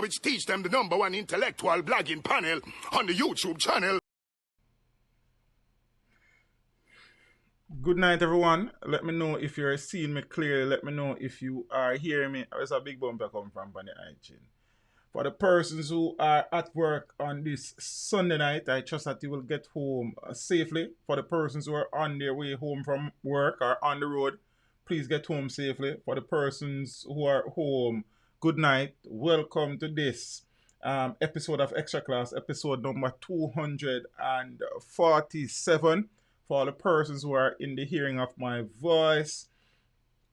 which teach them the #1 intellectual blogging panel on the YouTube channel. Good night, everyone. Let me know if you're seeing me clearly. Let me know if you are hearing me. Where's a big bumper come from on the iChin? For the persons who are at work on this Sunday night, I trust that you will get home safely. For the persons who are on their way home from work or on the road, please get home safely. For the persons who are home, good night. Welcome to this episode of Extra Class, episode number 247. For all the persons who are in the hearing of my voice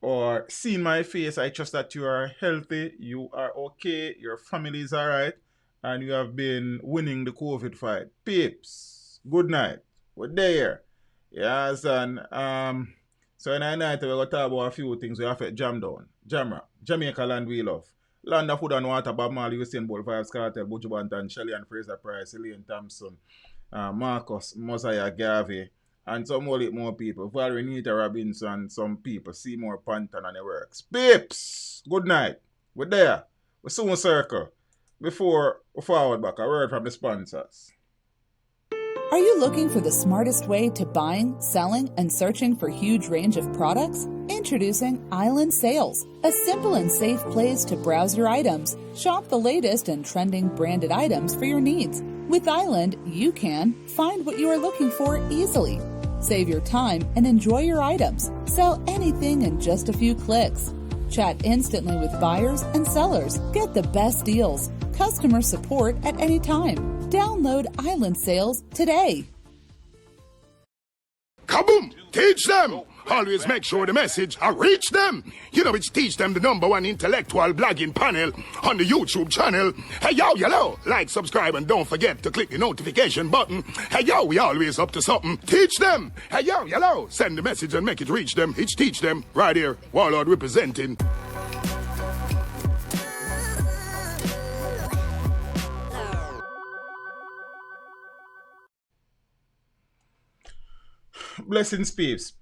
or seeing my face, I trust that you are healthy, you are okay, your family is alright, and you have been winning the COVID fight. Peeps, good night. We're there. Yes, and so in the night we're going to talk about a few things we have to jam down. Jamaica land we love. Land of food and water, Bob Marley, Usain Bolt, Vybz Kartel, Buju Banton, Shelly and Fraser Price, Elaine Thompson, Marcus, Mosiah Garvey, and some more people. Valerie Nita Robinson, some people. Seymour Panton and the works. Pips! Good night. We're there. We're soon circle. Before we forward back, a word from the sponsors. Are you looking for the smartest way to buying, selling, and searching for a huge range of products? Introducing Island Sales, a simple and safe place to browse your items. Shop the latest and trending branded items for your needs. With Island, you can find what you are looking for easily. Save your time and enjoy your items. Sell anything in just a few clicks. Chat instantly with buyers and sellers. Get the best deals. Customer support at any time. Download Island Sales today. Kaboom! Teach them! Always make sure the message reach them. You know, it's teach them the #1 intellectual blogging panel on the YouTube channel. Hey, yo, hello. Like, subscribe, and don't forget to click the notification button. Hey, yo, we always up to something. Teach them. Hey, yo, hello. Send the message and make it reach them. It's teach them. Right here. Warlord representing. Blessings, peeps.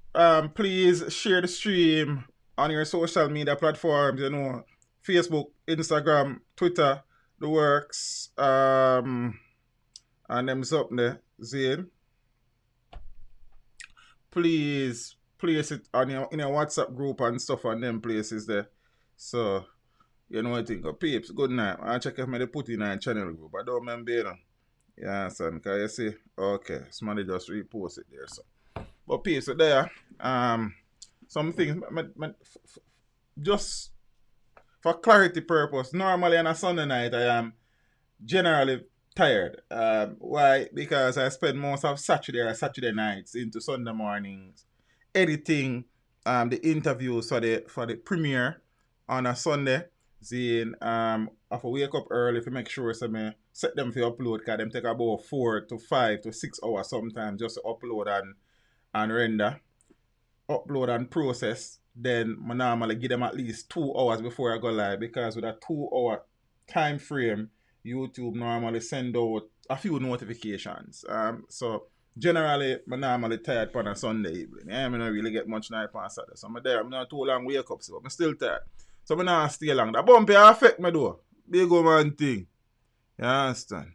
Please share the stream on your social media platforms, you know, Facebook, Instagram, Twitter, the works, and them's up there, Zane. Please place it on in your WhatsApp group and stuff on them places there. So, you know what I think of peeps. Good night. I'll check if I put in a channel group. I don't remember, you know. Yeah, son, can you see? Okay, somebody just repost it there, so. But peace, so there, some things, just for clarity purpose, normally on a Sunday night, I am generally tired. Why? Because I spend most of Saturday nights into Sunday mornings editing the interviews for the premiere on a Sunday. Then I have to wake up early to make sure so I set them for upload, because them take about 4 to 5 to 6 hours sometimes just to upload and render, upload and process. Then I normally give them at least 2 hours before I go live, because with a 2-hour time frame, YouTube normally send out a few notifications. So generally, I normally tired on a Sunday evening. I don't really get much night on Saturday. So I'm there. I'm not too long wake up, so I'm still tired. So I'm not stay long. That bumpy affect me though. Big old man thing. You understand?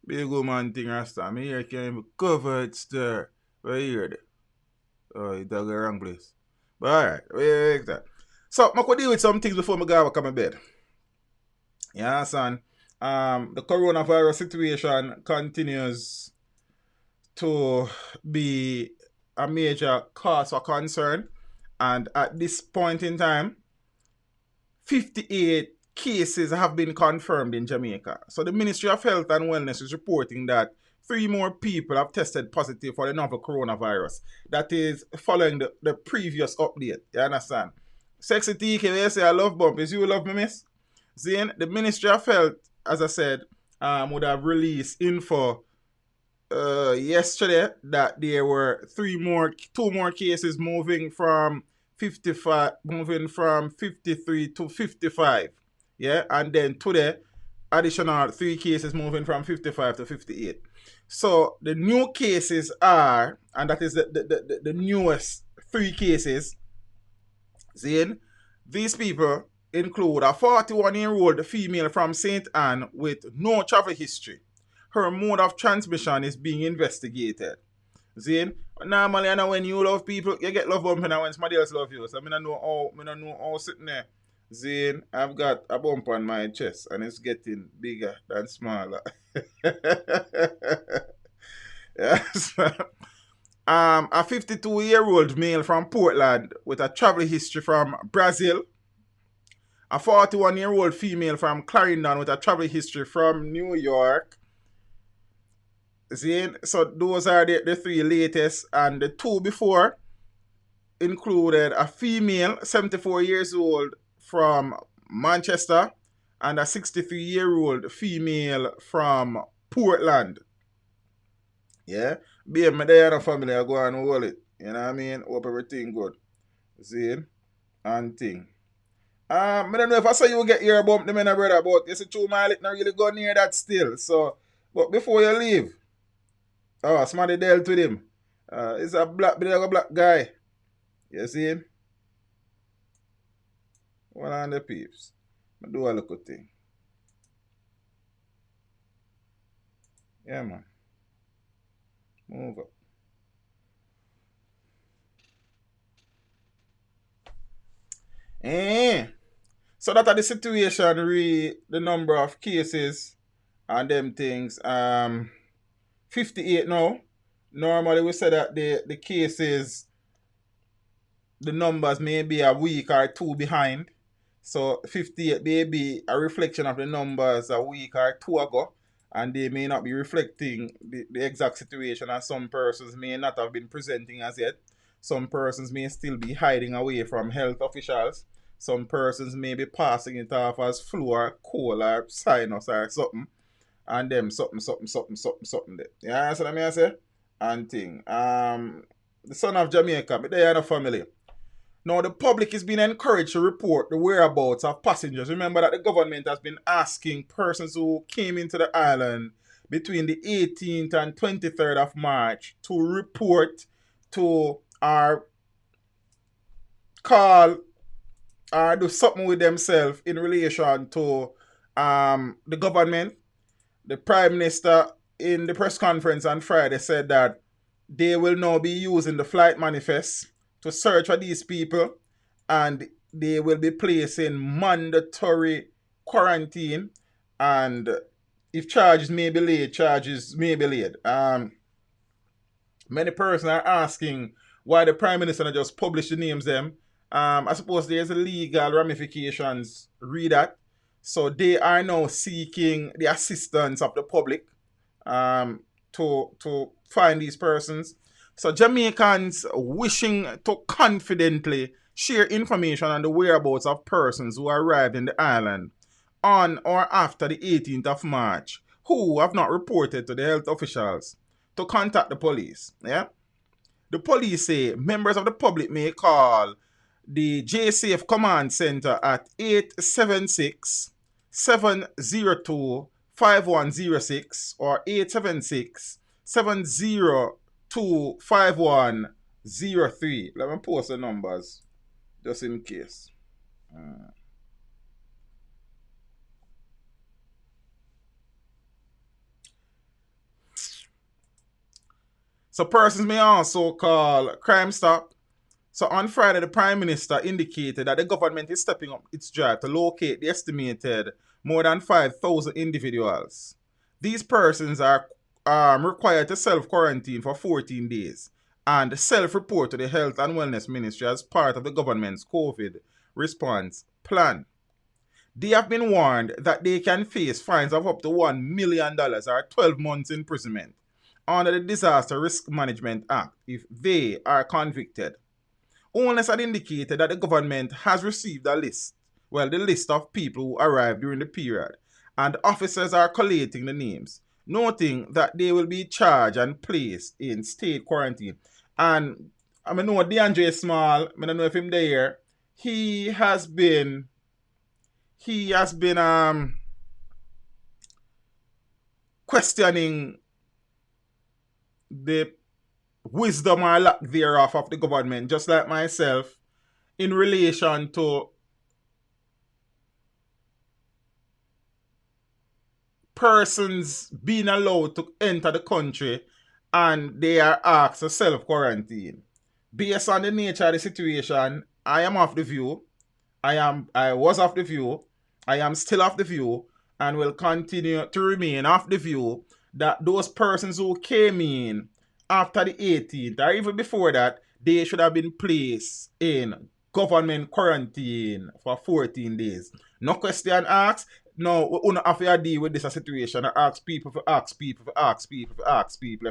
Big old man thing, understand? Me here can be covered stir. Where you hear that? Oh, you dug the wrong place. But alright, wait that. So I could deal with some things before I go to bed. You understand? The coronavirus situation continues to be a major cause for concern, and at this point in time, 58 cases have been confirmed in Jamaica. So the Ministry of Health and Wellness is reporting that 3 more people have tested positive for the novel coronavirus. That is following the previous update. You understand? Sexy TK, you say I love bump. Is you love me, miss? Then the Ministry of Health, as I said, would have released info yesterday that there were 2 more cases moving from 53 to 55. Yeah, and then today, additional 3 cases moving from 55 to 58. So the new cases are, and that is the newest 3 cases. Then these people include a 41-year-old female from St. Anne with no travel history. Her mode of transmission is being investigated. See? Normally, I know when you love people, you get love bump and when somebody else love you. So I don't know how sitting there. Zane, I've got a bump on my chest and it's getting bigger than smaller. Yes. A 52-year-old male from Portland with a travel history from Brazil. A 41-year-old female from Clarendon with a travel history from New York. See, so those are the three latest, and the two before included a female, 74 years old from Manchester, and a 63-year-old female from Portland. Yeah, babe, my day and a family are going to hold it. You know what I mean? Hope everything good. See, and thing. I don't know if I saw you get your bump, the man, brother, but you see, 2 miles, it not really go near that still. So, but before you leave, somebody dealt with him. It's a black guy. You see him? One of the peeps. I do a little thing. Yeah, man. Move up. So that are the situation, the number of cases and them things. 58 now. Normally we say that the cases, the numbers may be a week or two behind. So 58 may be a reflection of the numbers a week or two ago. And they may not be reflecting the exact situation, and some persons may not have been presenting as yet. Some persons may still be hiding away from health officials. Some persons may be passing it off as flu or cold or sinus or something. And them something there. You understand what I say? And thing. The son of Jamaica, but they are a family. Now the public is being encouraged to report the whereabouts of passengers. Remember that the government has been asking persons who came into the island between the 18th and 23rd of March to report to or call or do something with themselves in relation to the government. The Prime Minister in the press conference on Friday said that they will now be using the flight manifest to search for these people, and they will be placed in mandatory quarantine, and if charges may be laid, charges may be laid. Many persons are asking why the Prime Minister just published the names them. I suppose there's legal ramifications, read that. So they are now seeking the assistance of the public to find these persons. So Jamaicans wishing to confidently share information on the whereabouts of persons who arrived in the island on or after the 18th of March who have not reported to the health officials to contact the police. Yeah? The police say members of the public may call the JSAF Command Center at 876-702-5106 or 876-702-5103. Let me post the numbers just in case. So persons may also call Crime Stop. So on Friday, the Prime Minister indicated that the government is stepping up its drive to locate the estimated more than 5,000 individuals. These persons are required to self-quarantine for 14 days and self-report to the Health and Wellness Ministry as part of the government's COVID response plan. They have been warned that they can face fines of up to $1 million or 12 months imprisonment under the Disaster Risk Management Act if they are convicted. Onus had indicated that the government has received the list of people who arrived during the period, and officers are collating the names, noting that they will be charged and placed in state quarantine. And I know DeAndre Small, I don't know if him there, he has been questioning the wisdom or lack thereof of the government, just like myself, in relation to persons being allowed to enter the country and they are asked to self-quarantine. Based on the nature of the situation, I am of the view, I was of the view, I am still of the view, and will continue to remain of the view that those persons who came in after the 18th or even before that, they should have been placed in government quarantine for 14 days. No question asked. No, we don't have to deal with this situation. I ask people if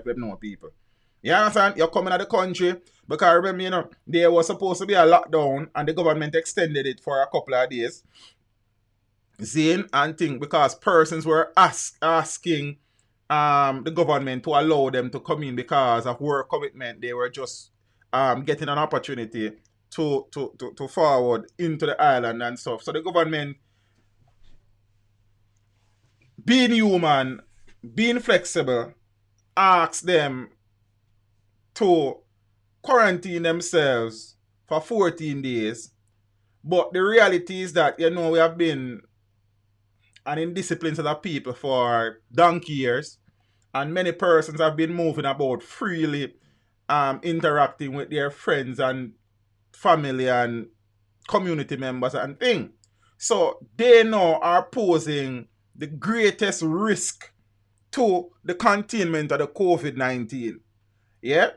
they know people. You understand? You're coming out of the country because remember, there was supposed to be a lockdown and the government extended it for a couple of days. Zane and thing because persons were asking the government to allow them to come in because of work commitment. They were just getting an opportunity to forward into the island and stuff. So the government, being human, being flexible, asked them to quarantine themselves for 14 days. But the reality is that, we have been an indisciplined set of people for donkey years, and many persons have been moving about freely, interacting with their friends and family and community members and things. So they now are posing the greatest risk to the containment of the COVID-19. Yeah?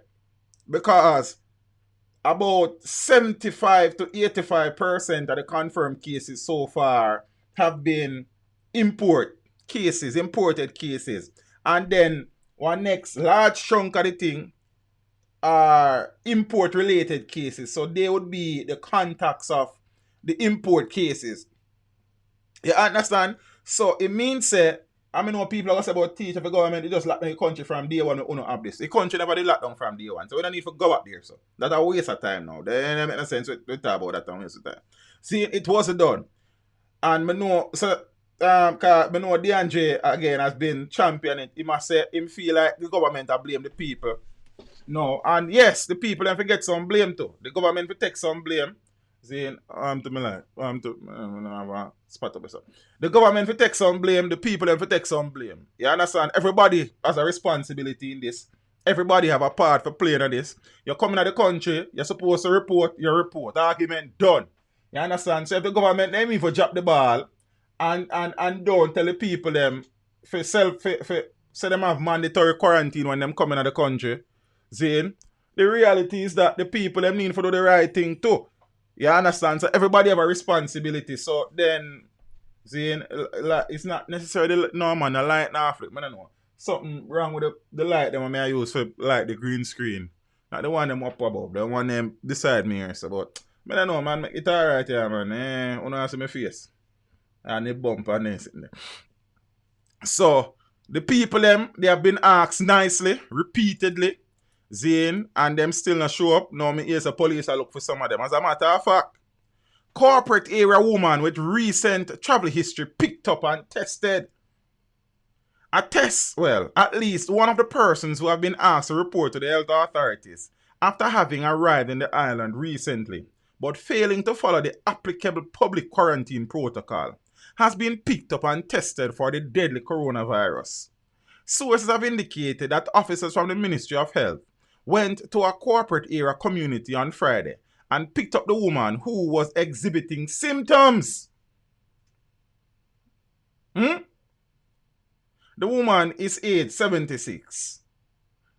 Because about 75 to 85% of the confirmed cases so far have been imported cases. And then one next large chunk of the thing are import-related cases. So they would be the contacts of the import cases. You understand? So it means I know people are going to say about teach of the government, they just lock down the country from day one, we don't have this. The country never did lock down from day one. So we don't need to go up there. So that's a waste of time now. Then make no sense we talk about that and waste of time. See, it wasn't done. And I know, so I know DeAndre again has been championing it. He must say him feel like the government have blame the people. No, and yes, the people have to get some blame too. The government will take some blame. The government will take some blame, the people have to take some blame. You understand? Everybody has a responsibility in this. Everybody have a part for playing on this. You're coming out of the country, you're supposed to report your report. Argument done. You understand? So if the government them even drop the ball and don't tell the people them say them have mandatory quarantine when them coming out of the country, Zane, the reality is that the people them need to do the right thing too. You understand? So everybody have a responsibility. So then, Zane, it's not necessarily no man, the light now flip. I don't know. Something wrong with the light them I use for like the green screen. Not the one them up above, the one them beside me here. So but I don't know, man, make it alright here, man. You know see my face. And the bump and then sitting there. So the people them, they have been asked nicely, repeatedly. Zane, and them still not show up. Now me hear the police I look for some of them. As a matter of fact, corporate area woman with recent travel history picked up and tested. At least one of the persons who have been asked to report to the health authorities after having arrived in the island recently, but failing to follow the applicable public quarantine protocol, has been picked up and tested for the deadly coronavirus. Sources have indicated that officers from the Ministry of Health went to a corporate area community on Friday and picked up the woman who was exhibiting symptoms. The woman is age 76.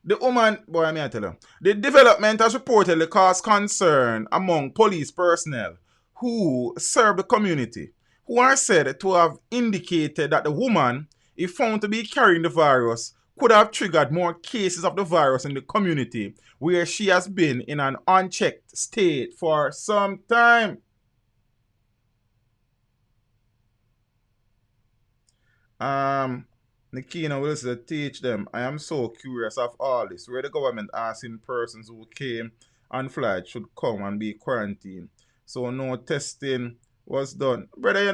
The woman, boy, I tell you, the development has reportedly caused concern among police personnel who serve the community, who are said to have indicated that the woman, if found to be carrying the virus, could have triggered more cases of the virus in the community where she has been in an unchecked state for some time. Nikina will say, teach them. I am so curious of all this. Where the government asking persons who came on flight should come and be quarantined. So no testing was done. Brother,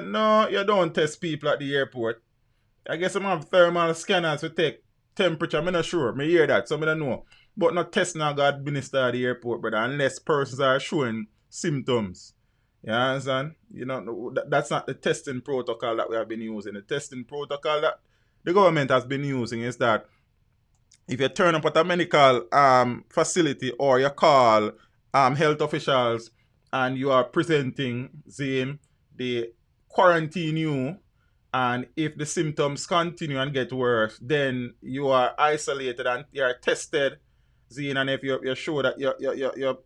you don't test people at the airport. I guess some have thermal scanners to take temperature. I'm not sure. I hear that, so I don't know. But not testing now got administered at the airport, brother, unless persons are showing symptoms. You understand? That's not the testing protocol that we have been using. The testing protocol that the government has been using is that if you turn up at a medical facility or you call health officials and you are presenting them, they quarantine you, and if the symptoms continue and get worse, then you are isolated and you are tested, and if you're sure that you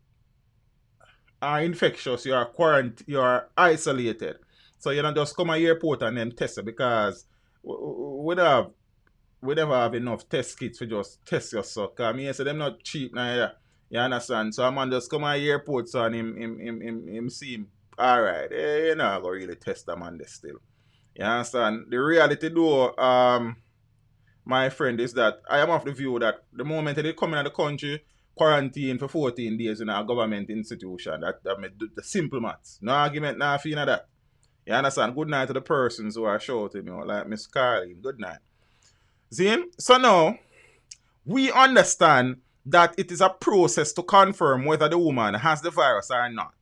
are infectious, you are quarantined, you are isolated. So you don't just come to the airport and then test it, because we never have enough test kits for just test yourself. I mean, so them not cheap neither. You understand? So a man just come to the airport, so and him see him. Alright, you know, go really test the man there still. You understand? The reality though, my friend, is that I am of the view that the moment they come in the country, quarantine for 14 days in a government institution, that the simple maths. No argument, no feeling of that. You understand? Good night to the persons who are shouting, you know, like Miss Carlin. Good night. See? So now, we understand that it is a process to confirm whether the woman has the virus or not,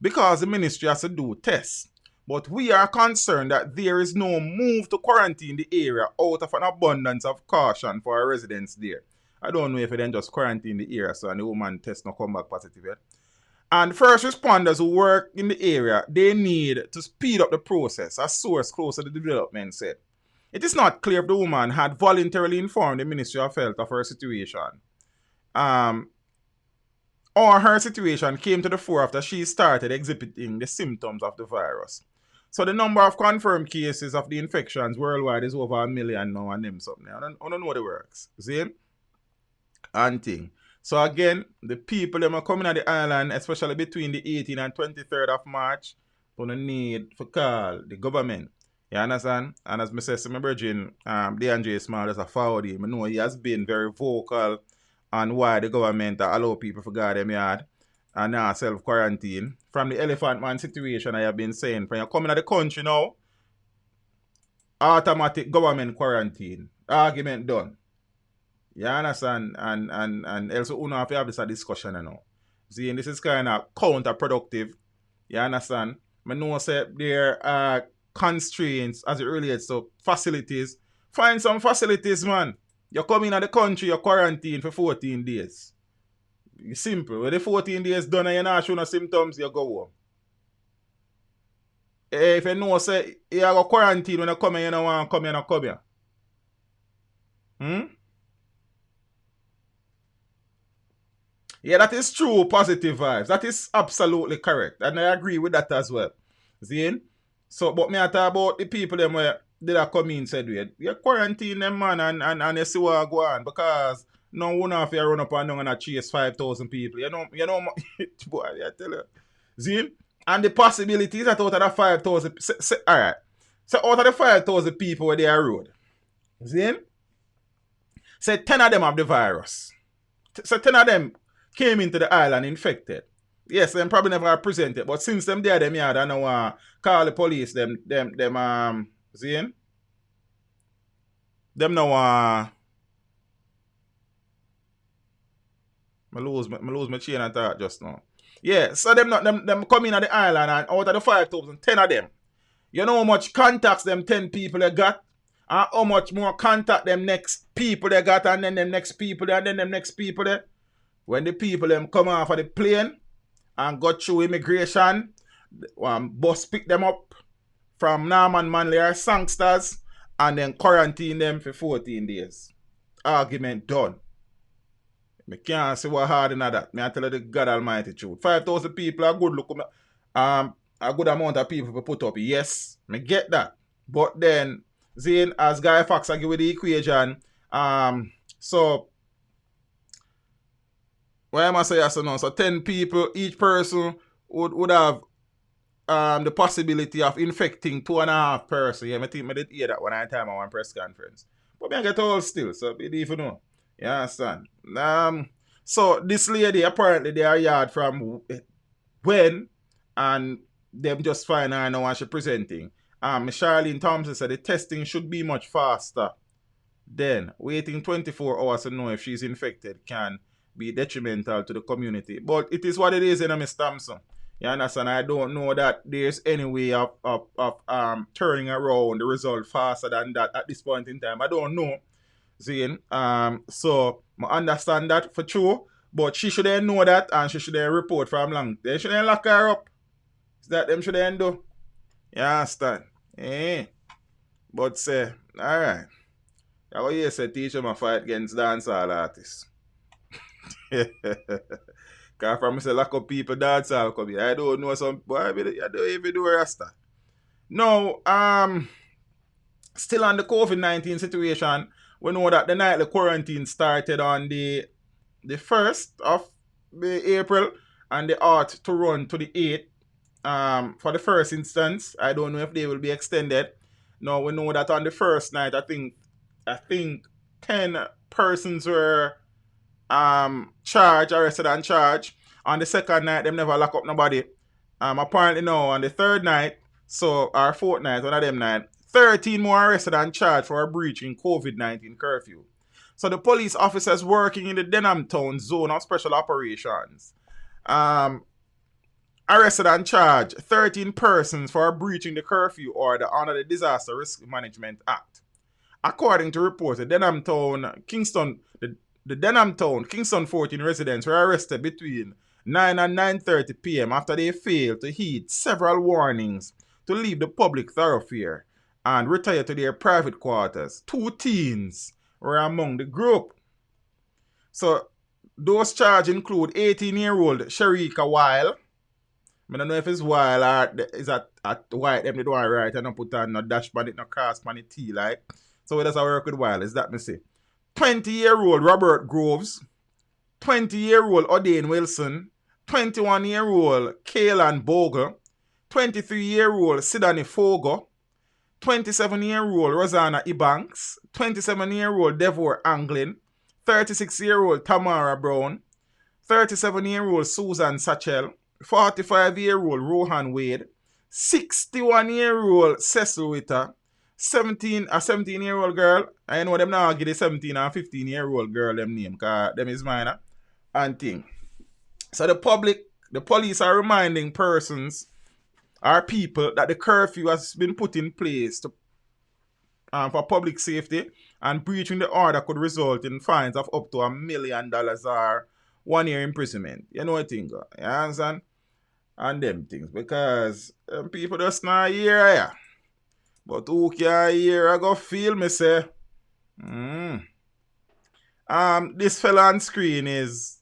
because the ministry has to do tests. But we are concerned that there is no move to quarantine the area out of an abundance of caution for our residents there. I don't know if they then just quarantine the area so and the woman test not come back positive yet. And first responders who work in the area, they need to speed up the process, a source close to the development said. It is not clear if the woman had voluntarily informed the Ministry of Health of her situation, or her situation came to the fore after she started exhibiting the symptoms of the virus. So the number of confirmed cases of the infections worldwide is over 1 million now, and them something. I don't know how it works. See? And thing. So again, the people that are coming to the island, especially between the 18th and 23rd of March, gonna need to call the government. You understand? And as I said to my brethren, DeAndre Small is a forward him. I know he has been very vocal on why the government allow people to go them yard and now self-quarantine. From the Elephant Man situation, I have been saying, when you coming to the country now, automatic government quarantine. Argument done. You understand? And also, you have to have this discussion now. See, and this is kind of counterproductive. You understand? I know that there are constraints as it relates to facilities. Find some facilities, man. You come in the country, you're quarantined for 14 days. It's simple. When the 14 days done and you're not showing no symptoms, you go home. If you know, say, you go quarantine when you come in, you don't want to come here, you don't come here. Yeah, that is true, positive vibes. That is absolutely correct. And I agree with that as well. See? So, but me I talk about the people them where did I come in said you quarantine them, man, and you see what go on, because no one of you run up and down and chase 5,000 people. You know, boy, I tell you. See? And the possibilities that out of the 5,000, alright. So out of the 5,000 people where they are road, see? Say 10 of them have the virus. So 10 of them came into the island infected. Yes, them probably never presented, but since them there, them yard, I know call the police, them seeing? Them now I lose my chain of thought just now. Yeah, so them come in at the island, and out of the 5,000, 10 of them. You know how much contacts them 10 people they got? And how much more contact them next people they got, and then them next people, and then them next people there? When the people them come off of the plane and got through immigration, bus pick them up from Norman Manley or Sangsters and then quarantine them for 14 days. Argument done. I can't see what hard in that. I tell you the God Almighty truth. 5,000 people are good look. A good amount of people to put up. Yes, I get that. But then, Zane, as Guy Fox I give with the equation, so why am I saying yes or no? So 10 people, each person would have the possibility of infecting 2.5 persons. Yeah, I think I did hear that one time on one press conference. But I get all still, so be even know. You understand? So this lady apparently they are yard from when and them just find her now and she presenting. Charlene Thompson said the testing should be much faster. Then waiting 24 hours to know if she's infected can be detrimental to the community. But it is what it is, Miss Thompson. You understand? I don't know that there's any way of turning around the result faster than that at this point in time. I don't know. Zane. So I understand that for true. But she shouldn't know that and she shouldn't report from long. They shouldn't lock her up. Is that them shouldn't do? You understand? Eh. But say, alright. I will hear say teach them a fight against dancehall artists. Cause from say lock up people dancehall come here. I don't know some boy I don't even do Rasta. Now, still on the COVID-19 situation, we know that the night the quarantine started on the 1st of April and they ought to run to the 8th. For the first instance, I don't know if they will be extended. Now we know that on the first night, I think 10 persons were arrested and charged. On the second night, them never lock up nobody. Apparently now on the third night, so our fourth night, one of them night, 13 more arrested and charged for breaching COVID-19 curfew. So the police officers working in the Denham Town Zone of Special Operations arrested and charged 13 persons for breaching the curfew order under the Disaster Risk Management Act. According to reports, the Denham Town, Kingston 14 residents were arrested between 9 and 9:30 p.m. after they failed to heed several warnings to leave the public thoroughfare and retire to their private quarters. 2 teens were among the group. So those charged include 18-year-old Sharika Weil. I don't know if it's Weil or is at White them they don't write and not put on no dash on it, no cross on it T like. So that's how I work with Weil, is that me say. 20-year-old Robert Groves, 20-year-old O'Dane Wilson, 21-year-old Kaylan Bogle, 23-year-old Sidani Fogo, 27-year-old Rosanna Ebanks, 27-year-old Devor Anglin, 36-year-old Tamara Brown, 37-year-old Susan Satchel, 45-year-old Rohan Wade, 61-year-old Cecil Witter, a 17-year-old girl. I know them now give the 17 and 15-year-old girl them name, because them is minor and thing. So the police are reminding persons or people that the curfew has been put in place to, for public safety, and breaching the order could result in fines of up to $1 million or 1 year imprisonment. You know what I think? You understand? And them things. Because people just not hear ya. But who can hear? I go feel me say. This fella on screen is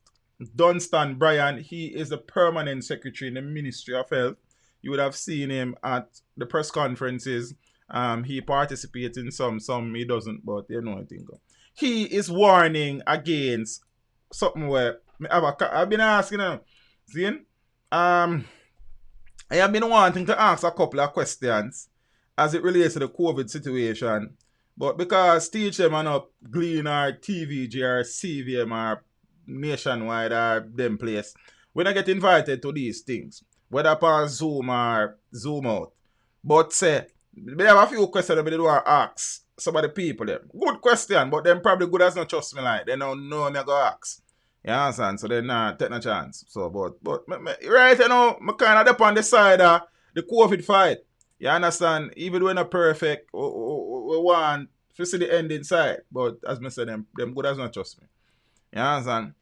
Dunstan Bryan. He is the permanent secretary in the Ministry of Health. You would have seen him at the press conferences. He participates in some he doesn't, but you know what I think. He is warning against something where I've been asking him. See? I have been wanting to ask a couple of questions as it relates to the COVID situation. But because teach them and up Glean or TVG or CVM or Nationwide or them place, when I get invited to these things, whether upon Zoom or Zoom out. But say, they have a few questions that they do ask some of the people there. Good question, but them probably good as not trust me like. They don't know me go ask. You understand? So they not take no chance. So, but right, you know, I kind of up on the side of the COVID fight. You understand? Even though we're not perfect, we want to see the end inside. But as I said, them good as not trust me. You understand?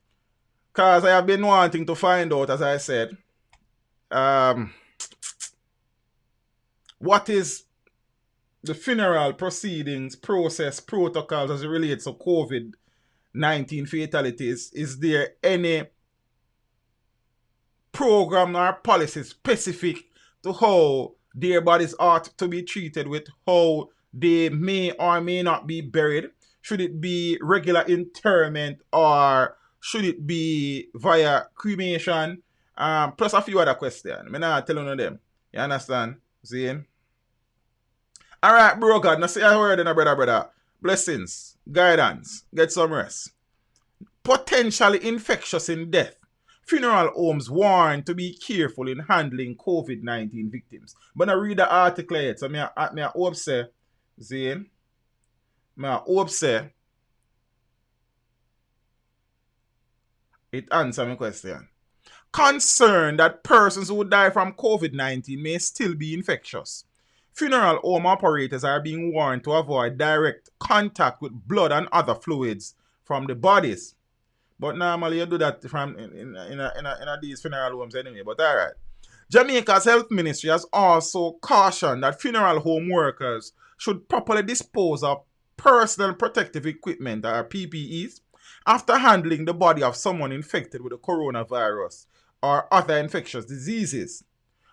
Because I have been wanting to find out, as I said, what is the funeral proceedings, process, protocols as it relates to COVID-19 fatalities? Is there any program or policy specific to how their bodies ought to be treated with, how they may or may not be buried? Should it be regular interment or should it be via cremation? Plus a few other questions. I'm not telling you them. You understand? Zane? Alright, bro God. Now say a word in a brother. Blessings. Guidance. Get some rest. Potentially infectious in death. Funeral homes warned to be careful in handling COVID-19 victims. But I read the article yet, so I hope say, Zane, I hope say it answer my question. concerned that persons who die from COVID-19 may still be infectious. Funeral home operators are being warned to avoid direct contact with blood and other fluids from the bodies. But normally you do that from in these funeral homes anyway, but alright. Jamaica's health ministry has also cautioned that funeral home workers should properly dispose of personal protective equipment or PPEs after handling the body of someone infected with the coronavirus or other infectious diseases.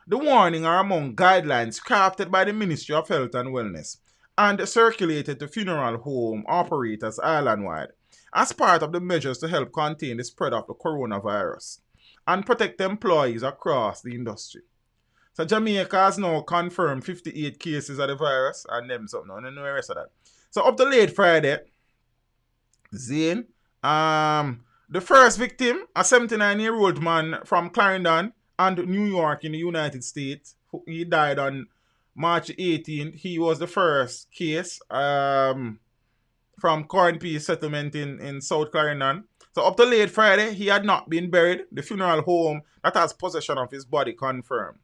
The warning are among guidelines crafted by the Ministry of Health and Wellness and circulated to funeral home operators island-wide as part of the measures to help contain the spread of the coronavirus and protect employees across the industry. So Jamaica has now confirmed 58 cases of the virus and them something. I don't know the rest of that. So up to late Friday, Zane, the first victim, a 79-year-old man from Clarendon and New York in the United States, he died on March 18th. He was the first case from Cornpea settlement in South Clarendon. So up to late Friday, he had not been buried. The funeral home that has possession of his body confirmed.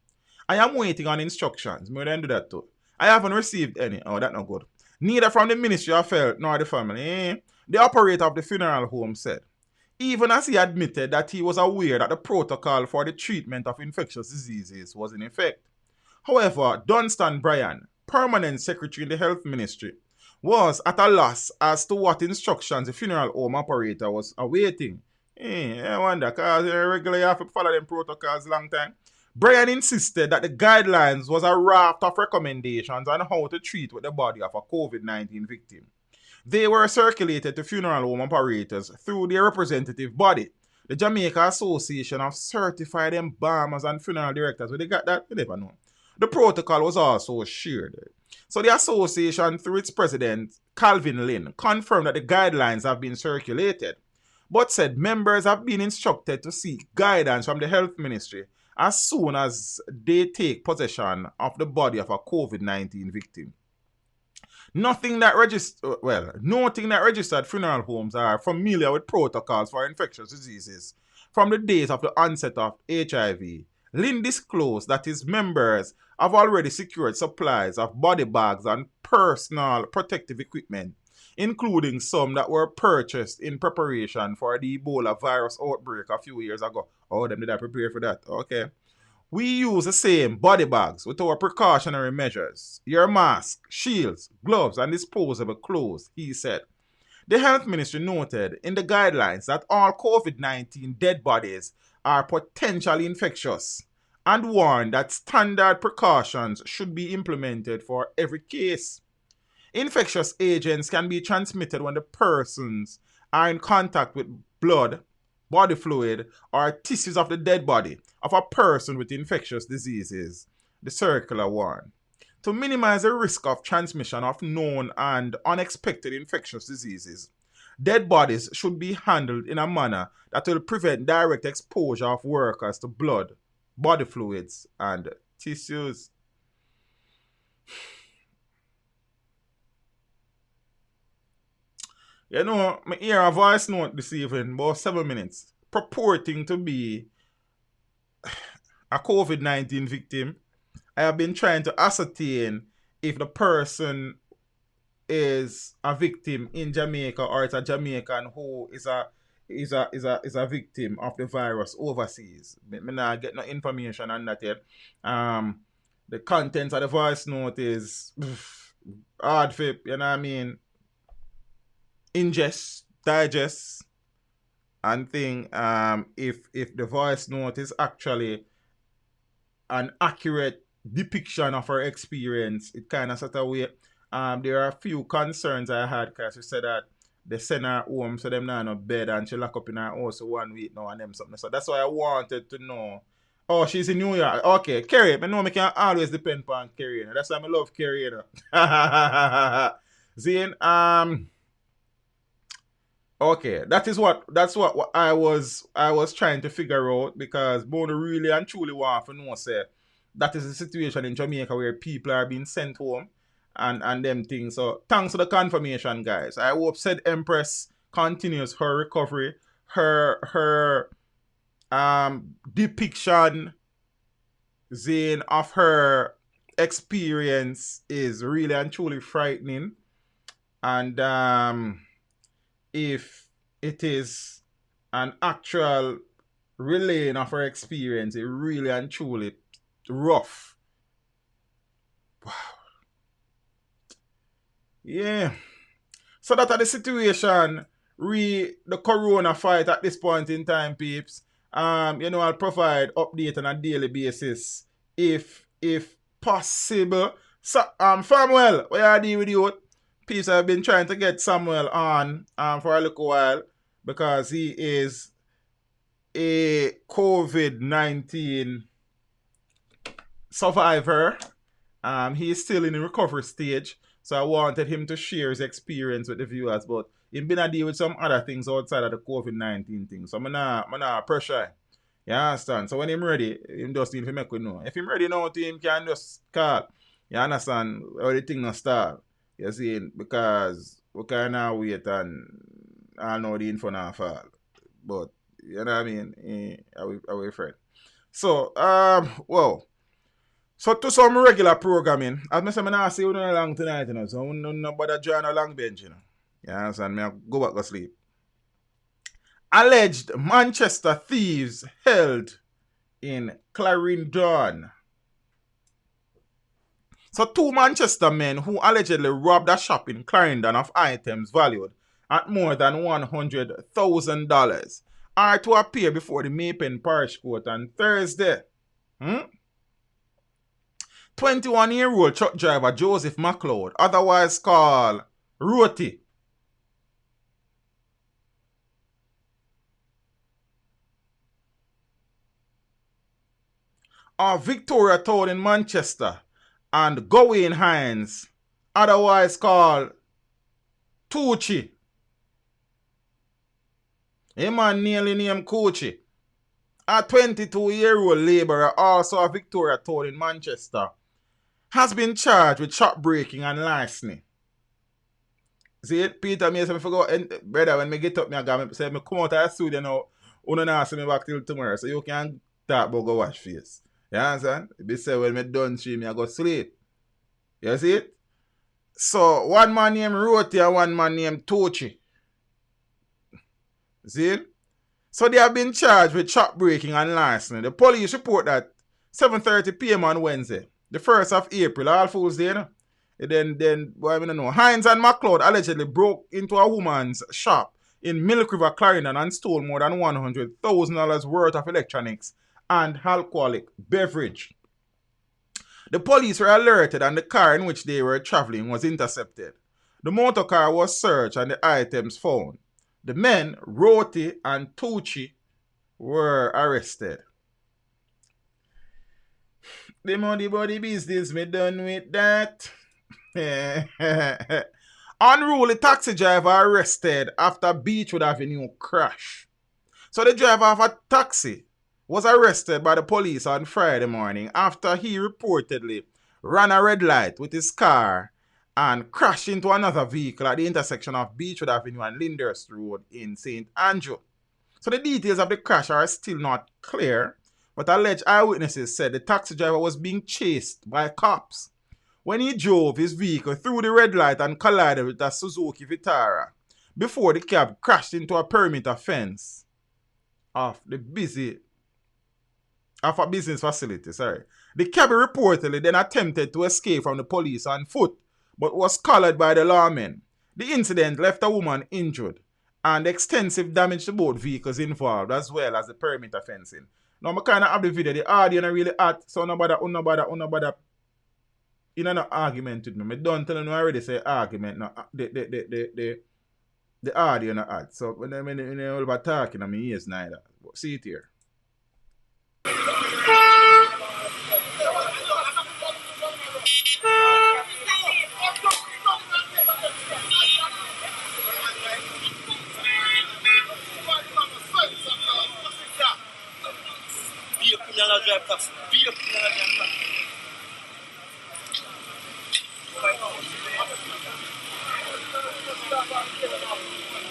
I am waiting on instructions. May then do that too. I haven't received any. Oh, that's not good. Neither from the Ministry of Health nor the family. The operator of the funeral home said, even as he admitted that he was aware that the protocol for the treatment of infectious diseases was in effect. However, Dunstan Bryan, permanent secretary in the health ministry, was at a loss as to what instructions the funeral home operator was awaiting. I wonder, because regularly you have to follow them protocols long time. Bryan insisted that the guidelines was a raft of recommendations on how to treat with the body of a COVID-19 victim. They were circulated to funeral home operators through their representative body, the Jamaica Association of Certified Embalmers and Funeral Directors. Well, they got that? You never know. The protocol was also shared. So the association, through its president, Calvin Lynn, confirmed that the guidelines have been circulated, but said members have been instructed to seek guidance from the health ministry as soon as they take possession of the body of a COVID-19 victim. Noting that registered funeral homes are familiar with protocols for infectious diseases from the days of the onset of HIV, Lynn disclosed that his members have already secured supplies of body bags and personal protective equipment, including some that were purchased in preparation for the Ebola virus outbreak a few years ago. Oh, them did I prepare for that? Okay. We use the same body bags with our precautionary measures, your mask, shields, gloves, and disposable clothes, he said. The health ministry noted in the guidelines that all COVID-19 dead bodies are potentially infectious and warned that standard precautions should be implemented for every case. Infectious agents can be transmitted when the persons are in contact with blood, body fluid, or tissues of the dead body of a person with infectious diseases, the circular warned. To minimize the risk of transmission of known and unexpected infectious diseases, dead bodies should be handled in a manner that will prevent direct exposure of workers to blood, body fluids, and tissues. You know, I hear a voice note this evening, about 7 minutes, purporting to be a COVID-19 victim. I have been trying to ascertain if the person is a victim in Jamaica or it's a Jamaican who is a victim of the virus overseas. I not get no information on that yet. The contents of the voice note is hard for, you know what I mean, ingest, digest, and thing. If the voice note is actually an accurate depiction of her experience, it kind of sort of way. There are a few concerns I had because she said that they send her home so them not in a bed and she lock up in her house 1 week now and them something. So that's why I wanted to know. Oh, she's in New York. Okay, Kerry. I know I can always depend on Kerry. That's why I love Kerry. Zane, okay, that's what I was trying to figure out, because Bono really and truly want to know, say, that is the situation in Jamaica where people are being sent home and them things. So thanks for the confirmation, guys. I hope said Empress continues her recovery, her depiction Zane of her experience is really and truly frightening. And if it is an actual relaying of her experience, it really and truly rough. Wow. Yeah. So that are the situation the corona fight at this point in time, peeps. I'll provide update on a daily basis if possible. So Samuel, what are you with you? Peeps, I've been trying to get Samuel on for a little while because he is a COVID-19 survivor. He is still in the recovery stage, so I wanted him to share his experience with the viewers, but he's been a deal with some other things outside of the COVID-19 thing, so I'm not pressure. You understand? So when he's ready, him just need to make we know. If he's ready now, him can just call. You understand? How the thing not start. You see? Because we can now wait and I know the info now fall. But you know what I mean? Our friend. So, well. So to some regular programming, as I say, I'm not see you no long tonight, you know. So I'm not bother join a long bench, you know. You understand? Me go back to sleep. Alleged Manchester thieves held in Clarendon. So 2 Manchester men who allegedly robbed a shop in Clarendon of items valued at more than $100,000 are to appear before the Maypen Parish Court on Thursday. 21-year-old truck driver Joseph McLeod, otherwise called Roti, of Victoria Town in Manchester, and Gawain Hines, otherwise called Tucci. A man nearly named Coochie, a 22-year-old labourer also of Victoria Town in Manchester, has been charged with shop breaking and larceny. See it? Peter, me say me forgot, brother, when me get up, me say me come out of the studio now, you don't ask me back till tomorrow, so you can talk about go wash face. You understand? Be say when me done stream, me I go sleep. You see it? So, one man named Roti and one man named Tochi. See it? So they have been charged with shop breaking and larceny. The police report that 7:30 p.m. on Wednesday, the 1st of April, All Fools Day, you know? Then, boy, I don't know. Hines and McLeod allegedly broke into a woman's shop in Milk River, Clarendon and stole more than $100,000 worth of electronics and alcoholic beverage. The police were alerted and the car in which they were traveling was intercepted. The motor car was searched and the items found. The men, Roti and Tucci, were arrested. The money body business, me done with that. Unruly taxi driver arrested after Beechwood Avenue crash. So the driver of a taxi was arrested by the police on Friday morning after he reportedly ran a red light with his car and crashed into another vehicle at the intersection of Beechwood Avenue and Lyndhurst Road in St. Andrew. So the details of the crash are still not clear, but alleged eyewitnesses said the taxi driver was being chased by cops when he drove his vehicle through the red light and collided with a Suzuki Vitara before the cab crashed into a perimeter fence of a business facility. The cabby reportedly then attempted to escape from the police on foot, but was collared by the lawmen. The incident left a woman injured and extensive damage to both vehicles involved, as well as the perimeter fencing. Now, I kind of have the video. The audio not really hot, so nobody, you know, no argument with me. I don't tell you already say argument. No, the audio not hot. So when I'm all about talking, I mean, ears neither. But see it here.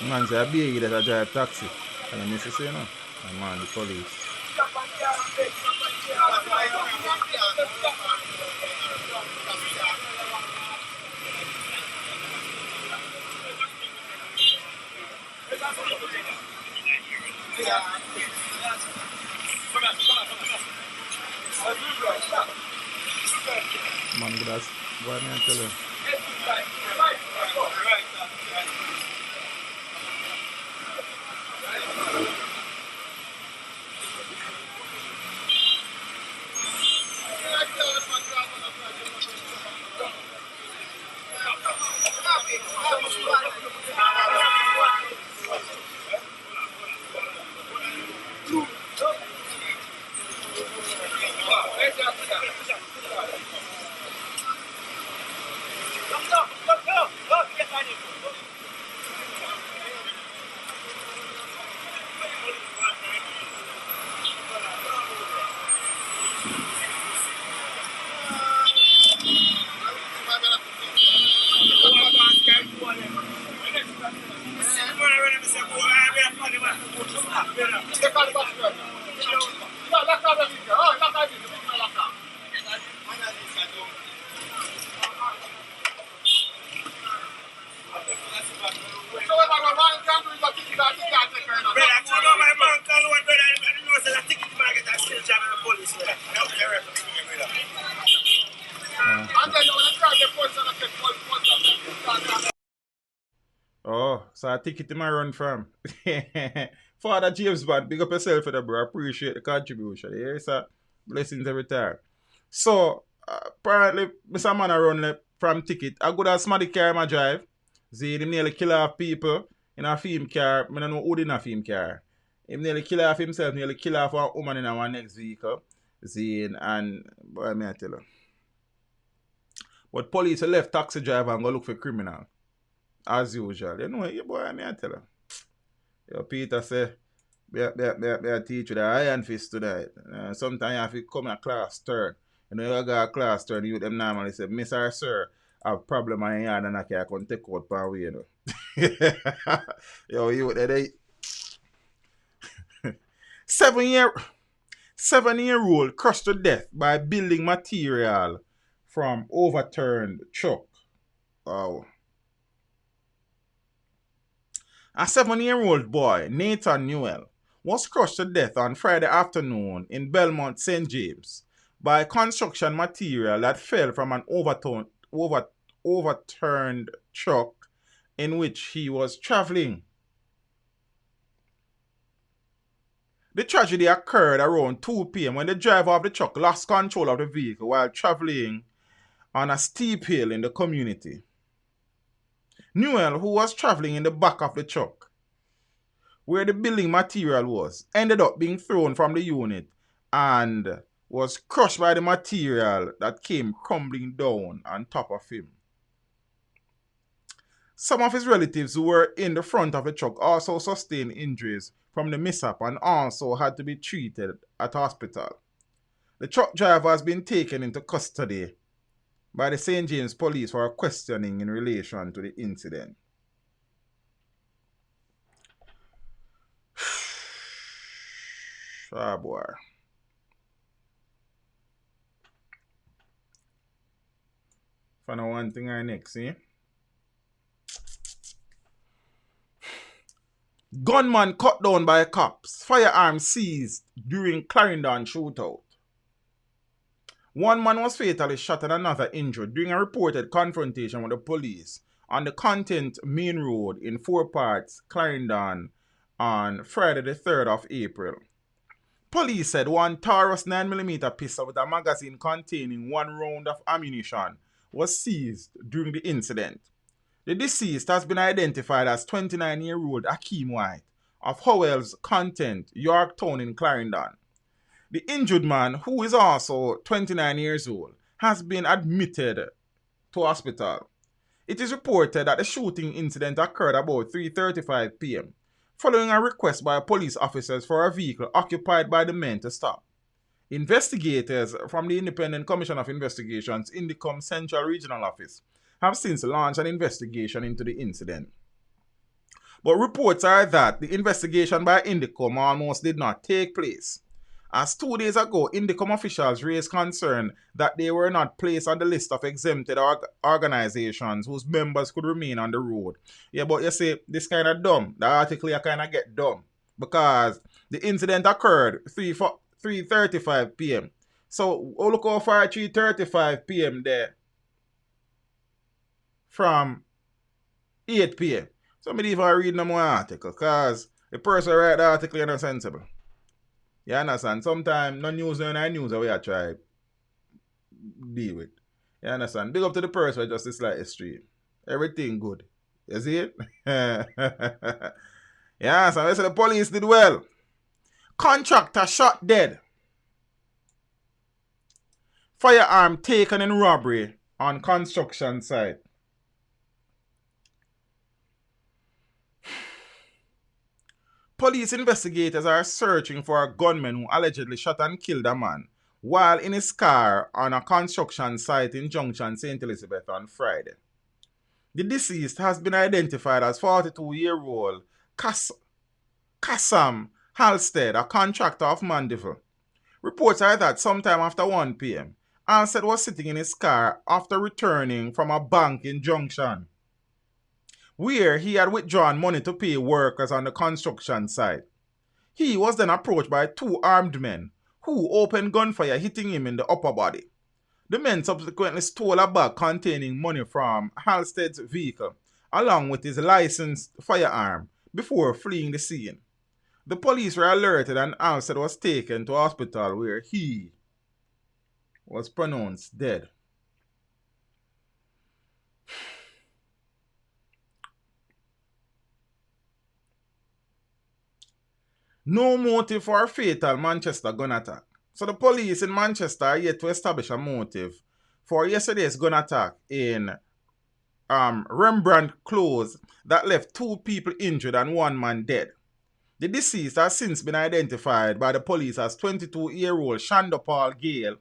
Man say a baby that I drive taxi. And I miss to say no. I'm on the police. Man, that's what I tell you. Oh, so I take it to my run from. Father James Band, big up yourself for that, bro. Appreciate the contribution. Yeah, so blessings every time. So, apparently, Mr. Man I run like, from ticket. I go to smarty car in my drive. See, him nearly kill off people in a film car. I don't know who in a film car. Him nearly kill off himself, nearly kill off a woman in our next vehicle. See, and boy, me I tell you. But police left taxi driver and go look for criminal. As usual. You know, your boy, me I tell you. Yo, Peter say, be teach you the iron fist tonight. Sometimes you have to come in class third. You know, you got a class third, you them normally say, Miss or Sir, I have a problem in your yard and I can't take out per way, you know. Yo, you they 7-year-old crushed to death by building material from overturned truck. Wow. A 7-year-old boy, Nathan Newell, was crushed to death on Friday afternoon in Belmont, St. James, by construction material that fell from an overturned truck in which he was traveling. The tragedy occurred around 2 p.m. when the driver of the truck lost control of the vehicle while traveling on a steep hill in the community. Newell, who was traveling in the back of the truck, where the building material was, ended up being thrown from the unit and was crushed by the material that came crumbling down on top of him. Some of his relatives who were in the front of the truck also sustained injuries from the mishap and also had to be treated at hospital. The truck driver has been taken into custody by the St. James police for questioning in relation to the incident. Ah, boy. Find one thing I next, see? Gunman cut down by cops. Firearm seized during Clarendon shootout. One man was fatally shot and another injured during a reported confrontation with the police on the Content Main Road in Four Parts, Clarendon, on Friday the 3rd of April. Police said one Taurus 9mm pistol with a magazine containing 1 round of ammunition was seized during the incident. The deceased has been identified as 29-year-old Akeem White of Howell's Content, Yorktown in Clarendon. The injured man, who is also 29 years old, has been admitted to hospital. It is reported that the shooting incident occurred about 3:35 p.m. following a request by police officers for a vehicle occupied by the men to stop. Investigators from the Independent Commission of Investigations Indicom Central Regional Office have since launched an investigation into the incident. But reports are that the investigation by Indicom almost did not take place. As 2 days ago, Indicom officials raised concern that they were not placed on the list of exempted organizations whose members could remain on the road. Yeah, but you see, this kind of dumb. The article you kind of get dumb. Because the incident occurred 3:35 p.m. So, look how far 3:35 p.m. there from 8 p.m. So, I even read no more article because the person who write the article is not sensible. You understand? Sometimes no news and I news that we are try deal with. You understand? Big up to the person who just dislike the street. Everything good. You see it? Yeah, so I say the police did well. Contractor shot dead. Firearm taken in robbery on construction site. Police investigators are searching for a gunman who allegedly shot and killed a man while in his car on a construction site in Junction, St. Elizabeth on Friday. The deceased has been identified as 42-year-old Kassam Halstead, a contractor of Mandeville. Reports are that sometime after 1 p.m., Halstead was sitting in his car after returning from a bank in Junction, where he had withdrawn money to pay workers on the construction site. He was then approached by 2 armed men who opened gunfire, hitting him in the upper body. The men subsequently stole a bag containing money from Halstead's vehicle, along with his licensed firearm, before fleeing the scene. The police were alerted and Halstead was taken to a hospital where he was pronounced dead. No motive for a fatal Manchester gun attack. So the police in Manchester are yet to establish a motive for yesterday's gun attack in Rembrandt Close that left 2 people injured and 1 man dead. The deceased has since been identified by the police as 22-year-old Shanda Paul Gale,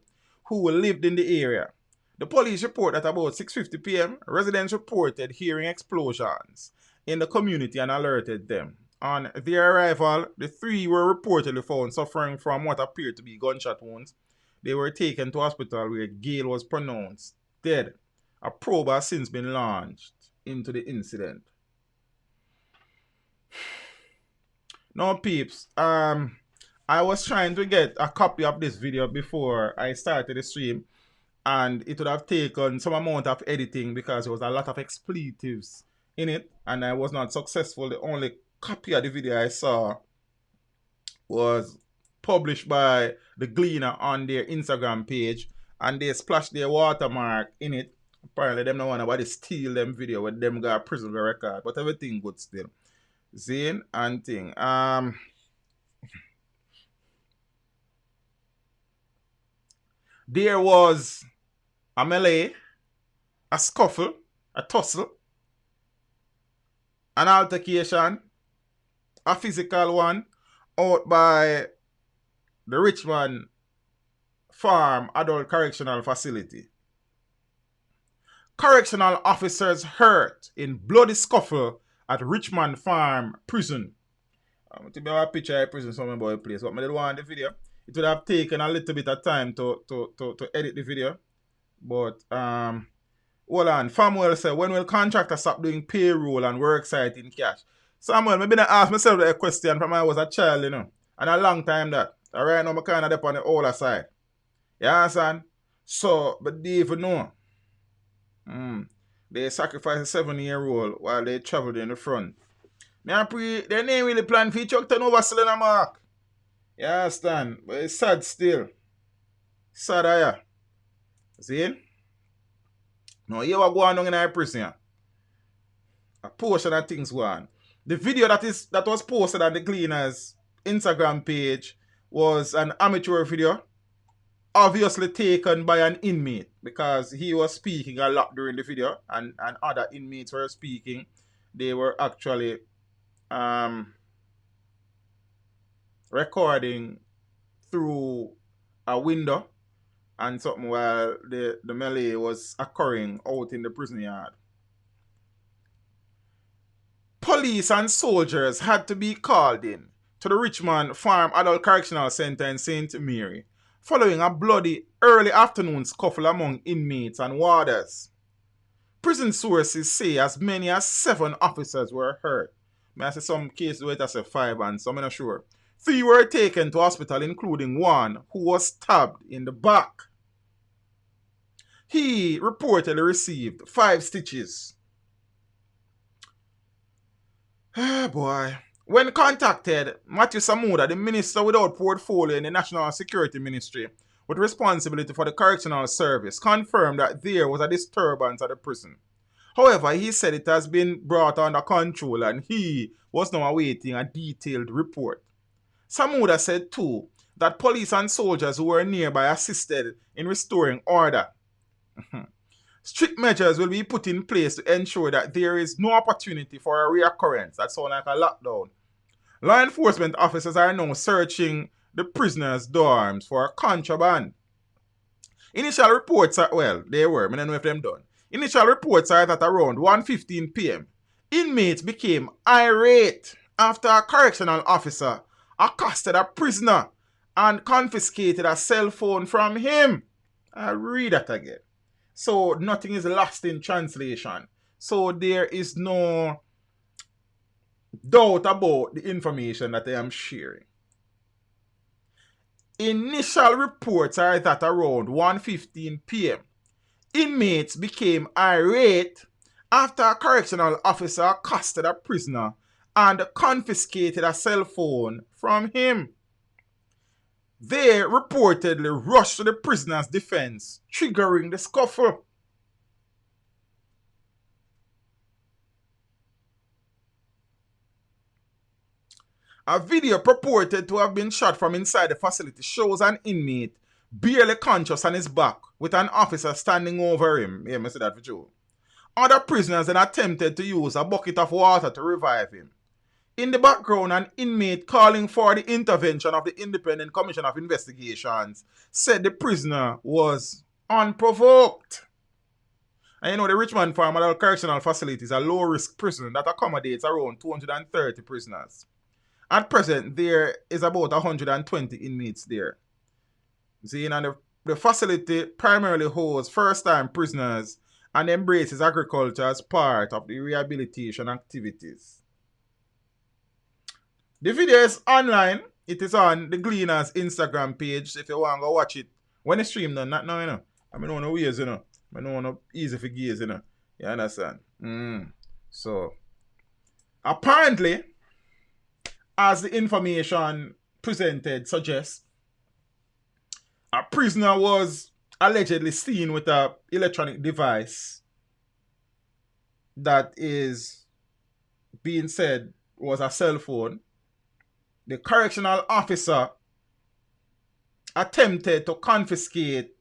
who lived in the area. The police report that about 6:50 p.m., residents reported hearing explosions in the community and alerted them. On their arrival, the 3 were reportedly found suffering from what appeared to be gunshot wounds. They were taken to hospital where Gale was pronounced dead. A probe has since been launched into the incident. Now, peeps, I was trying to get a copy of this video before I started the stream, and it would have taken some amount of editing because there was a lot of expletives in it, and I was not successful. The only copy of the video I saw was published by the Gleaner on their Instagram page, and they splashed their watermark in it. Apparently, them no want nobody steal them video with them got prison record, but everything good still. Zane and thing. There was a melee, a scuffle, a tussle, an altercation, a physical one out by the Richmond Farm Adult Correctional Facility. Correctional officers hurt in bloody scuffle at Richmond Farm Prison. To be a picture of prison some boy place, but I didn't want the video. It would have taken a little bit of time to edit the video. But hold on. Samuel said, when will contractors stop doing payroll and work site in cash? Samuel, maybe I asked myself that question from when I was a child, you know. And a long time that. And right now I'm kind of up on the older side. You understand? So, but they even know. They sacrificed a 7-year-old while they traveled in the front. They ain't really plan for truck turn over cylinder mark. You understand? But it's sad still. Sad, yeah. See? Now, here what going on in our prison. A portion of things go on. The video that was posted on the Gleaner's Instagram page was an amateur video, obviously taken by an inmate because he was speaking a lot during the video, and other inmates were speaking. They were actually recording through a window and something while the melee was occurring out in the prison yard. police and soldiers had to be called in to the Richmond Farm Adult Correctional Center in St. Mary following a bloody early afternoon scuffle among inmates and warders. Prison sources say as many as 7 officers were hurt. I say some cases where it say 5 and some I'm not sure. 3 were taken to hospital, including one who was stabbed in the back. He reportedly received 5 stitches. Ah, boy. When contacted, Matthew Samuda, the minister without portfolio in the National Security Ministry with responsibility for the correctional service, confirmed that there was a disturbance at the prison. However, he said it has been brought under control and he was now awaiting a detailed report. Samuda said too that police and soldiers who were nearby assisted in restoring order. Strict measures will be put in place to ensure that there is no opportunity for a reoccurrence. That sounds like a lockdown. Law enforcement officers are now searching the prisoners' dorms for contraband. Initial reports are, well, they were, I don't know if them done. Initial reports are that around 1:15 p.m., inmates became irate after a correctional officer accosted a prisoner and confiscated a cell phone from him. I'll read that again. So nothing is lost in translation. So there is no doubt about the information that I am sharing. Initial reports are that around 1:15 p.m., inmates became irate after a correctional officer accosted a prisoner and confiscated a cell phone from him. They reportedly rushed to the prisoner's defense, triggering the scuffle. A video purported to have been shot from inside the facility shows an inmate barely conscious on his back with an officer standing over him. Yeah, I say that for you. Other prisoners then attempted to use a bucket of water to revive him. In the background, an inmate calling for the intervention of the Independent Commission of Investigations said the prisoner was unprovoked. And you know, the Richmond Farm Adult Correctional Facility is a low-risk prison that accommodates around 230 prisoners. At present, there is about 120 inmates there. See, and the facility primarily holds first-time prisoners and embraces agriculture as part of the rehabilitation activities. The video is online. It is on the Gleaner's Instagram page if you want to go watch it. When the stream done, not now, you know. I mean, no ways, you know. I don't want easy for gears, you know. You understand? So, apparently, as the information presented suggests, a prisoner was allegedly seen with an electronic device that is being said was a cell phone. The correctional officer attempted to confiscate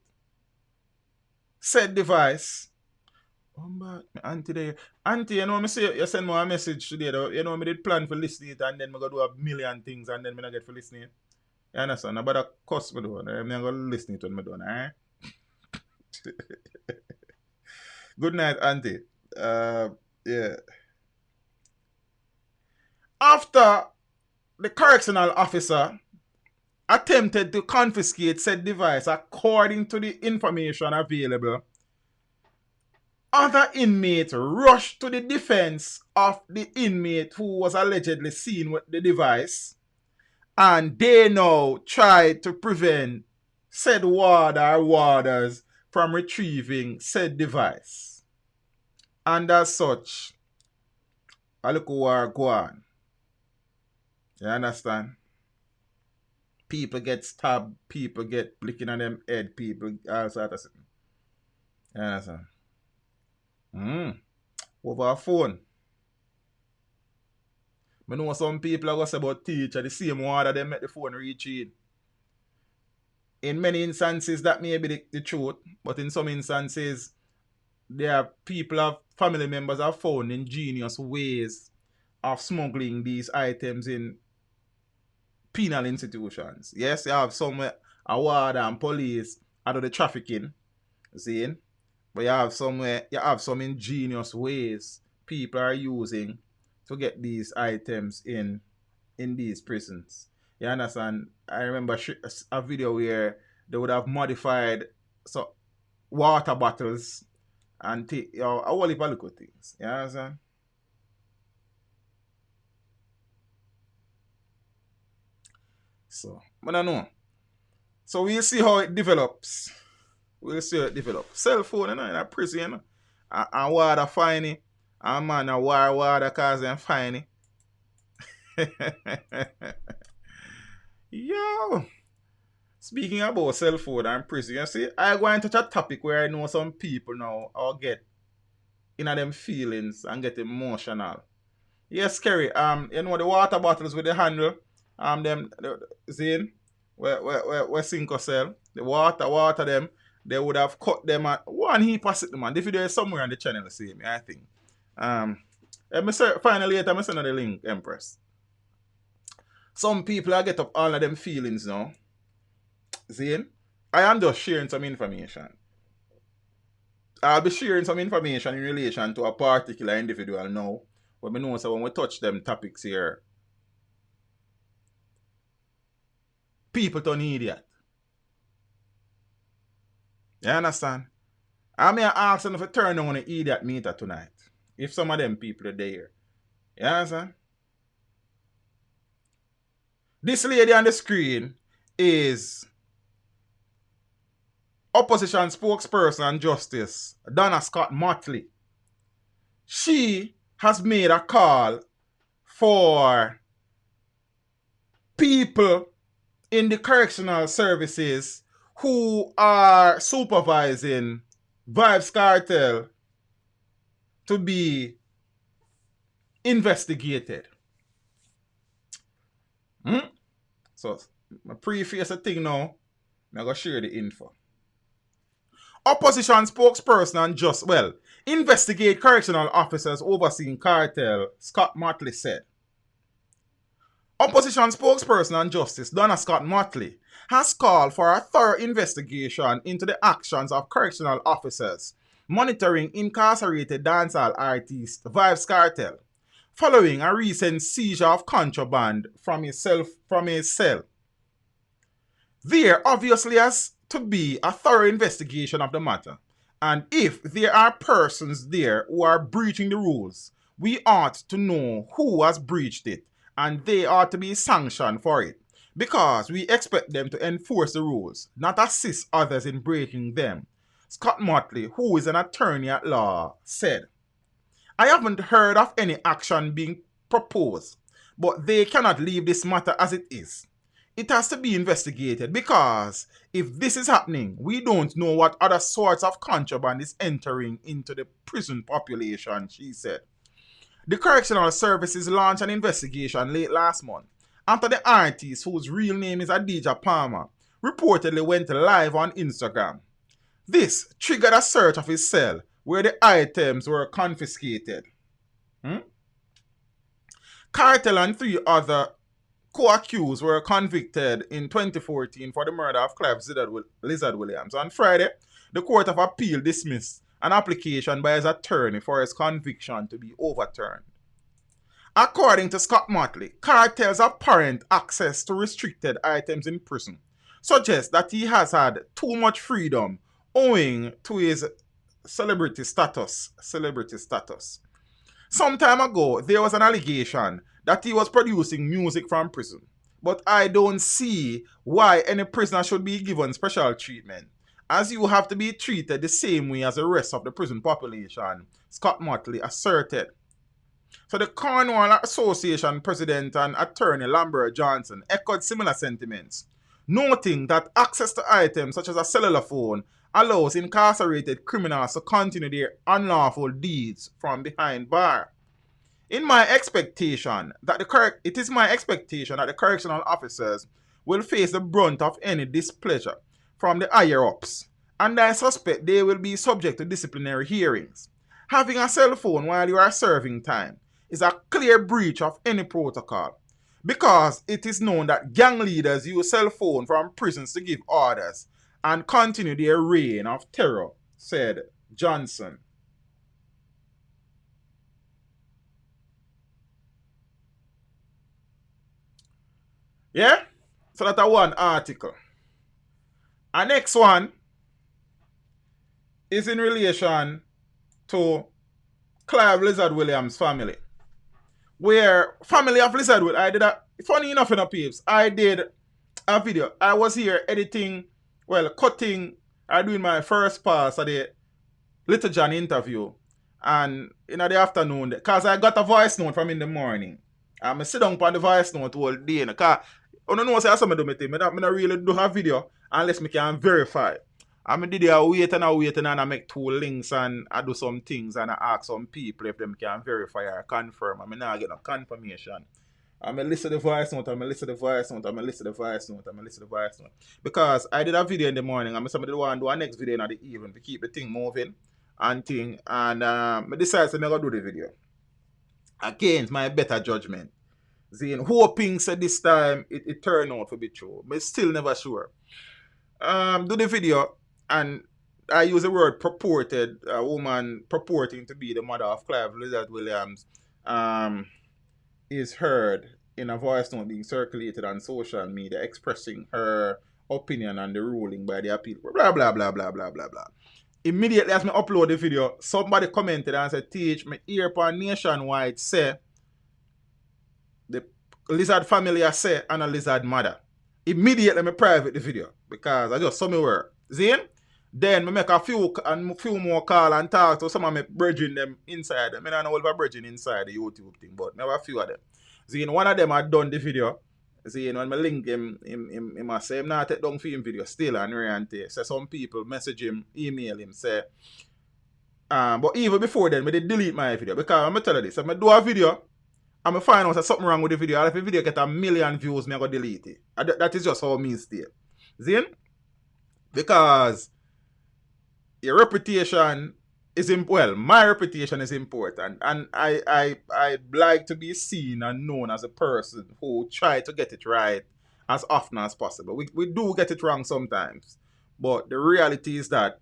said device. Auntie there. Auntie, you know me say you send me a message today though. You know me did plan for listening it and then me go do a million things and then me not get for listening it. You understand? I better cuss me though. I'm not gonna listen to it when me done, eh? Good night, Auntie. Yeah. After the correctional officer attempted to confiscate said device according to the information available, other inmates rushed to the defense of the inmate who was allegedly seen with the device, and they now tried to prevent said warder or warders from retrieving said device. And as such, a little war go on. You understand? People get stabbed, people get blicking on them head, people, all sort of thing. You understand? Over a phone. I know some people are going to say about teacher, the same order they make the phone reach in. In many instances, that may be the truth, but in some instances, there are people, family members have found ingenious ways of smuggling these items in penal institutions. Yes, you have some a warder and police out of the trafficking, see? But you have some ingenious ways people are using to get these items in these prisons. You understand? I remember a video where they would have modified water bottles and a whole heap of little things. You understand? So, I don't know. So we'll see how it develops. We'll see how it develops. Cell phone, in a prison, you know. And water fine. And man, a water cause them fine. Yo. Speaking about cell phone and prison, you see, I go into touch a topic where I know some people now or get in them feelings and get emotional. Yes, Kerry, you know the water bottles with the handle, them Zane, where sink or sell, the water them, they would have cut them at one heap of it, man. The video is somewhere on the channel, see me, I think. Finally later, I send the link, Empress. Some people I get up all of them feelings now. Zane, I am just sharing some information. I'll be sharing some information in relation to a particular individual now. But I know so when we touch them topics here, people don't idiot. You understand? I may ask them if I turn on the idiot meter tonight. If some of them people are there. You understand? This lady on the screen is opposition spokesperson and justice, Donna Scott Motley. She has made a call for people in the correctional services who are supervising Vybz Kartel to be investigated. So, I preface a thing now. I'm going to share the info. Opposition spokesperson and investigate correctional officers overseeing cartel, Scott Motley said. Opposition spokesperson and justice, Donna Scott Motley, has called for a thorough investigation into the actions of correctional officers monitoring incarcerated dancehall artist Vybz Kartel following a recent seizure of contraband from his cell. There obviously has to be a thorough investigation of the matter, and if there are persons there who are breaching the rules, we ought to know who has breached it, and they ought to be sanctioned for it, because we expect them to enforce the rules, not assist others in breaking them, Scott Motley, who is an attorney at law, said. I haven't heard of any action being proposed, but they cannot leave this matter as it is. It has to be investigated because if this is happening, we don't know what other sorts of contraband is entering into the prison population, she said. The Correctional Services launched an investigation late last month after the artist, whose real name is Adidja Palmer, reportedly went live on Instagram. This triggered a search of his cell where the items were confiscated. Kartel and 3 other co-accused were convicted in 2014 for the murder of Clive Lizard Williams. On Friday, the Court of Appeal dismissed an application by his attorney for his conviction to be overturned. According to Scott Motley, Kartel's apparent access to restricted items in prison suggests that he has had too much freedom owing to his celebrity status. Some time ago, there was an allegation that he was producing music from prison, but I don't see why any prisoner should be given special treatment, as you have to be treated the same way as the rest of the prison population, Scott Motley asserted. So the Cornwall Association president and attorney Lambert Johnson echoed similar sentiments, noting that access to items such as a cellular phone allows incarcerated criminals to continue their unlawful deeds from behind bar. It is my expectation that the correctional officers will face the brunt of any displeasure from the higher-ups, and I suspect they will be subject to disciplinary hearings. Having a cell phone while you are serving time is a clear breach of any protocol, because it is known that gang leaders use cell phone from prisons to give orders and continue their reign of terror, said Johnson. Yeah? So that's one article. Our next one is in relation to Clive Lizard Williams' family. Where family of Lizard Will, I did a funny enough in a peeps. I did a video. I was here editing, cutting, doing my first pass at the Little John interview. And in the afternoon, because I got a voice note from in the morning. I sit down on the voice note all day. Because I don't know what I'm doing. I don't really do a video unless I can verify. I did wait and I make 2 links and I do some things and I ask some people if them can verify or confirm. I not get no confirmation. I'm going to listen to the voice note, Because I did a video in the morning and somebody want to do a next video in the evening to keep the thing moving and thing. And I decided to never do the video. Against my better judgment. Hoping said this time it turned out to be true. But still never sure. Do the video. And I use the word purported, a woman purporting to be the mother of Clive Lizard Williams, is heard in a voice note being circulated on social media expressing her opinion on the ruling by the appeal. Blah, blah, blah, blah, blah, blah, blah. Immediately as I upload the video, somebody commented and said, Teach, me ear upon nationwide say, the Lizard family I say, and a Lizard mother. Immediately I private the video because I just saw me word. Zine? Then I make a few more call and talk to some of my brethren them inside. I don't know what brethren inside the YouTube thing, but never a few of them. See, one of them had done the video. See, when I link him must say, I'm not take down for him video still and rant. So some people message him, email him, say, but even before then, I did delete my video. Because I'm going to tell you this, if I do a video, I'm going to find out there's something wrong with the video. And if the video get 1 million views, I'm going to delete it. That is just how me stay. See? Because your reputation is my reputation is important, and I like to be seen and known as a person who try to get it right as often as possible. We do get it wrong sometimes, but the reality is that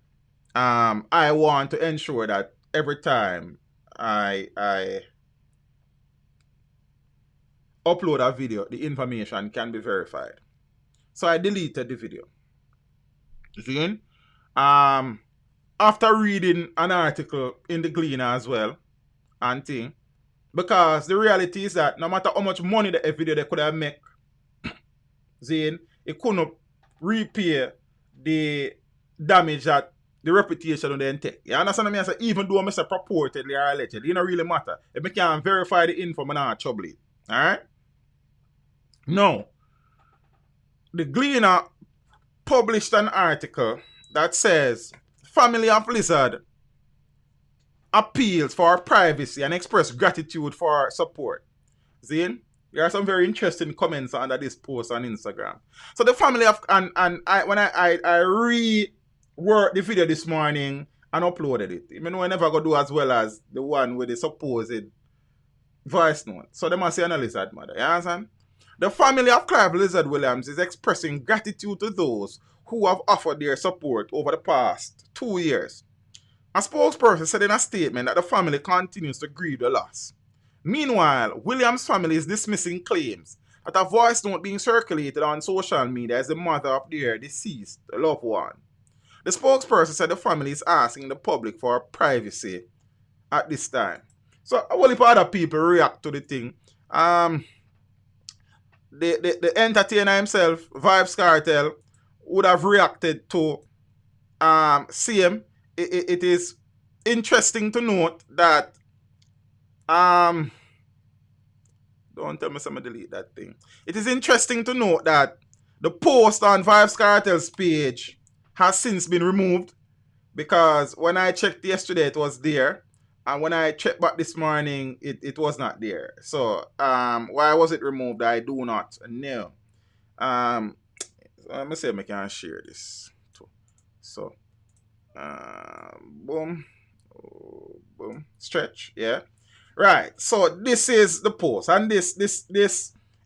I want to ensure that every time I upload a video, the information can be verified. So I deleted the video. See? After reading an article in the Gleaner as well, and thing, because the reality is that no matter how much money the video they could have made, Zane, it couldn't repair the damage that the reputation of them take. You understand what I mean? So even though I say purportedly or allegedly, it don't really matter. If I can verify the info, I'm not trouble it. Alright? Now, the Gleaner published an article that says family of Lizard appeals for privacy and express gratitude for support. See? There are some very interesting comments under this post on Instagram. So the family of when I reworked the video this morning and uploaded it. I know I never go do as well as the one with the supposed voice note. So they must say a Lizard mother. You understand? The family of Clive Lizard Williams is expressing gratitude to those who have offered their support over the past 2 years. A spokesperson said in a statement that the family continues to grieve the loss. Meanwhile, Williams' family is dismissing claims that a voice note being circulated on social media is the mother of their deceased loved one. The spokesperson said the family is asking the public for privacy at this time. So, a whole heap of other people react to the thing. The entertainer himself, Vybz Kartel, would have reacted to same. It is interesting to note that don't tell me someone delete that thing. It is interesting to note that the post on Vybz Kartel's page has since been removed, because when I checked yesterday it was there, and when I checked back this morning it was not there. So why was it removed? I do not know. Let me see if I can share this too. So, boom, boom, stretch, yeah. Right. So this is the post, and this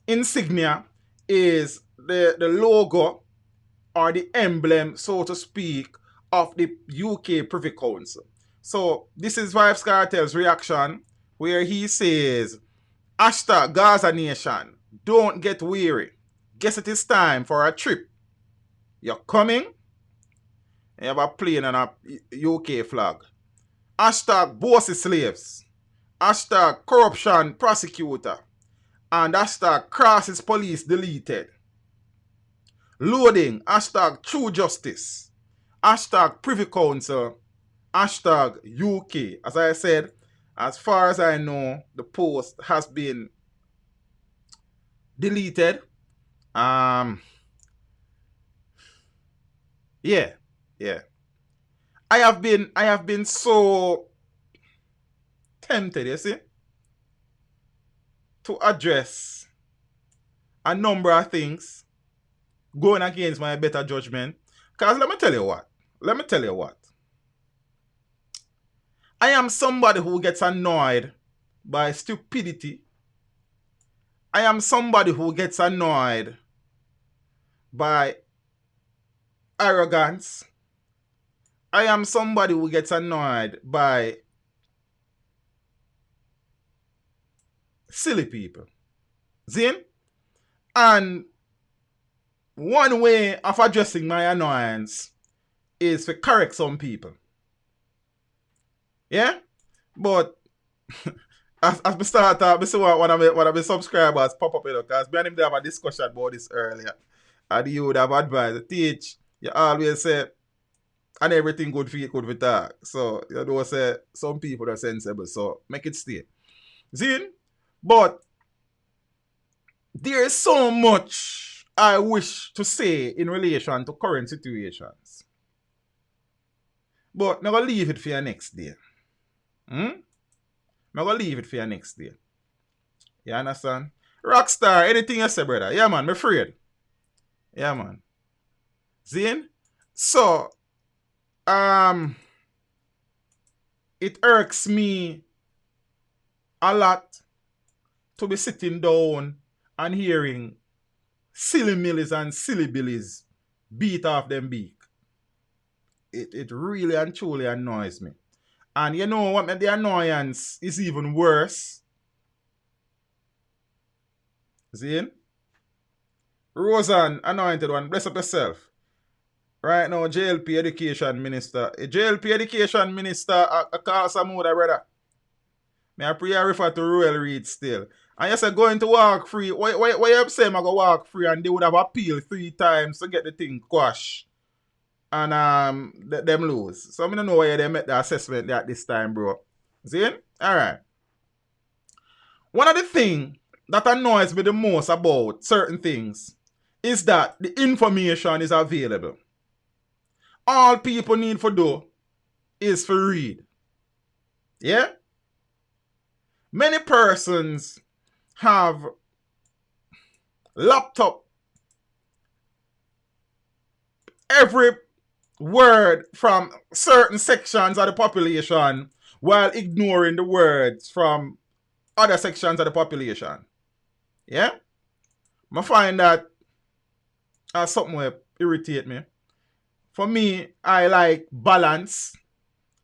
insignia is the logo or the emblem, so to speak, of the UK Privy Council. So this is Vybz Kartel's reaction, where he says, # Gaza Nation, don't get weary. guess it is time for a trip. You're coming, and you have a plane and a UK flag. Hashtag bossy slaves. Hashtag corruption prosecutor. And hashtag crisis police deleted. Loading. Hashtag true justice. Hashtag privy council. Hashtag UK. As I said, as far as I know, the post has been deleted. Yeah. I have been so tempted, you see, to address a number of things going against my better judgment. Because let me tell you what. I am somebody who gets annoyed by stupidity. I am somebody who gets annoyed by arrogance. I am somebody who gets annoyed by silly people. Zin? And one way of addressing my annoyance is to correct some people. Yeah? But as we start I see one of my subscribers pop up, because me and him they have a discussion about this earlier. And you would have advised, teach, you always say, and everything good for you, good for talk. So, you know, say, some people are sensible, so make it stay. Zin? But there is so much I wish to say in relation to current situations. But I'm going to leave it for your next day. I'm going to leave it for your next day. You understand? Rockstar, anything you say, brother? Yeah, man, I'm afraid. Yeah, man. Zin? So, it irks me a lot to be sitting down and hearing silly millies and silly billies beat off them beak. It really and truly annoys me. And you know what? The annoyance is even worse. Zin? Roseanne, anointed one, bless up yourself. Right now, JLP Education Minister. JLP Education Minister, I call some other brother. I pray I refer to Royal Reed still. And you say going to walk free. Why you say I go walk free and they would have appealed 3 times to get the thing quashed. And them lose. So I don't know why they make the assessment at this time, bro. See? Alright. One of the things that annoys me the most about certain things is that the information is available. All people need to do is to read. Yeah? Many persons have lapped up every word from certain sections of the population while ignoring the words from other sections of the population. Yeah? I find that as something that irritate me. For me, I like balance.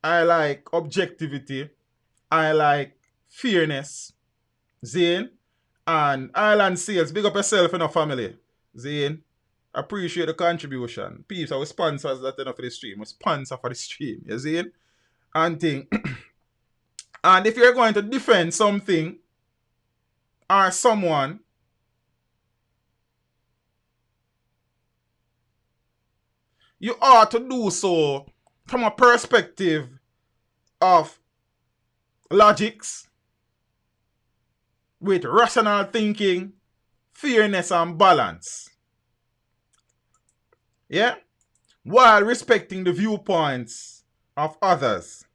I like objectivity. I like fairness. Zane. And Island Sales, big up yourself in our family. Zane. Appreciate the contribution. Peeps, our sponsors that enough for the stream. We sponsor for the stream. You see? And thing. And if you're going to defend something or someone, you ought to do so from a perspective of logics, with rational thinking, fairness and balance. Yeah? While respecting the viewpoints of others.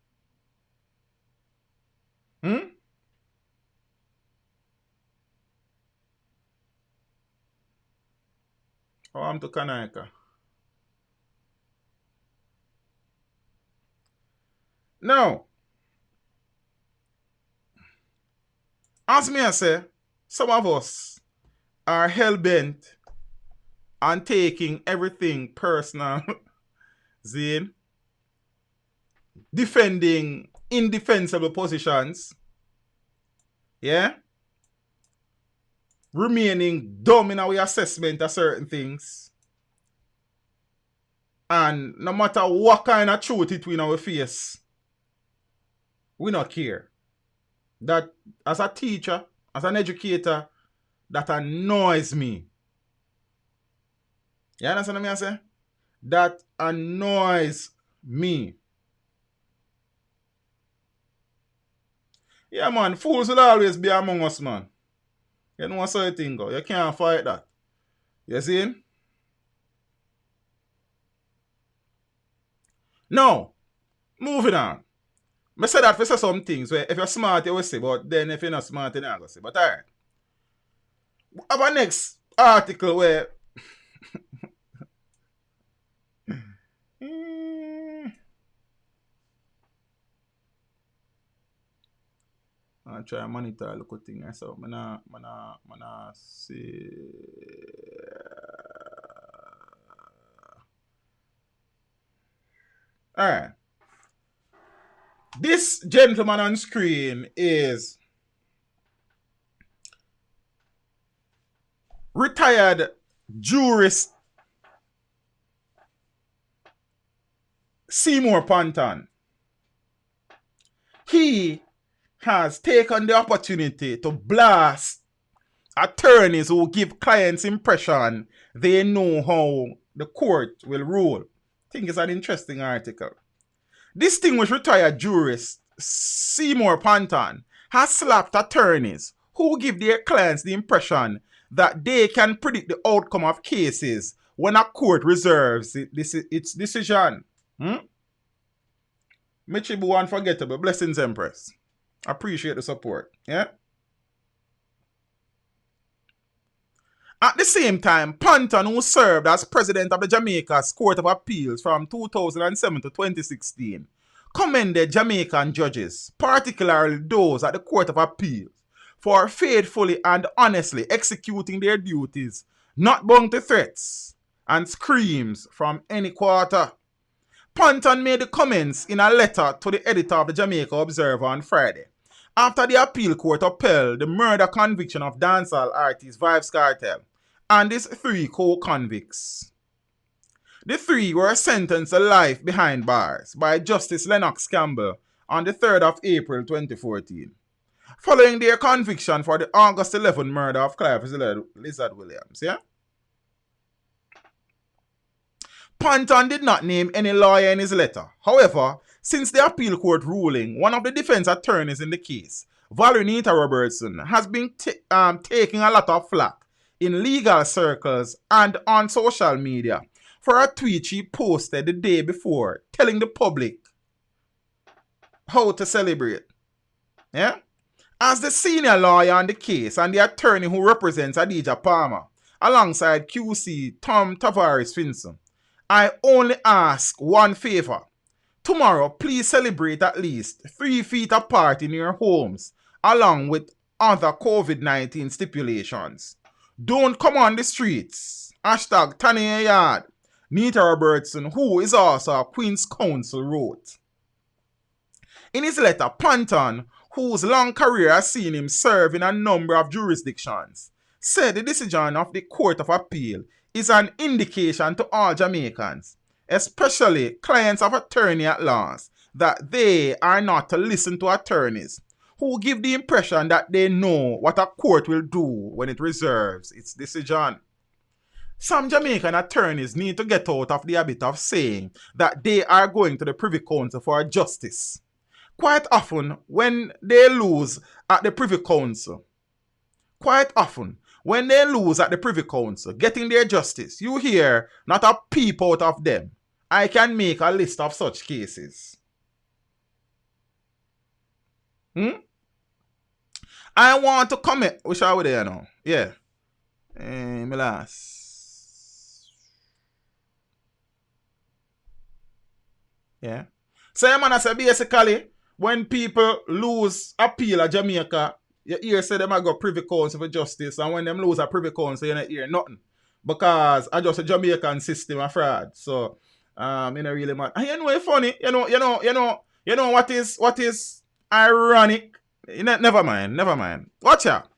Oh, I'm to Kanaika. Now, as me I say, some of us are hell-bent on taking everything personal, Zane, defending indefensible positions, yeah, remaining dumb in our assessment of certain things. And no matter what kind of truth it in our face, we not care. That as a teacher, as an educator, that annoys me. You understand what I say? That annoys me. Yeah, man, fools will always be among us, man. You know what sort of thing go. You can't fight that. You see? Now, moving on. I say that for say some things where if you're smart, you will say, but then if you're not smart, you're not going to say. But alright. Our next article where I try to monitor a little thing. So I'm gonna see. Alright. This gentleman on screen is retired jurist Seymour Panton. He has taken the opportunity to blast attorneys who give clients impression they know how the court will rule. I think it's an interesting article. Distinguished retired jurist Seymour Panton has slapped attorneys who give their clients the impression that they can predict the outcome of cases when a court reserves its decision. Michibu unforgettable. Blessings, Empress. Appreciate the support. Yeah. At the same time, Panton, who served as president of the Jamaica's Court of Appeals from 2007 to 2016, commended Jamaican judges, particularly those at the Court of Appeals, for faithfully and honestly executing their duties, not bowing to threats and screams from any quarter. Panton made the comments in a letter to the editor of the Jamaica Observer on Friday, after the appeal court upheld the murder conviction of dancehall artist Vybz Kartel and his 3 co-convicts. The 3 were sentenced to life behind bars by Justice Lennox Campbell on the 3rd of April 2014, following their conviction for the August 11 murder of Clive Lizard Williams. Yeah? Panton did not name any lawyer in his letter. However, since the appeal court ruling, one of the defense attorneys in the case, Valerie Robertson, has been taking a lot of flack in legal circles and on social media for a tweet she posted the day before telling the public how to celebrate. Yeah? As the senior lawyer on the case and the attorney who represents Adidja Palmer, alongside QC Tom Tavares Finson, I only ask one favor. Tomorrow, please celebrate at least 3 feet apart in your homes, along with other COVID-19 stipulations. Don't come on the streets. Hashtag Tanya Yard. Nita Robertson, who is also a Queen's Counsel, wrote. In his letter, Panton, whose long career has seen him serve in a number of jurisdictions, said the decision of the Court of Appeal is an indication to all Jamaicans, especially clients of attorney at laws, that they are not to listen to attorneys who give the impression that they know what a court will do when it reserves its decision. Some Jamaican attorneys need to get out of the habit of saying that they are going to the Privy Council for justice. Quite often, when they lose at the Privy Council, getting their justice, you hear not a peep out of them. I can make a list of such cases. I want to comment. Which are we there now? Yeah. My last. Yeah. So, man, I say basically, when people lose appeal at Jamaica, you hear say them I go Privy Council for justice, and when them lose a Privy Council, you don't hear nothing. Because I just a Jamaican system of fraud. So, you know really man. And you know it's funny, you know what is ironic? Never mind. Watch out.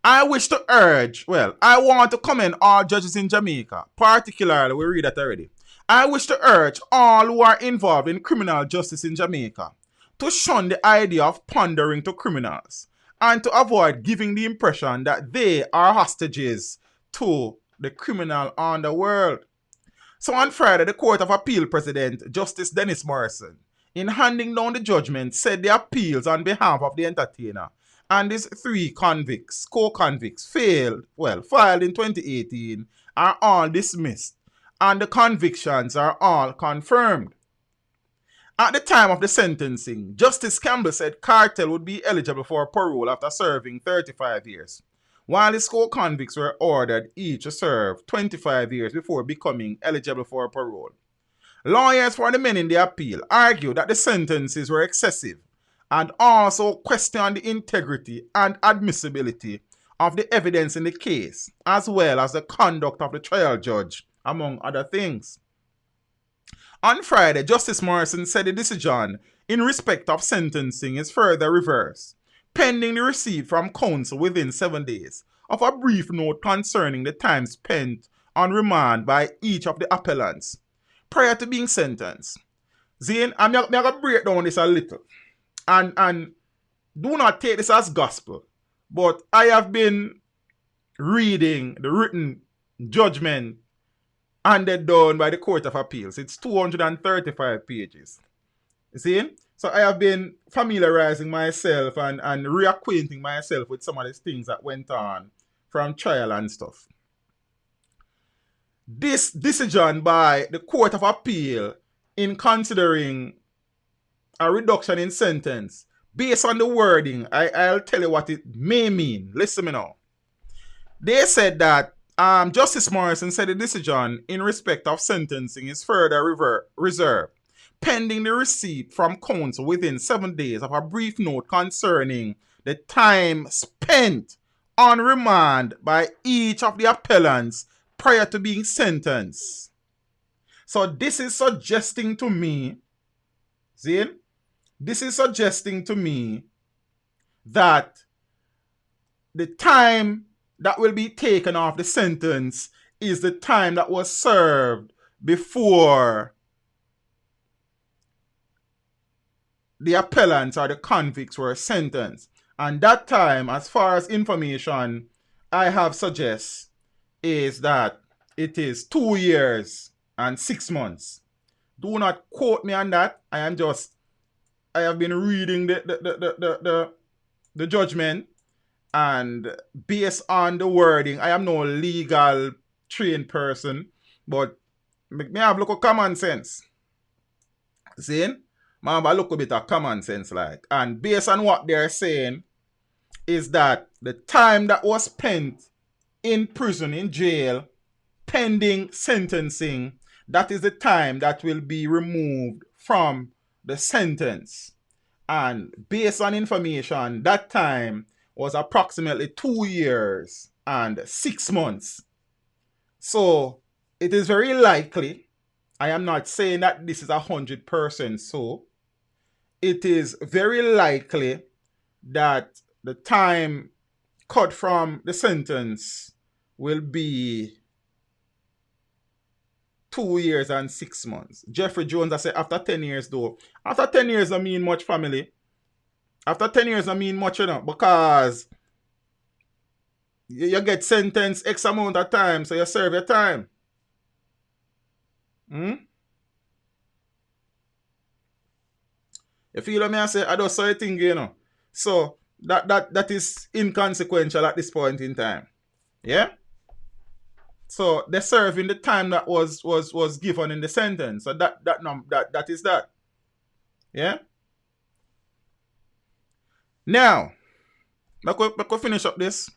I want to commend all judges in Jamaica, particularly, we read that already. I wish to urge all who are involved in criminal justice in Jamaica to shun the idea of pandering to criminals and to avoid giving the impression that they are hostages to the criminal underworld. So on Friday, the Court of Appeal President, Justice Dennis Morrison, in handing down the judgment, said the appeals on behalf of the entertainer and his 3 co-convicts, filed in 2018, are all dismissed, and the convictions are all confirmed. At the time of the sentencing, Justice Campbell said Kartel would be eligible for parole after serving 35 years, while his co-convicts were ordered each to serve 25 years before becoming eligible for parole. Lawyers for the men in the appeal argued that the sentences were excessive and also questioned the integrity and admissibility of the evidence in the case, as well as the conduct of the trial judge, among other things. On Friday, Justice Morrison said the decision in respect of sentencing is further reversed, pending the receipt from counsel within 7 days of a brief note concerning the time spent on remand by each of the appellants prior to being sentenced. Zane, I'm going to break down this a little. And do not take this as gospel, but I have been reading the written judgment handed down by the Court of Appeals. It's 235 pages. You see? So I have been familiarizing myself and reacquainting myself with some of the things that went on from trial and stuff. This decision by the Court of Appeal in considering a reduction in sentence based on the wording, I'll tell you what it may mean. Listen to me now. They said that Justice Morrison said the decision in respect of sentencing is further reserved, pending the receipt from counsel within 7 days of a brief note concerning the time spent on remand by each of the appellants prior to being sentenced. So this is suggesting to me, that the time that will be taken off the sentence is the time that was served before the appellants or the convicts were sentenced. And that time, as far as information I have suggests, is that it is 2 years and 6 months. Do not quote me on that. I have been reading the judgment, and based on the wording, I am no legal trained person, but me have a look of common sense. See? I have a look a bit of common sense like. And based on what they're saying, is that the time that was spent in prison, in jail, pending sentencing, that is the time that will be removed from the sentence. And based on information, that time was approximately 2 years and 6 months. So it is very likely, I am not saying that this is 100% so, it is very likely that the time cut from the sentence will be 2 years and 6 months. Jeffrey Jones, I said after 10 years though. After 10 years, I mean much, family. After 10 years, I mean much, because you get sentenced X amount of time, so you serve your time. You feel what I say? I don't say a thing, So that is inconsequential at this point in time. Yeah? So they're serving the time that was given in the sentence. So that is that. Yeah? Now, let me finish up this.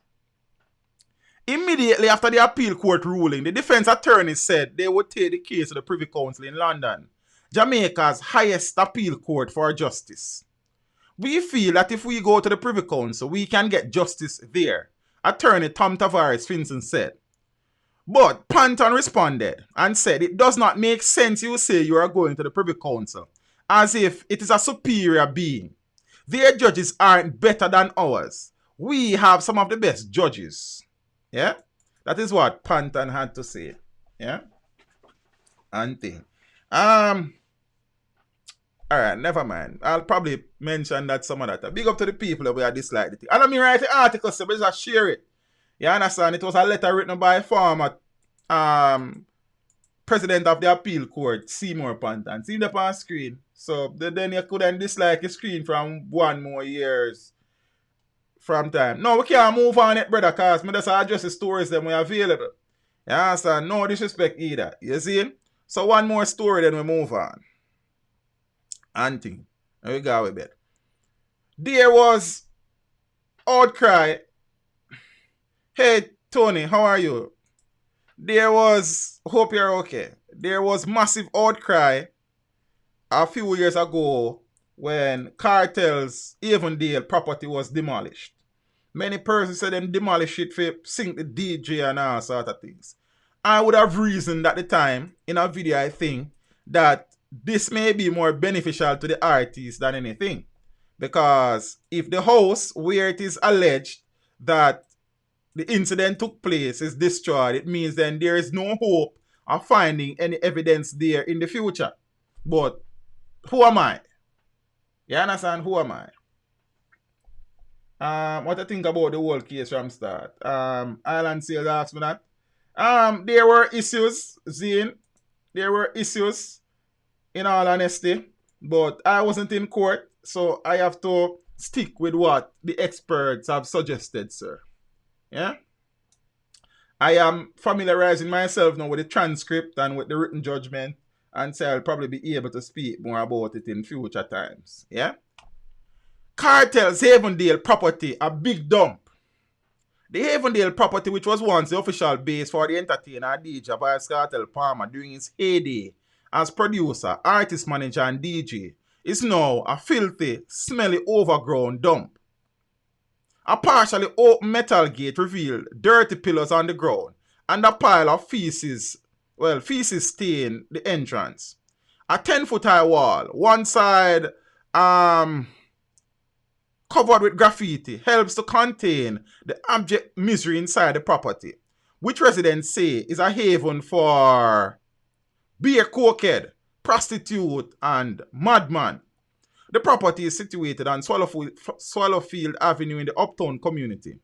Immediately after the appeal court ruling, the defense attorney said they would take the case to the Privy Council in London, Jamaica's highest appeal court for justice. We feel that if we go to the Privy Council, we can get justice there, attorney Tom Tavares Finson said. But Panton responded and said it does not make sense you say you are going to the Privy Council, as if it is a superior being. Their judges aren't better than ours. we have some of the best judges. Yeah? That is what Pantan had to say. Yeah? And thing. Alright, never mind. I'll probably mention that some of that. Big up to the people that we are dislike the thing. I don't mean write the article, so but just share it. You understand? It was a letter written by a former president of the appeal court, Seymour Pantan. See it on screen. So then you couldn't dislike the screen from 1 more years from time. No, we can't move on it, brother, because I just address the stories that we are available. You understand? No disrespect either. You see? So 1 more story, then we move on. Auntie, there we go with it. There was outcry. Hey, Tony, how are you? There was, hope you're okay. There was massive outcry a few years ago when Kartel's Avondale property was demolished. Many persons said them demolish it for sink the DJ and all sort of things. I would have reasoned at the time in a video, I think, that this may be more beneficial to the artist than anything. Because if the house where it is alleged that the incident took place is destroyed, it means then there is no hope of finding any evidence there in the future. But who am I? You understand? Who am I? What I think about the whole case from start? Island Sales asked me that. There were issues, Zane. There were issues, in all honesty. But I wasn't in court, so I have to stick with what the experts have suggested, sir. Yeah? I am familiarizing myself now with the transcript and with the written judgment, and so I'll probably be able to speak more about it in future times. Yeah? Kartel's Avondale property, a big dump. The Avondale property, which was once the official base for the entertainer DJ Vybz Kartel Palmer during his heyday as producer, artist manager, and DJ, is now a filthy, smelly, overgrown dump. A partially open metal gate revealed dirty pillars on the ground and a pile of feces stain the entrance. A 10-foot high wall, one side covered with graffiti, helps to contain the abject misery inside the property, which residents say is a haven for beer cokehead, prostitute, and madman. The property is situated on Swallowfield Avenue in the Uptown community.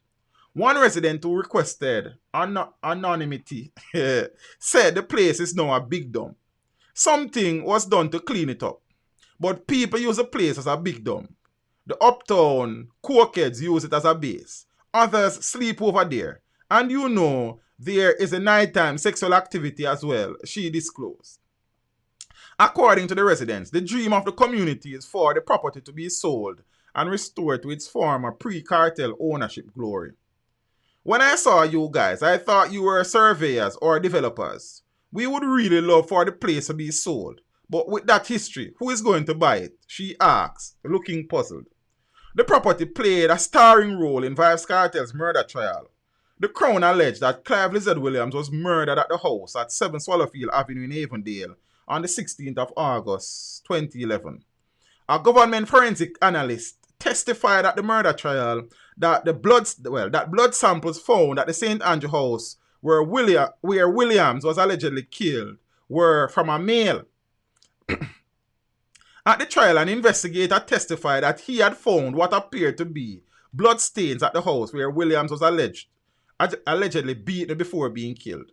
One resident who requested anonymity said the place is now a big dump. Something was done to clean it up, but people use the place as a big dump. The Uptown cokeheads use it as a base. Others sleep over there. And you know, there is a nighttime sexual activity as well, she disclosed. According to the residents, the dream of the community is for the property to be sold and restored to its former pre-cartel ownership glory. When I saw you guys, I thought you were surveyors or developers. We would really love for the place to be sold. But with that history, who is going to buy it? She asked, looking puzzled. The property played a starring role in Vybz Kartel's murder trial. The Crown alleged that Clive Lizard Williams was murdered at the house at 7 Swallowfield Avenue in Avondale on the 16th of August 2011. A government forensic analyst testified at the murder trial that blood samples found at the St. Andrew house where Williams was allegedly killed were from a male. At the trial, an investigator testified that he had found what appeared to be blood stains at the house where Williams was allegedly beaten before being killed.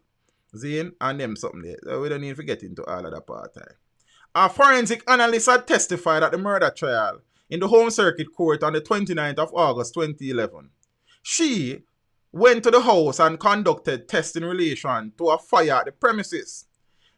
Zane and them something there. We don't need to get into all of that part. A forensic analyst had testified at the murder trial in the Home Circuit Court on the 29th of August 2011. She went to the house and conducted tests in relation to a fire at the premises.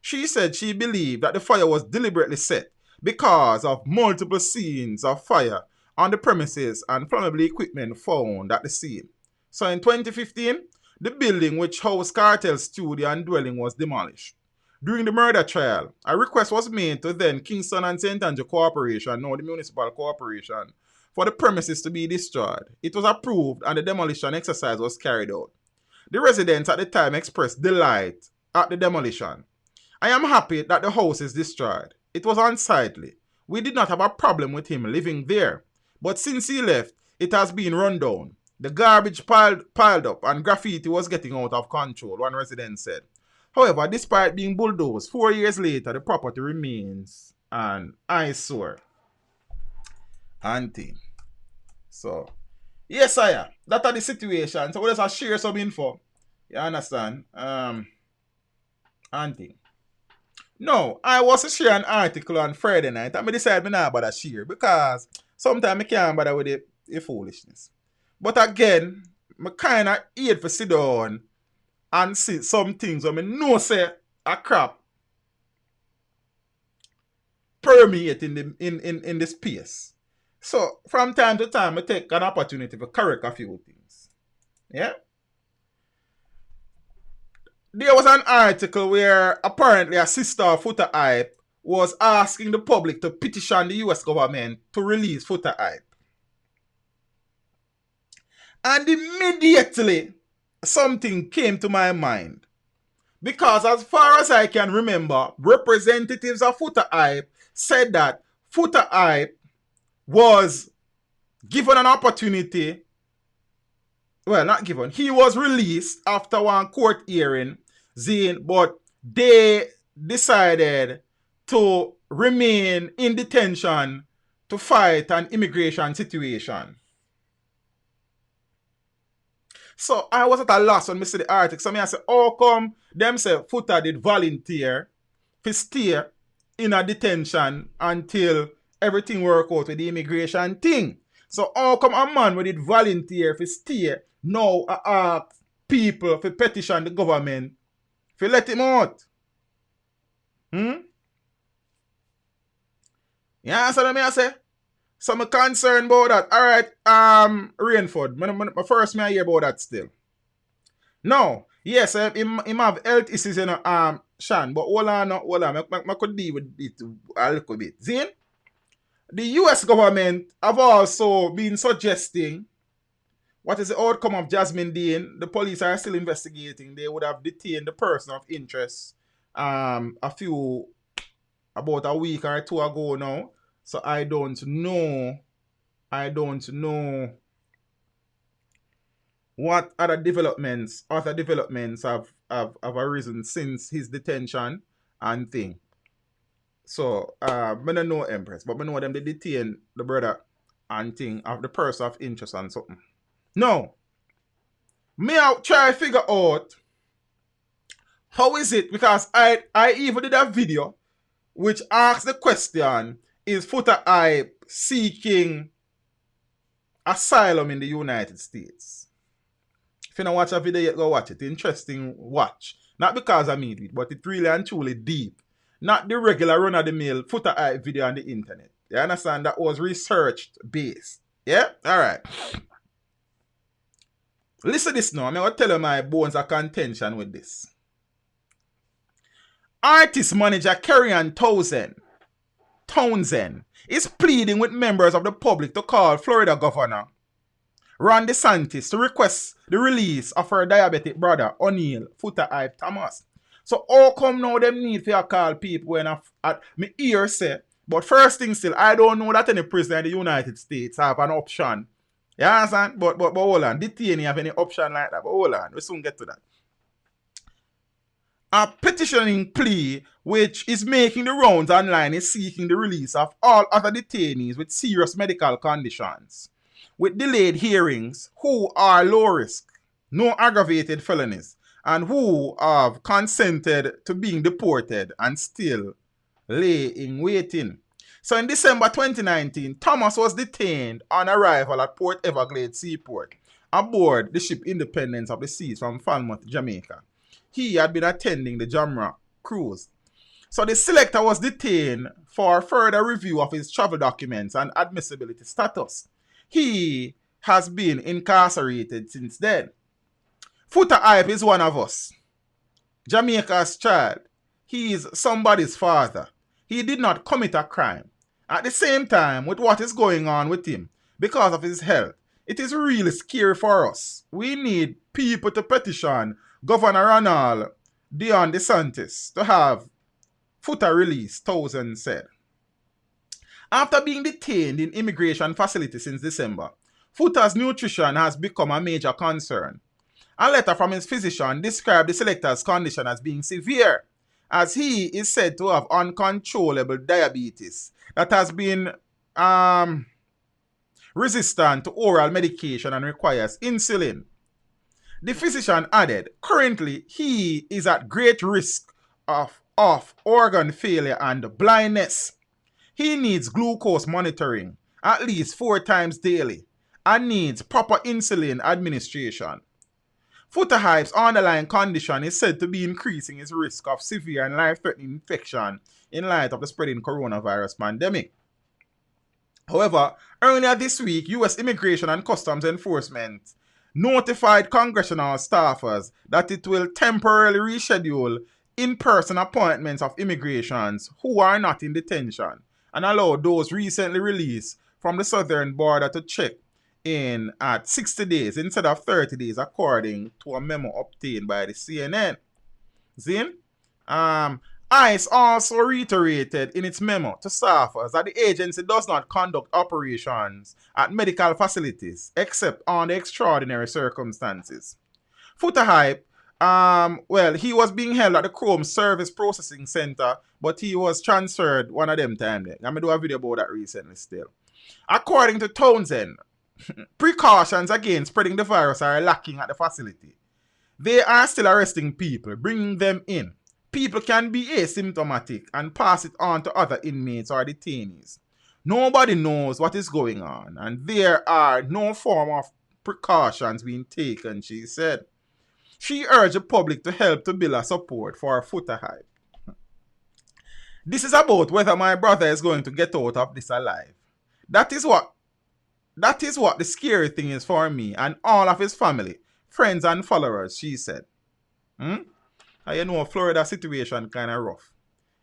She said she believed that the fire was deliberately set because of multiple scenes of fire on the premises and flammable equipment found at the scene. So in 2015, the building which housed Kartel's studio and dwelling was demolished. During the murder trial, a request was made to then Kingston and St. Andrew Corporation, now the Municipal Corporation, for the premises to be destroyed. It was approved and the demolition exercise was carried out. The residents at the time expressed delight at the demolition. I am happy that the house is destroyed. It was unsightly. We did not have a problem with him living there. But since he left, it has been run down. The garbage piled up and graffiti was getting out of control, one resident said. However, despite being bulldozed, 4 years later, the property remains an eyesore. Auntie. So, yes, sire. That are the situation. So, let's share some info. You understand? Auntie. No, I was to share an article on Friday night and I decided me not bother share because sometimes I can't bother with the foolishness. But again, I kind of hate for sit down and see some things when I know say a crap permeate in the space. So from time to time I take an opportunity to correct a few things. Yeah? There was an article where apparently a sister of Futa Hype was asking the public to petition the US government to release Futa Hype. And immediately something came to my mind. Because as far as I can remember, representatives of Futa Hype said that Futa Hype was given an opportunity. Well, not given. He was released after one court hearing, but they decided to remain in detention to fight an immigration situation. So I was at a loss when I see the article. So I said, how come them say Futa did volunteer to stay in a detention until everything work out with the immigration thing? So how come a man who did volunteer to stay now ask people to petition the government to let him out? You answer me, I say? So I'm concerned about that. Alright, Rainford, my first me I hear about that still. No, yes, he have health issues in Shan, but hold on. I could deal with it a little bit. See? The US government have also been suggesting what is the outcome of Jasmine Dean. The police are still investigating. They would have detained the person of interest about a week or two ago now. So I don't know what other developments have arisen since his detention and thing. So I don't know Empress, but I know them they detain the brother and thing of the person of interest and something. No. Me out try to figure out how is it, because I even did a video which asks the question, is Futa Hype seeking asylum in the United States? If you don't watch a video yet, go watch it. Interesting watch. Not because I made it, but it's really and truly deep. Not the regular run-of-the-mill Futa Hype video on the internet. You understand? That was researched based. Yeah? Alright. Listen to this now. I'm going to tell you my bones of contention with this. Artist manager Kerrion Townsend is pleading with members of the public to call Florida Governor Ron DeSantis to request the release of her diabetic brother O'Neal Futa Hype Thomas. So how come now them need to call people when me ear say, but first thing still, I don't know that any prisoner in the United States have an option. You understand? But hold on, detainee have any option like that, but hold on, we soon get to that. A petitioning plea which is making the rounds online is seeking the release of all other detainees with serious medical conditions, with delayed hearings, who are low risk, no aggravated felonies, and who have consented to being deported and still lay in waiting. So in December 2019, Thomas was detained on arrival at Port Everglades Seaport aboard the ship Independence of the Seas from Falmouth, Jamaica. He had been attending the Jamrock cruise. So the selector was detained for further review of his travel documents and admissibility status. He has been incarcerated since then. Futa Hype is one of us. Jamaica's child. He is somebody's father. He did not commit a crime. At the same time, with what is going on with him, because of his health, it is really scary for us. We need people to petition Governor Ronald Dion DeSantis to have Futa released, Townsend said. After being detained in immigration facilities since December, Futa's nutrition has become a major concern. A letter from his physician described the selector's condition as being severe, as he is said to have uncontrollable diabetes that has been resistant to oral medication and requires insulin. The physician added, currently he is at great risk of organ failure and blindness. He needs glucose monitoring at least 4 times daily and needs proper insulin administration. Futa Hype's underlying condition is said to be increasing his risk of severe and life-threatening infection in light of the spreading coronavirus pandemic. However, earlier this week, U.S. Immigration and Customs Enforcement notified congressional staffers that it will temporarily reschedule in-person appointments of immigrants who are not in detention and allow those recently released from the southern border to check in at 60 days instead of 30 days, according to a memo obtained by the CNN. Zin? ICE also reiterated in its memo to staffers that the agency does not conduct operations at medical facilities except under extraordinary circumstances. Foota Hype, he was being held at the Chrome Service Processing Center, but he was transferred one of them time there. I'm going to do a video about that recently still. According to Townsend, precautions against spreading the virus are lacking at the facility. They are still arresting people, bringing them in. People can be asymptomatic and pass it on to other inmates or detainees. Nobody knows what is going on, and there are no form of precautions being taken, she said. She urged the public to help to build a support for Foota Hype. This is about whether my brother is going to get out of this alive. That is what the scary thing is for me and all of his family, friends and followers, she said. You know, Florida situation kind of rough.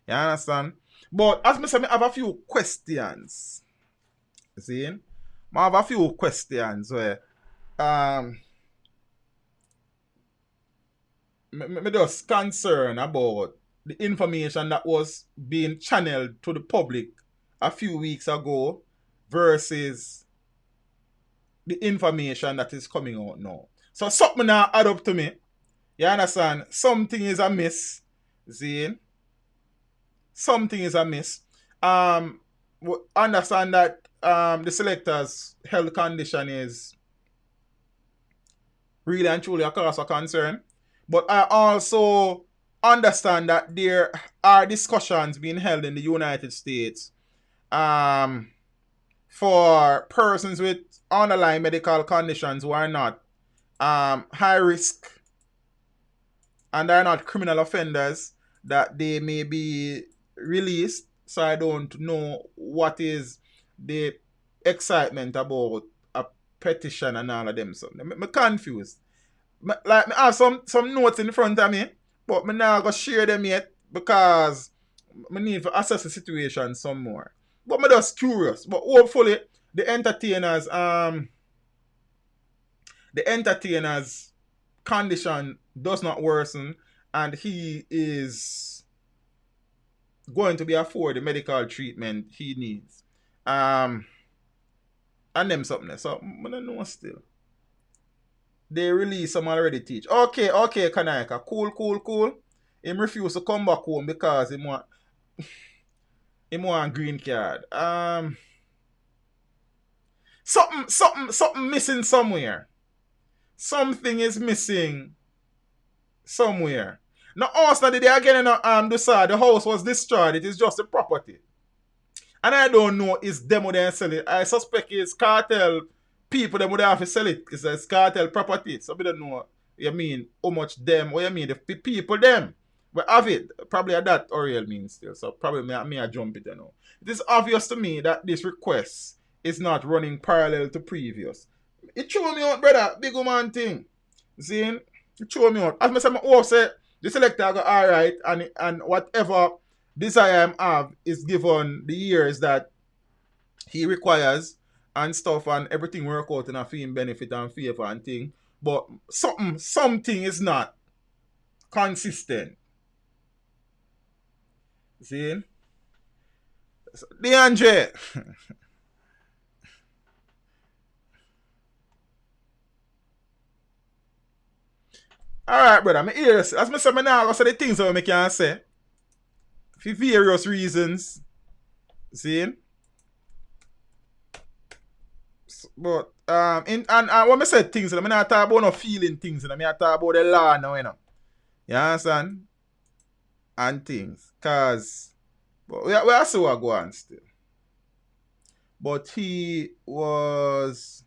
You understand? But as I said, I have a few questions. See? I have a few questions where me just concerned about the information that was being channeled to the public a few weeks ago versus the information that is coming out now. So something now add up to me. You understand? Something is amiss. Zane. Something is amiss. Understand that the selector's health condition is really and truly a cause of concern. But I also understand that there are discussions being held in the United States for persons with underlying medical conditions who are not high risk and are not criminal offenders, that they may be released. So I don't know what is the excitement about a petition and all of them. So I'm confused. I have some notes in front of me, but I'm not going to share them yet because I need to assess the situation some more. But I'm just curious. But hopefully the entertainer's condition does not worsen and he is going to be afforded the medical treatment he needs. And them something. So I don't know still. They release some already teach. Okay, Kanaika. Cool. Him refuse to come back home because he want green card. Something missing somewhere. Something is missing somewhere. Now, also the day again, the house was destroyed. It is just a property. And I don't know is them who they sell it. I suspect it's cartel people them would have to sell it. It's cartel property. So we don't know you mean how much them, what you mean the people them. We have it. Probably at that Oriel means still. So probably me I jump it, you know. It is obvious to me that this request is not running parallel to previous. It show me out, brother. Big woman thing. See? It show me out. As I say, the selector go alright and whatever desire I have is given the years that he requires and stuff and everything work out in a film benefit and favor and thing. But something is not consistent. See? DeAndre. Alright, brother, I'm here. As I say, I now go say the things that I can say. For various reasons. See? But when I say things, I not talk about no feeling things, I talk about the law now, you know. You understand? And things. Cause we are so go on still. But he was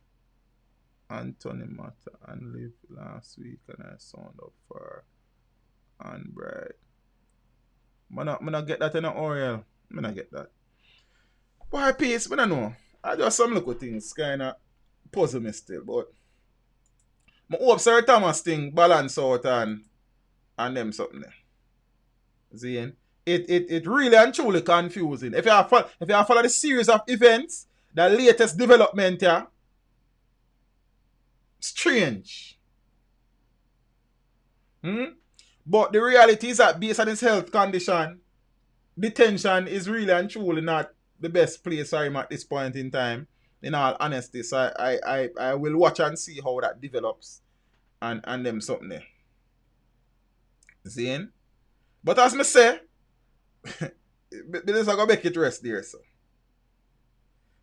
Anthony Mata and live last week and I sound up for and bright. I not get that in the Oriel. I not get that. Why peace? I don't know. I just some little things kinda puzzle me still, but I hope Sir Thomas thing balance out and them something there. See? It really and truly confusing. If you follow the series of events, the latest development here, strange. But the reality is that based on his health condition, detention is really and truly not the best place for him at this point in time. In all honesty, so I will watch and see how that develops and them something there. See? But as me say, this I gonna make it rest there, so.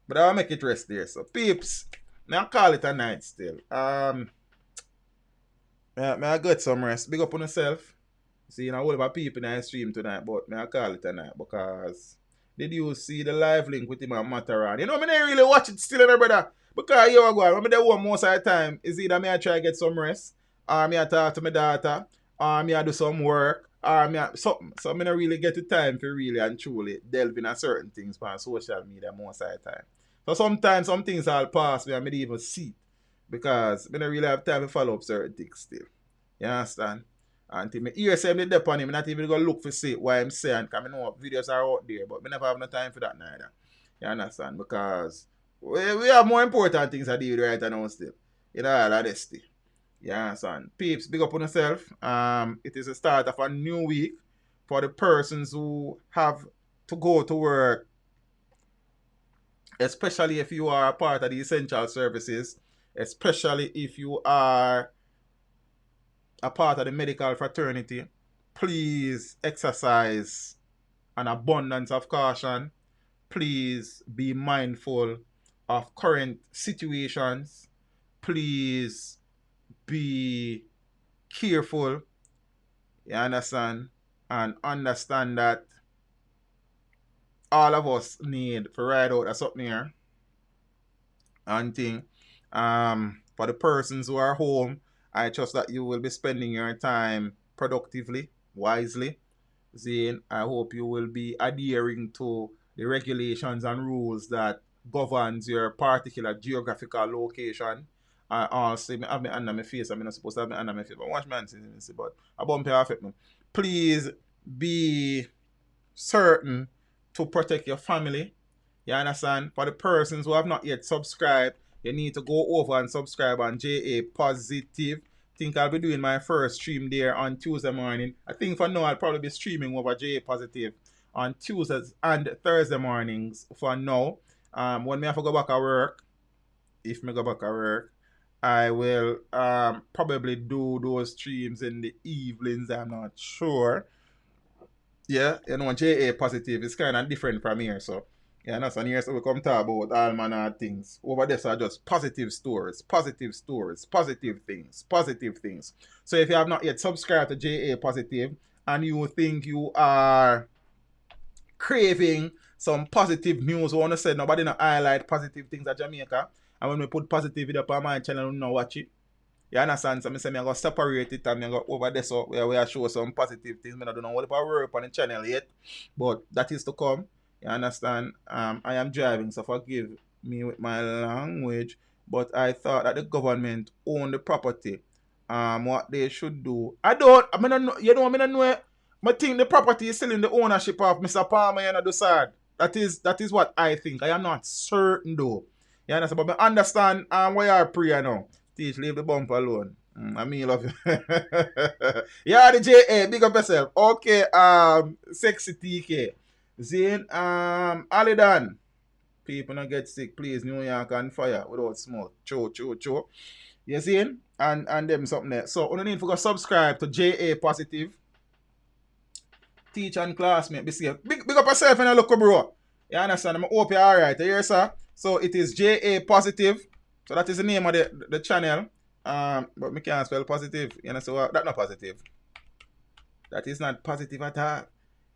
But I'll make it rest there, so. Peeps, may I call it a night still. May I get some rest. Big up on yourself. See, you know, a whole lot of people in the stream tonight, but may I call it a night because did you see the live link with him and Mataran? You know, I didn't really watch it still, brother. Because you go, remember the one most of the time is either me I try to get some rest, or me I talk to my daughter, or me I do some work, or me I something. So I don't really get the time to really and truly delve into certain things on social media most of the time. So sometimes some things I'll pass me and I don't even see because I don't really have time to follow up certain things still. You understand? Until my ear say I'm dep on him, I'm not even going to look for see what I'm saying because I know videos are out there, but I never have no time for that neither. You understand? Because we have more important things to do right now still. In all honesty. You understand? Peeps, big up on yourself. It is the start of a new week for the persons who have to go to work, especially if you are a part of the essential services, especially if you are a part of the medical fraternity. Please exercise an abundance of caution. Please be mindful of current situations. Please be careful. You understand? And understand that all of us need to ride out a something here. And thing. For the persons who are home, I trust that you will be spending your time productively, wisely. Zane, I hope you will be adhering to the regulations and rules that governs your particular geographical location. I also I have my hand on my face. I'm not supposed to have my hand on my face, but watch my hands, but I bump your affect me. Please be certain to protect your family. You understand? For the persons who have not yet subscribed, you need to go over and subscribe on JA Positive. I think I'll be doing my first stream there on Tuesday morning. I think for now I'll probably be streaming over JA Positive on Tuesdays and Thursday mornings for now. When I have to go back at work, if I go back at work, I will probably do those streams in the evenings. I'm not sure. Yeah, you know, JA Positive is kind of different from here, so yeah, that's and here so we come talk about all manner of things. Over there are just positive stories, positive things, positive things. So if you have not yet subscribed to JA Positive and you think you are craving some positive news, I want to say nobody not highlight positive things at Jamaica. And when we put positive video up on my channel, you know watch it. You understand? So I say I'm going to separate it and I'm going to go over there so where we show some positive things. I don't know what about work on the channel yet, but that is to come. You understand? I am driving, so forgive me with my language, but I thought that the government owned the property. What they should do. I don't know, you know, I don't know. I think the property is still in the ownership of Mr. Palmer and the side. That is what I think. I am not certain though. You understand? But I understand why you are prayer now. Teach, leave the bump alone. I mean, love you. Yeah, the JA, big up yourself. Okay, sexy TK. Zane, Alidan. People not get sick, please. New York on fire without smoke. Cho. You see? And them something there. So you need to go subscribe to JA Positive. Teacher and classmate, be safe. Big up yourself and look, bro. You understand? I hope you're alright. You hear, sir? So it is JA Positive. So that is the name of the channel. But me can't spell positive. You know, so that's not positive. That is not positive at all.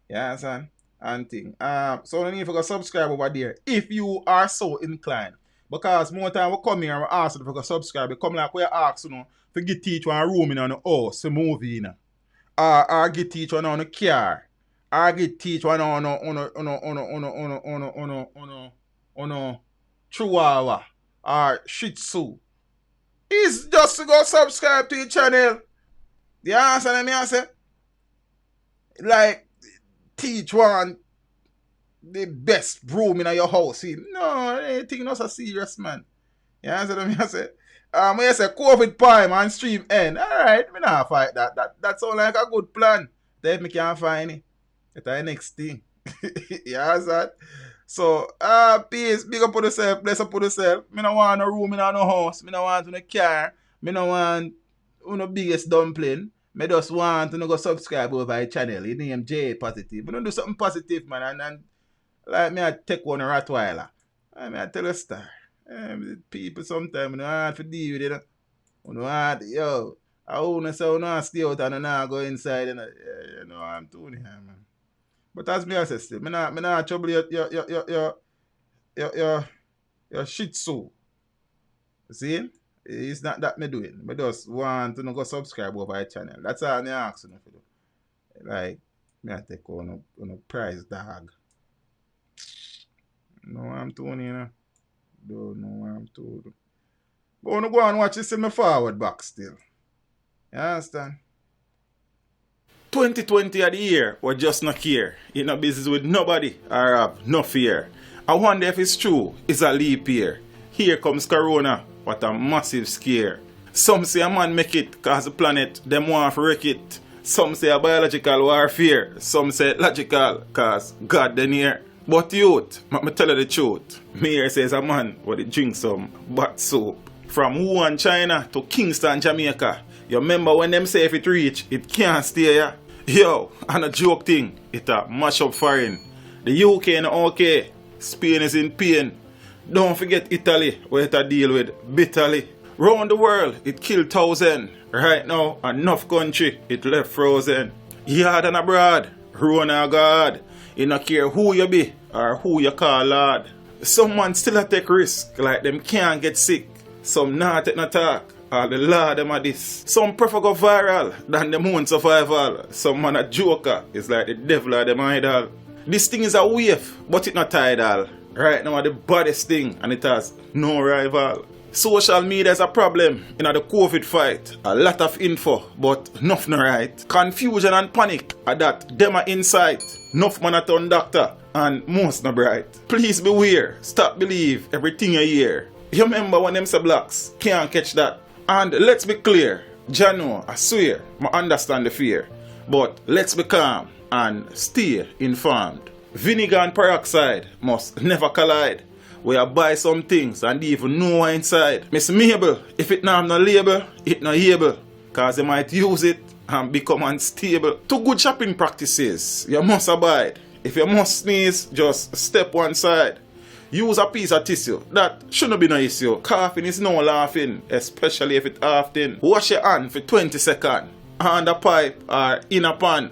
You understand? And thing. So you need to go subscribe over there if you are so inclined. Because more time we come here and we ask you to go subscribe. We come like we ask, you know, to get teach one room in on the house, a movie, you know. Or get teach one on the car. Or get teach one on Chihuahua or Shih Tzu. It's just to go subscribe to your channel. You understand me? I say? Like, teach one the best broom in your house. See? No, anything not so serious, man. You understand me? I say? When you say COVID time and stream end, alright, me not fight that. That sounds like a good plan. Then if me can't find it, it's the next thing. You understand? So, peace, big up on yourself, bless up on yourself. Me no want no room in no house, me no want no car, me no want no biggest dumpling. Me just want to go subscribe over my channel. His name J Positive. We don't do something positive, man, and like me I take one a Rottweiler. I tell you star. People sometimes don't want to deal with it. You know, yo, I wanna say I stay out and I go inside and you know I'm doing here, man. But as me I say still, me not trouble your Shih Tzu. See? It's not that me doing. Me just want to go subscribe over my channel. That's all I ask you to do. Like, me I take on a prize dog. No, I'm doing, you know. Don't know what I'm doing. But when I go and watch it, see me forward back still. You understand? 2020 of the year, we just not care. You know business with nobody or have no fear. I wonder if it's true, it's a leap year. Here comes Corona, what a massive scare. Some say a man make it cause the planet, them want to wreck it. Some say a biological warfare, some say logical cause God the near. But youth, let me tell you the truth. Me here says a man would drink some bath soap. From Wuhan, China to Kingston, Jamaica. You remember when them say if it reach, it can't stay here? Yo, and a joke thing, it a mash up foreign. The UK and OK, Spain is in pain. Don't forget Italy, where it a deal with bitterly. Round the world, it killed 1,000. Right now, enough country, it left frozen. Yard and abroad, Rona God. You don't care who you be or who you call Lord. Some man still a take risk, like them can't get sick. Some not take no talk. All the Lord them are this. Some prefer go viral than them own survival. Some man a joker. It's like the devil or them idol. This thing is a wave, but it not tidal. Right now the baddest thing and it has no rival. Social media is a problem in the COVID fight. A lot of info, but nothing right. Confusion and panic are that them are inside. Enough man a turn doctor and most not bright. Please beware. Stop believe everything you hear. You remember when them say blacks can't catch that. And let's be clear, Jano, I swear, I understand the fear. But let's be calm and stay informed. Vinegar and peroxide must never collide. We are buy some things and even know what's inside. Miss Mabel, if it not have no label, it not able. Cause they might use it and become unstable. 2 good shopping practices, you must abide. If you must sneeze, just step one side. Use a piece of tissue. That shouldn't be no issue. Coughing is no laughing, especially if it's often. Wash your hand for 20 seconds. On the pipe or in a pan.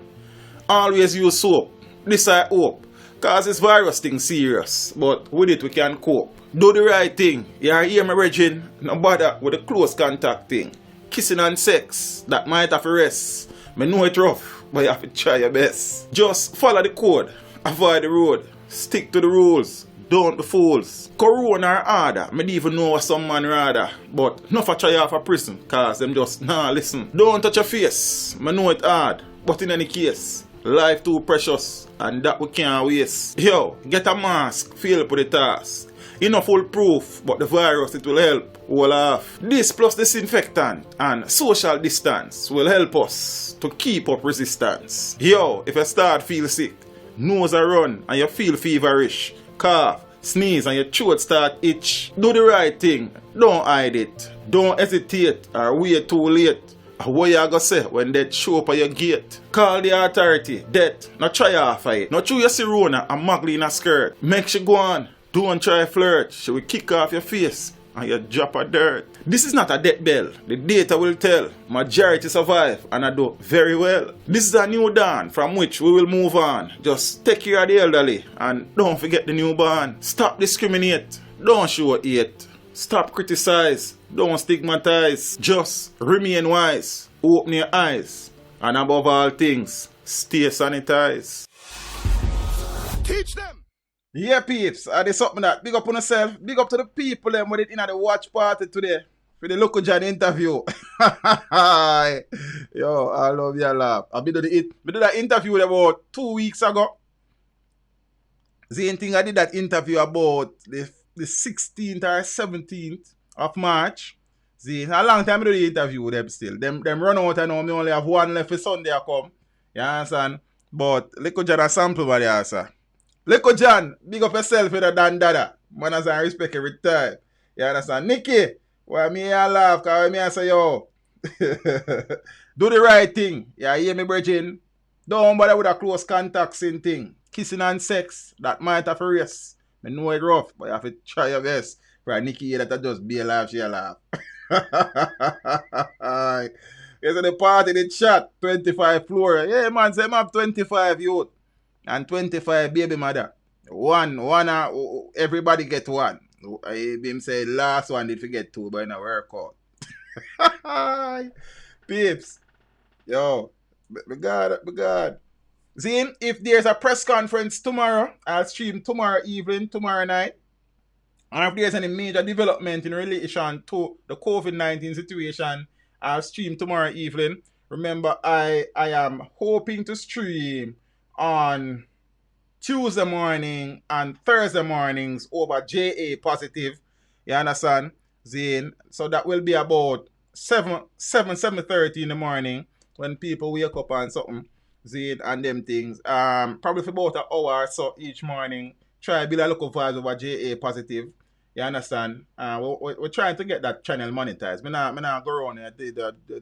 Always use soap. This I hope. Cause this virus thing serious. But with it we can cope. Do the right thing. You hear me, Regine? No bother with the close contact thing. Kissing and sex. That might have to rest. Me know it rough, but you have to try your best. Just follow the code. Avoid the road. Stick to the rules. Don't be fools. Corona or order, me even know what some man rather. But no for try off a prison, cause them just nah listen. Don't touch your face, me know it hard. But in any case, life too precious, and that we can't waste. Yo, get a mask, feel up with the task. Enough full proof, but the virus it will help all off. This plus disinfectant and social distance will help us to keep up resistance. Yo, if you start feel sick, nose a run and you feel feverish, cough, sneeze and your throat start itch, do the right thing. Don't hide it. Don't hesitate or wait too late. What you gonna say when death show up at your gate? Call the authority. Death, not try off of it. Not through your Sirona and mugly in a skirt. Make she go on. Don't try flirt. She will kick off your face and you drop her dirt. This is not a death bell. The data will tell. Majority survive and I do very well. This is a new dawn from which we will move on. Just take care of the elderly and don't forget the newborn. Stop discriminate. Don't show hate. Stop criticize. Don't stigmatize. Just remain wise. Open your eyes. And above all things, stay sanitized. Teach them. Yeah, peeps. There's something that big up on yourself. Big up to the people them with it in the watch party today. For the local John interview. Yo, I love your laugh. I did that interview about 2 weeks ago. Same thing I did that interview about the 16th or 17th of March. See, a long time I do the interview with them still. Them run out and now me only have one left for Sunday I come. You understand? But Lico John a sample by the answer. Lico John, big up yourself with a Dan Dada. Man has a respect every time. You understand? Nicky, why me here laugh? Cause me I say yo. Do the right thing. You hear me, brethren? Don't bother with a close contacts in thing. Kissing and sex, that might have a race. I know it rough, but you have to try your best. For Nikki here that I just be alive, she alive. Yes, the party, the chat, 25 floor. Yeah, man, say, I have 25 youth. And 25 baby mother. One, everybody get one. I him say last one did forget two, but in a workout. Peeps. Yo, my God. See, if there's a press conference tomorrow, I'll stream tomorrow evening, tomorrow night. And if there's any major development in relation to the COVID-19 situation, I'll stream tomorrow evening. Remember, I am hoping to stream on Tuesday morning and Thursday mornings over JA Positive. You understand? Zane. So that will be about 7:30 in the morning when people wake up and something. Zane and them things. Probably for about an hour or so each morning. Try build a local vibes over JA Positive. You understand? We're trying to get that channel monetized. Me not go around here.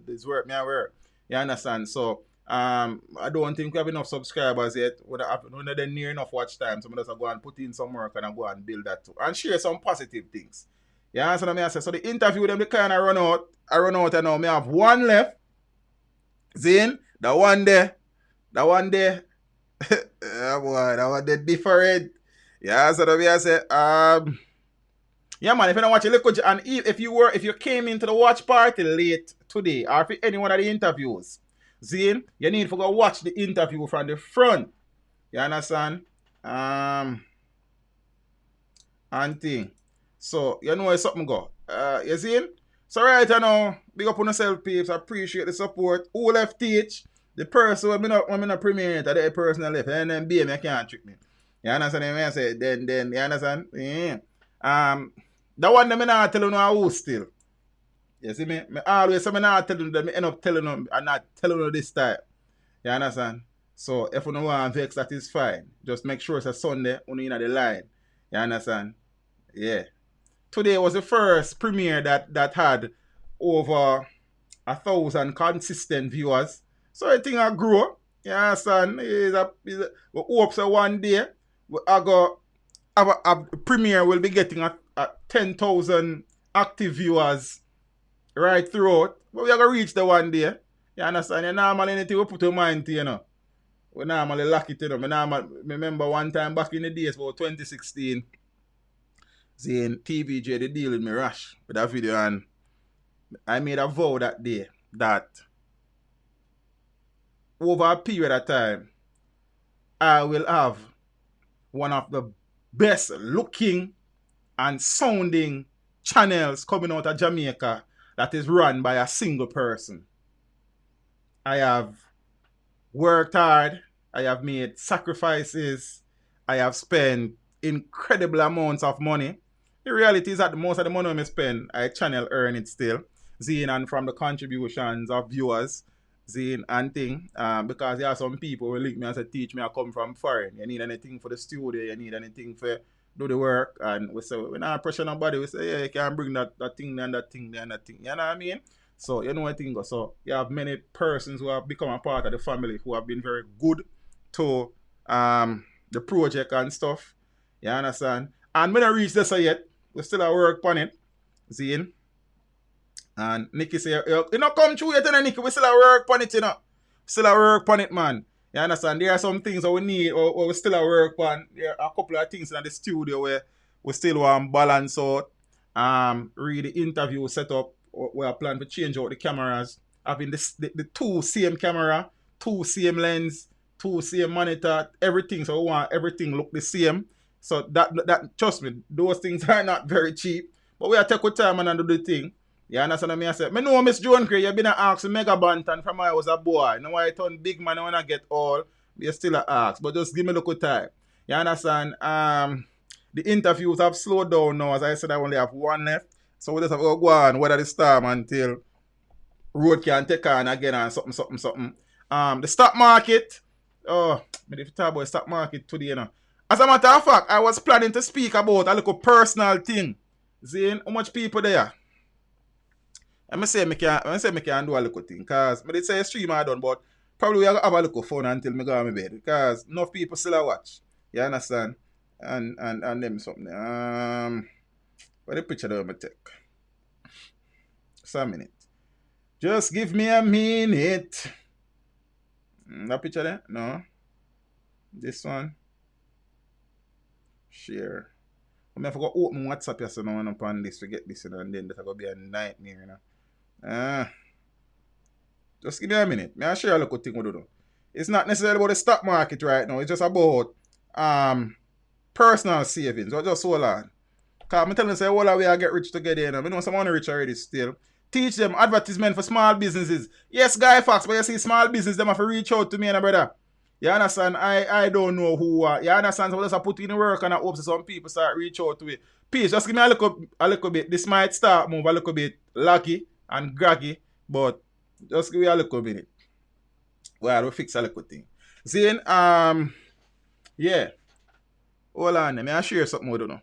This work me aware. You understand? So I don't think we have enough subscribers yet. We're not near enough watch time. So I'm just go and put in some work and I go and build that too. And share some positive things. You understand what I say? So the interview them they kind of run out. I run out and now me have one left. Zane, the one there. Yeah, boy, that one there different. Yeah, so the way I say, yeah, man, if you don't watch it, and if you came into the watch party late today, or if any one of the interviews, Zane, you need to go watch the interview from the front. You understand? And thing. So, you know where something go. You see? So right now, big up on yourself, peeps. I appreciate the support. Who left teach? The person when me not premiere it, the person that left, and then BM, you can't trick me. You understand what I say? Then, you understand? Yeah. The one that me not telling you who still. You see me? Me always say me not telling you that me end up telling you and not telling you this time. You understand? So if you don't want to vex, that is fine. Just make sure it's a Sunday when you're in the line. You understand? Yeah. Today was the first premiere that had over 1,000 consistent viewers. So I think I grow. You understand? We hope so one day our premiere will be getting a 10,000 active viewers right throughout. But we are going to reach the one day. You understand? You normally anything we put in mind to, you know. We normally lock it, you know. Remember one time back in the days, about 2016, saying TVJ, they deal with me rash with that video, and I made a vow that day that over a period of time, I will have one of the best looking and sounding channels coming out of Jamaica that is run by a single person. I have worked hard. I have made sacrifices. I have spent incredible amounts of money. The reality is that most of the money I spend, I channel earn it still. Zine, and from the contributions of viewers, Zine and thing. Because there are some people who link me and say, teach me, I come from foreign. You need anything for the studio, you need anything for do the work, and we say we not pressure nobody. We say, yeah, you can bring that thing and that thing and that thing. You know what I mean? So you know what I think. So you have many persons who have become a part of the family who have been very good to the project and stuff. You understand? And we don't reach this yet. We still at work on it. Zine. And Nicky say, you know, come through yet, and Nicky, we still at work on it, you know. Still at work on it, man. You understand? There are some things that we need, or we still at work on. There are a couple of things in the studio where we still want balance out. Read the interview setup. We are planning to change out the cameras. Having the two same camera, two same lens, two same monitor, everything. So we want everything look the same. So that trust me, those things are not very cheap. But we are take our time and do the thing. You understand what I say? I know Miss Joan Cray, you've been asking Mega Bantan from when I was a boy. Now I turn big man when I get old, you're still ask. But just give me a little time. You understand? The interviews have slowed down now. As I said, I only have one left. So we just have to go on, weather the storm until road can take on again and something. The stock market. Oh, but if you talk about the stock market today, you know. As a matter of fact, I was planning to speak about a little personal thing. Seeing how much people there. I say me can do a little thing, cause I did say stream I done, but probably we have a little fun until me go on my bed, because enough people still watch. You understand? And them something. What the picture do I take? Just a minute. Just give me a minute. That picture there? No. This one. Share. I have to go open WhatsApp here so now I'm on this to get this, you know, and then that's going to be a nightmare, you know. Just give me a minute. I'll share a little thing we do. It's not necessarily about the stock market right now. It's just about personal savings. So just hold on. Because I'm telling you, say, all we are get rich together. You know, I know someone rich already still. Teach them advertisement for small businesses. Yes, Guy Fox, but you see small business, them have to reach out to me, and brother. You understand? I don't know who you understand? So I just put in the work and I hope some people start reach out to it. Please, just give me a little bit. This might start move a little bit lucky and graggy, but just give me a little minute. Well, we'll fix a little thing. Zane, yeah. Hold on, let me share something with you now.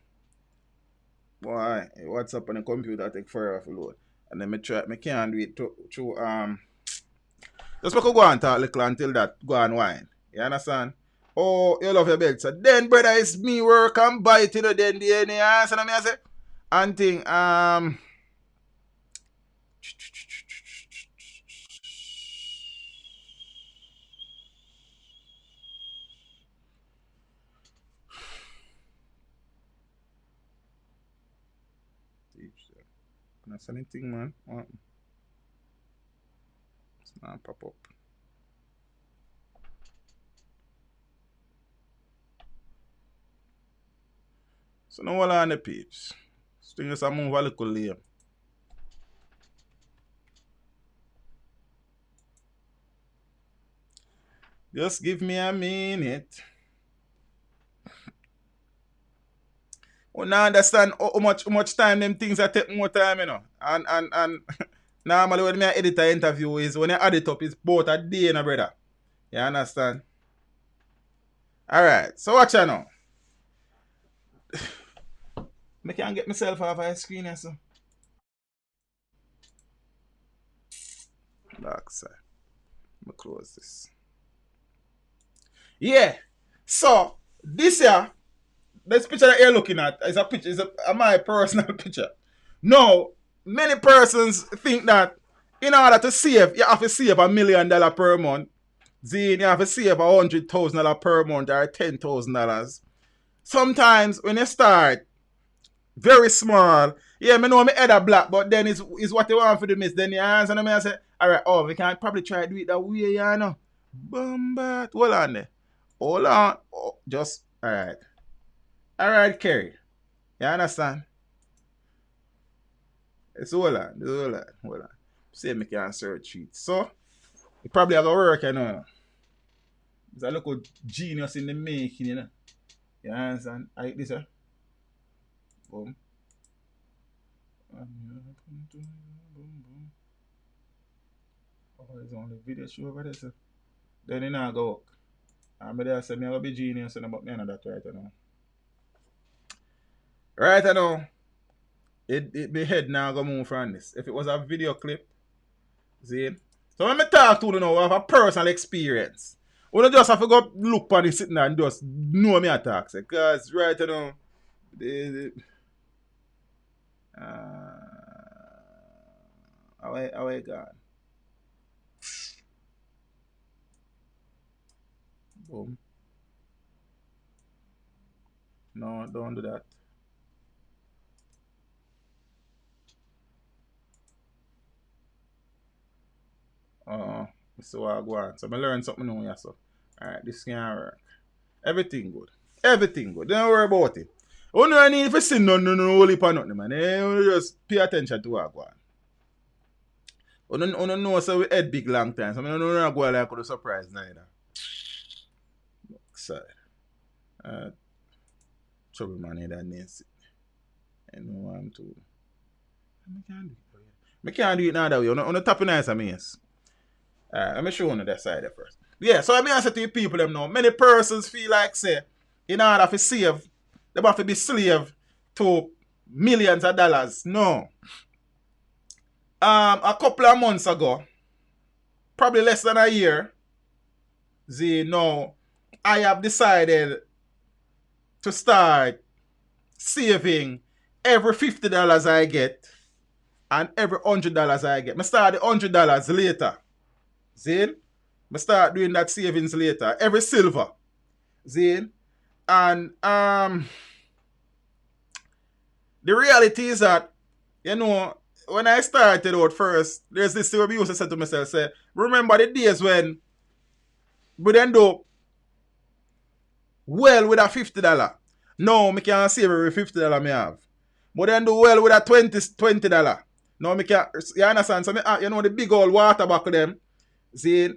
Boy, what's up on the computer take forever to load. And then I can't do it through just make go and talk a little until that go and wine. You understand? Oh, you love your belt. So then, brother, it's me work and buy it, you know, then the answer me I say. And thing, that's anything, man. What? It's not pop up. So now all on the page. Still just move a little later. Just give me a minute. I now understand how much time them things are take more time, you know. And normally when I edit an interview is when I add it up, it's about a day, you know, brother. You understand? Alright, so watch out now. I can't get myself off my screen here, so. Dark side. Let me close this. Yeah. So this here, this picture that you're looking at is a picture, is my personal picture. Now, many persons think that in order to save, you have to save $1 million per month. Then you have to save $100,000 per month or $10,000. Sometimes when you start very small, yeah, I know my head are black, but then it's what you want for the miss. Then you answer me and say, alright, oh, we can probably try to do it that way, you know. Bombat. Hold on there. Hold on. Oh, just, alright. Alright, Kerry. You understand? It's hold on. See if I can search it. So, it probably have to work, you know. There's a little genius in the making, you know. You understand? I like this, huh? Boom. Oh, there's only video show over there, so. Then it not go work. I'm there say me have a big genius and about me and that right now. Right I know, the head now go move from this. If it was a video clip, see? So when I talk to you now, I have a personal experience. We don't just have to go look on it sitting there and just know me attack. Because right now, away gone. Boom. No, don't do that. So I go on. So I learn something new, yeah, so. Alright, this can work. Everything good. Everything good. Don't worry about it. You don't need to see no whole heap of nothing, man. You just pay attention to what go on. You don't know so we head big long time. So I don't know go like I could surprise neither. So trouble man in that name. I know what I'm to. I can't do it now that way. On the top of nice, I mean, yes. Let me show you that side first. Yeah, so I mean, I say to the people them now, many persons feel like, say, in order to save, they have to be slave to millions of dollars. No. A couple of months ago, probably less than a year, I have decided to start saving every $50 I get and every $100 I get. I start the $100 later. See? I start doing that savings later. Every silver. See? And the reality is that, when I started out first, there's this thing I used to say to myself, say, remember the days when we then do well with a $50. No, I can't save every $50 I have. But then do well with a $20. No, I can't, you understand? So the big old water buckle them, see,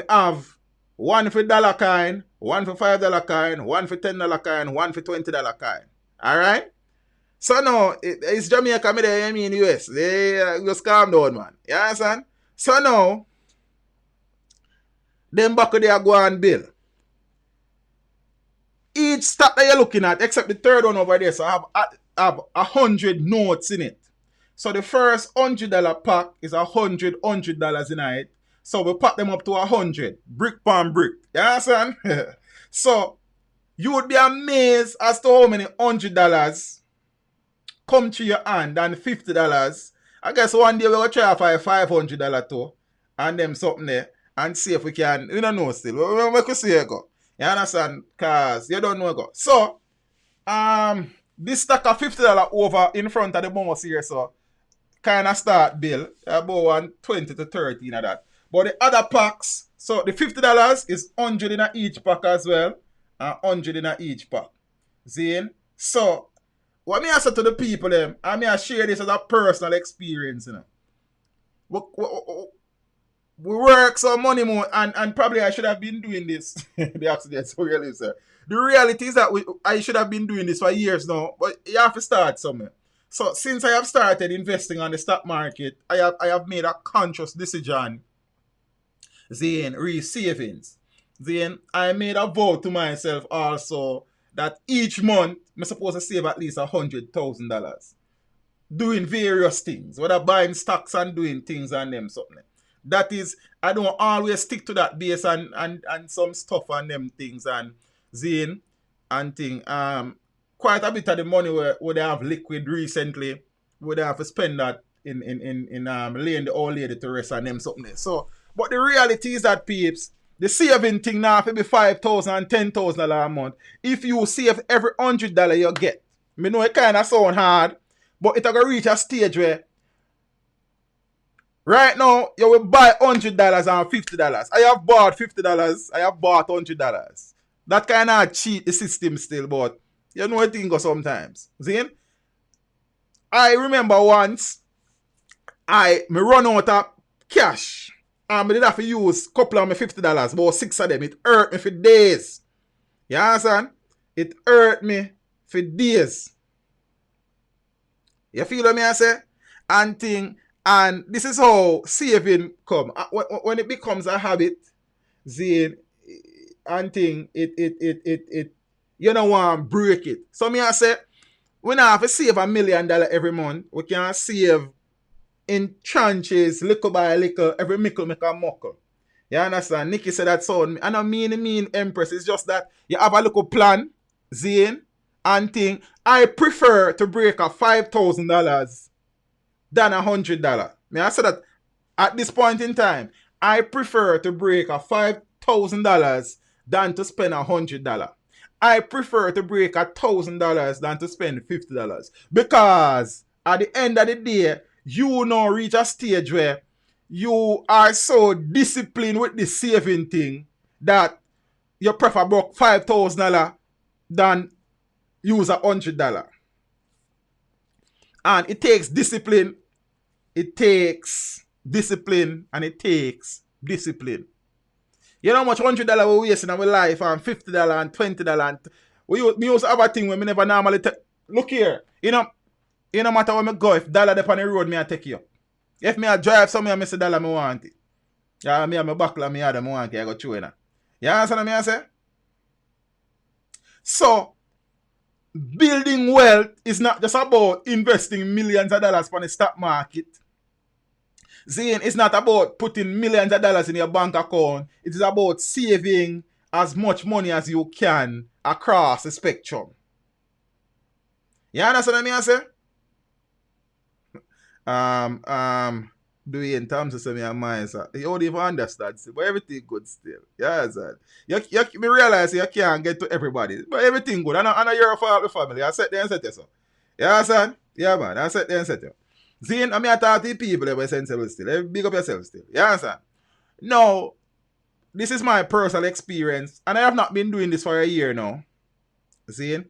I have one for $1 coin, one for $5 coin, one for $10 coin, one for $20 coin. Alright? So now, it's Jamaica, me there, I mean US. They just calm down, man. You understand? So now, them buckle they are go and bill. Each stock that you're looking at, except the third one over there, so I have 100 notes in it. So the first $100 pack is $100 in it. So we pack them up to 100, brick upon brick. You understand? So you would be amazed as to how many $100 come to your hand and $50. I guess one day we'll try for $500 too, and them something there, and see if we can. We don't know still. We could see it go. You understand? Cause you don't know it go. So this stack of $50 over in front of the mouse here, so kind of start bill about 20 to 30 of that. But the other packs, so the $50 is 100 in each pack as well, and 100 in each pack. See? So what me I say to the people them, I mean I share this as a personal experience, We work some money more, and probably I should have been doing this. The accident, so really, sir. The reality is that I should have been doing this for years now, but you have to start somewhere. So since I have started investing on the stock market, I have made a conscious decision. Then savings. Then I made a vow to myself also that each month I'm supposed to save at least $100,000. Doing various things, whether buying stocks and doing things and them something. That is, I don't always stick to that base and some stuff and them things and zine and thing. Quite a bit of the money where they have liquid recently, where they have to spend that in laying the old lady to rest and them something. So, but the reality is that peeps, the saving thing now will be $5,000 and $10,000 a month. If you save every $100 you get, I know it kind of sound hard, but it's going to reach a stage where right now, you will buy $100 and $50. I have bought $50. I have bought $100. That kind of cheat the system still, but you know what thing go sometimes. See? I remember once, me run out of cash. And I did have to use a couple of my $50, about 6 of them. It hurt me for days. You understand? It hurt me for days. You feel what I say? And thing. And this is how saving come. When it becomes a habit, then and thing, it you don't want to break it. So me I say, We not have to save $1 million every month. We can save in tranches, little by little, every mickle make a muckle. You understand? Nikki said that sound. I don't mean Empress. It's just that you have a little plan, Zane, and thing. I prefer to break a $5,000 than $100. May I say that at this point in time, I prefer to break a $5,000 than to spend $100. I prefer to break $1,000 than to spend $50. Because at the end of the day, you now reach a stage where you are so disciplined with the saving thing that you prefer broke $5,000 than use $100. And it takes discipline. It takes discipline and it takes discipline. You know how much $100 we waste in our life and $50 and $20 and we used to have a thing where we never normally take. Look here, you know matter where I go, if dollar up on the road, me I take you. If me I drive somewhere, I say dollar me want it. Yeah, me and my buckler, me other me want it, I go through it. You understand what I say? So, building wealth is not just about investing millions of dollars on the stock market. Zane, it's not about putting millions of dollars in your bank account. It is about saving as much money as you can across the spectrum. You understand what I say? Do you in terms of some of mind, sir? You don't even understand, sir, but everything good still. Yeah, sir. Me realize you can't get to everybody, but everything good. I know you're a part of the family. I set there and set you, sir. Yeah, son? Yeah, man. I set there and set you. Zane, I mean, I talk to people that were sensible still. Big up yourself still. You understand? Now, this is my personal experience, and I have not been doing this for a year now. Zane,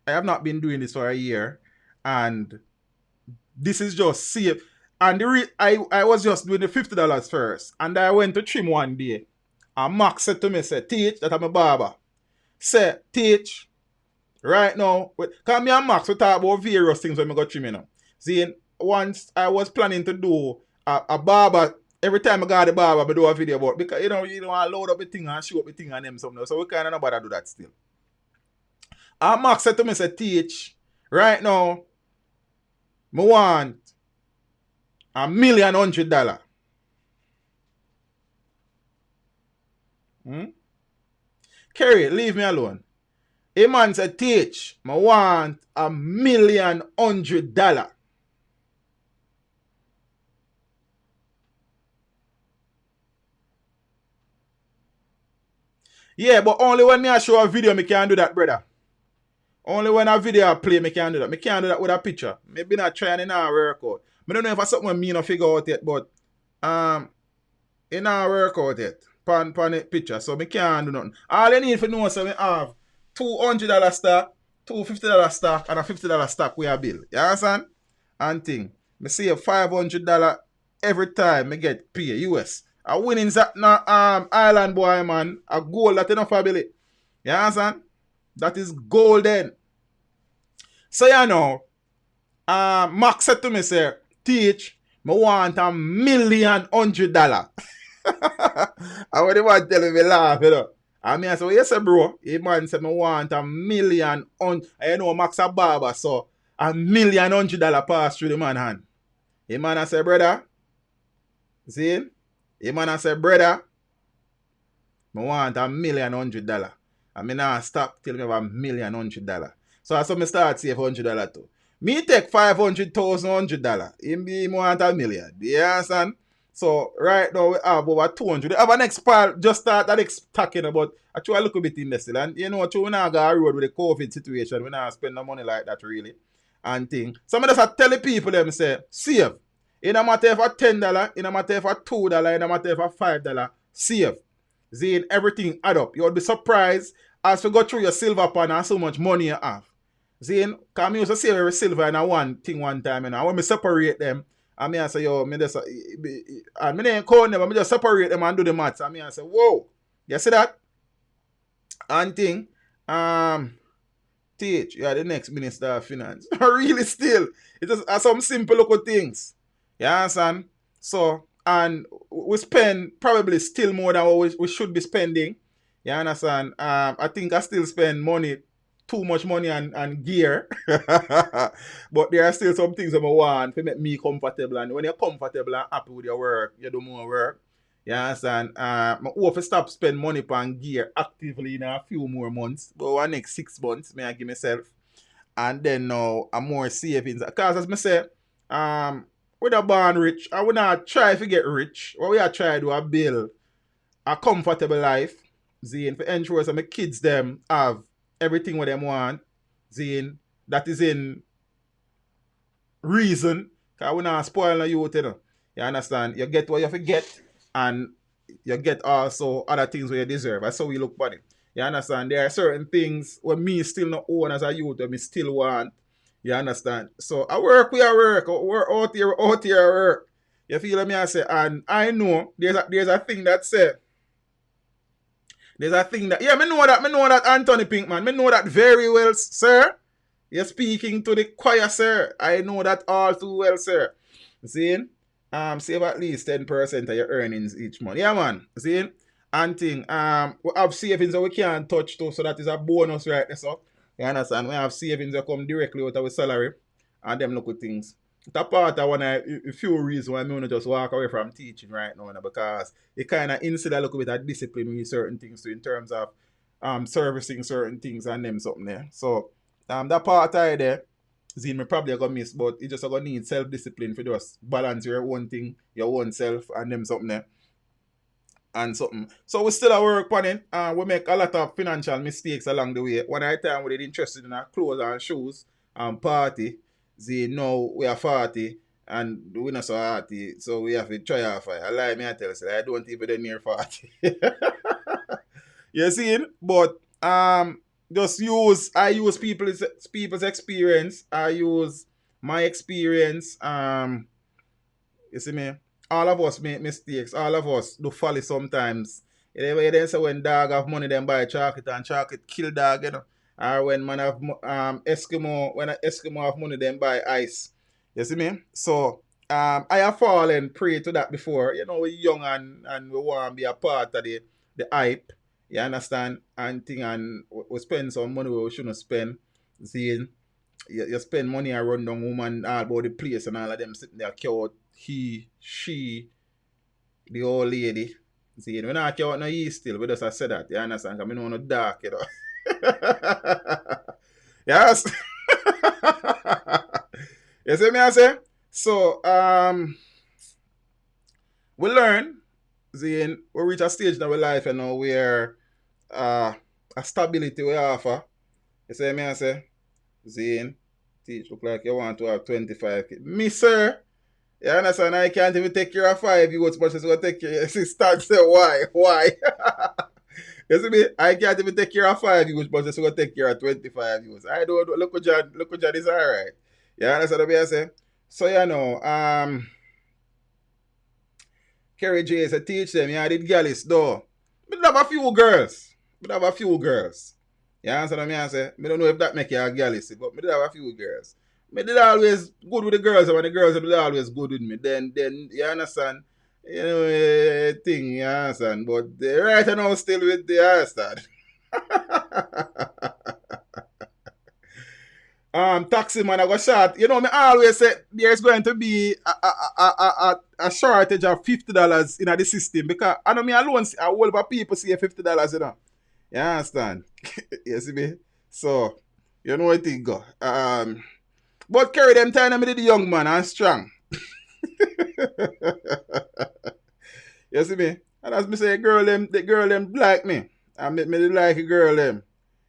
I have not been doing this for a year, and this is just safe. And I was just doing the $50 first, and I went to trim one day, and Max said to me, say, Teach, that I'm a barber. Say, Teach, right now, because me and Max, we talk about various things when we go trim, you know. Zane, once I was planning to do a barber, every time I got the barber, I do a video about, because you don't want to load up the thing and show up the thing and them something, so we kind of nobody do that still. And Max said to me, say, Teach, right now, I want $1,100,000. Kerry, leave me alone. A man said, Teach, I want $1,100,000. Yeah, but only when I show a video, I can do that, brother. Only when a video play, I can do that. I can't do that with a picture. Maybe not trying in our workout. I don't know if it's something me not figure out yet, but in our workout yet. Pan the picture. So I can't do nothing. All I need to know is we have $200 stock, $250 stock, and a $50 stock we are build. You understand? And thing. I save $500 every time I get paid US. A winning that island boy, man. A goal that enough ability. You understand? That is golden. So you know, Max said to me, say, Teach, I want $1,100,000. I would even tell him, laugh, you know. I mean, I said, well, yes, bro. A man said, I want $1,100,000. You know, Max a barber, so $1,100,000 pass through the man hand. A man I said, brother, see? A man I said, brother, I want $1,100,000. I mean, I stop till me have $1,100,000. So I saw me start save $100 too. Me take $500,000, $100. He want $1 million. You understand? So right now we have over 200. We have an next part just start that talking about actually a little bit in this. And you know what, we now go a road with the COVID situation. We not spend no money like that really. And thing. Some of us are telling people them say, save. It no matter for $10, it no matter for $2, it no matter for $5, save. Zane, everything add up. You would be surprised as you go through your silver pan and so much money you have. Zane, because I used to save every silver in a one thing one time. You know. When I separate them, I say, yo, me just, and I didn't call them, I just separate them and do the maths. I say, whoa, you see that? And thing, Teach, you are the next Minister of Finance. Really still. It just some simple little things. You understand? So, and we spend probably still more than what we should be spending. You understand? I think I still spend money too much money and gear. But there are still some things that I want to make me comfortable. And when you're comfortable and happy with your work, you do more work. You understand? I hope to stop spend money on gear actively in a few more months. But over the next 6 months, I give myself. And then now I'm more savings. Because as I say, with a born rich, I would not try to get rich. What we are trying to do is build a comfortable life. Zine, for ensure that my kids them have everything what them want. Zine, that is in reason. Because we not spoil no youth, you know. You understand? You get what you have to get, and you get also other things where you deserve. That's how we look at it. You understand? There are certain things where me still not own as a youth, that me still want. You understand? So I work, we are work. We're out here, work. You feel what I say? And I know there's a thing that said. There's a thing that, yeah, me know that Anthony Pinkman. Me know that very well, sir. You're speaking to the choir, sir. I know that all too well, sir. See? Save at least 10% of your earnings each month. Yeah, man. See? And thing, we have savings that we can't touch too, so that is a bonus right there, so. You understand? We have savings that come directly out of our salary, and them look at things. That part of one of a few reasons why I want to just walk away from teaching right now, because it kind of instill a little bit of discipline with certain things too, in terms of servicing certain things and them something there. So that part of there, Zine, me probably gonna miss, but you just gonna need self-discipline for just balance your own thing, your own self, and them something there. And something. So we still at work on it. We make a lot of financial mistakes along the way. One at a time we did interested in our clothes and shoes and party. See, now we are 40 and we not so hearty, so we have to try off. I lie me, I tell you, I don't even near 40. You see? But I use people's experience. I use my experience. You see me? All of us make mistakes. All of us do folly sometimes. You know, say when dog have money, then buy chocolate, and chocolate kill dog, you know. Or when man have Eskimo, when an Eskimo have money, then buy ice. You see me? So I have fallen prey to that before. You know, we're young and we want to be a part of the hype. You understand? And we spend some money where we shouldn't spend. See, you spend money and run down woman all about the place and all of them sitting there cute. He, she, the old lady. See, we not care what no he still, we just say that, you understand? Because we know no dark, you know. Yes. You see me I say? So, we learn, see, we reach a stage in our life, you know, where a stability we offer. You see me I say? Zine, teach look like you want to have 25 kids. Me, sir. You understand? I can't even take care of 5 youths, but she's going to take care of 6 start say why? Why? You see me? I can't even take care of 5 youths, but she's going to take care of 25 youths. I don't know. Look what John is alright. You understand what I say? So you know, Kerry J said teach them, yeah, I did gallis though. But have a few girls. You understand what I say? I don't know if that make you a gallis, but I did have a few girls. I did always good with the girls, and when the girls are always good with me. Then you understand, you know, thing, you understand. But right now still with the understand. Taxi man, I got short. You know, me always say there's going to be a shortage of $50 in the system, because I know me alone see a whole lot of people see $50, you know. You understand? You see me? So you know what I think go. But carry them time me the young man and strong. You see me? And as me say, the girl them like me. And me like a girl them.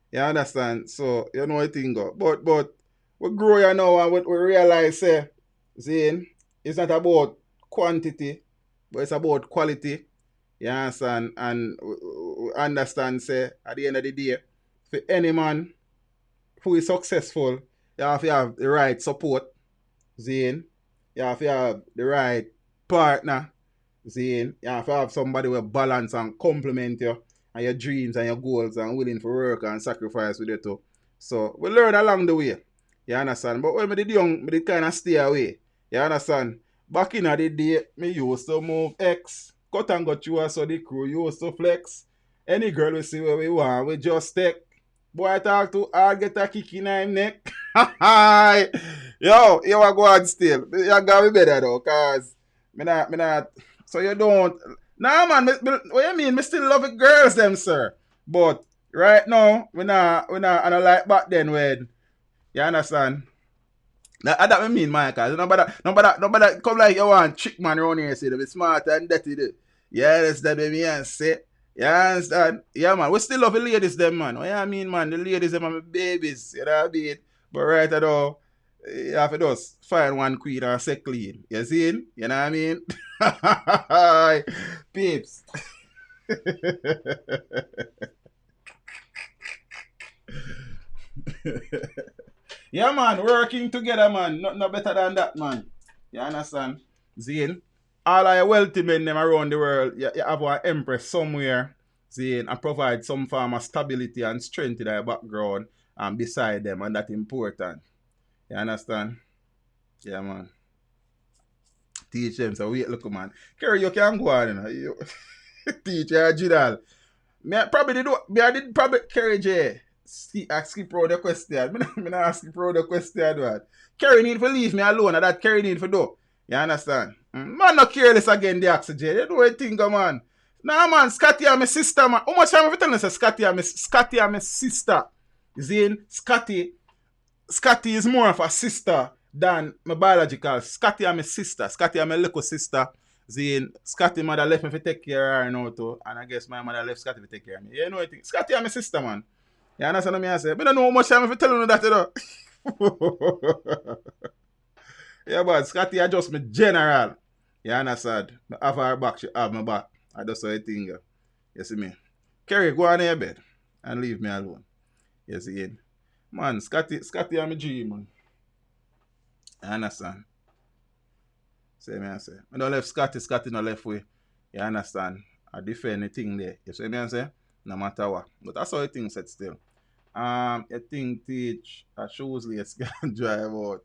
You understand? So you know what I think go. But we grow you now and we realize say, Zane, it's not about quantity, but it's about quality. You understand? And we understand say at the end of the day, for any man who is successful, you have to have the right support, Zane. You have to have the right partner, Zane. You have to have somebody with balance and compliment you and your dreams and your goals and willing to work and sacrifice with you too. So we learn along the way. You understand? But when I did young, I did kind of stay away. You understand? Back in the day, me used to move X, cut and got you so the crew used to flex. Any girl we see where we want, we just take. Boy I talk to, I'll get a kick in him neck. Yo, you want go on still. You got me better though, cause me not, so you don't, nah man, what you mean, me still love it girls them, sir. But, right now, we not, and I like back then when, you understand? That me mean, Michael. Nobody come like you want trick man around here, say, they be smart and dirty. Yeah, that's that me and say. You understand? Yeah, man. We still love the ladies, them, man. What you mean, man? The ladies, them are my babies. You know what I mean? But right now, you have to just find one queen and say clean. You see? You know what I mean? Peeps. Yeah, man, working together, man. Nothing no better than that, man. You understand? Zane, all our wealthy men them around the world, you have an empress somewhere, Zane, and provide some form of stability and strength in their background and beside them, and that's important. You understand? Yeah, man. Teach them, so wait, look, man. Kerry, you can go on, you know. You teach your Judicial. I did probably Kerry J. Ask you pro the question. Me not ask you pro the question, man. Kerry need to leave me alone, and that Kerry need to do. You understand? Man, not careless again, the oxygen. You know what you think, man? Nah, man, Scotty and my sister, man. How much time have you telling us Scotty and my sister? You see, Scotty is more of a sister than my biological. Scotty and my sister. Scotty and my little sister. Zane, Scotty mother left me to take care of her now too. And I guess my mother left Scotty to take care of me. You know what I think? Scotty and my sister, man. You understand what I say? I don't know how much time if I tell you that, you know. Yeah, but Scotty are just my general. You understand? I have her back, she have my back. I just saw a thing. You see me? Kerry, go on your bed and leave me alone. You see? Man, Scotty and my G, man. You understand? See me I say. I don't left Scotty no left way. You understand? I defend the thing there. You see me I say? No matter what. But that's how the thing said still. You think teach a shoes lace can drive out.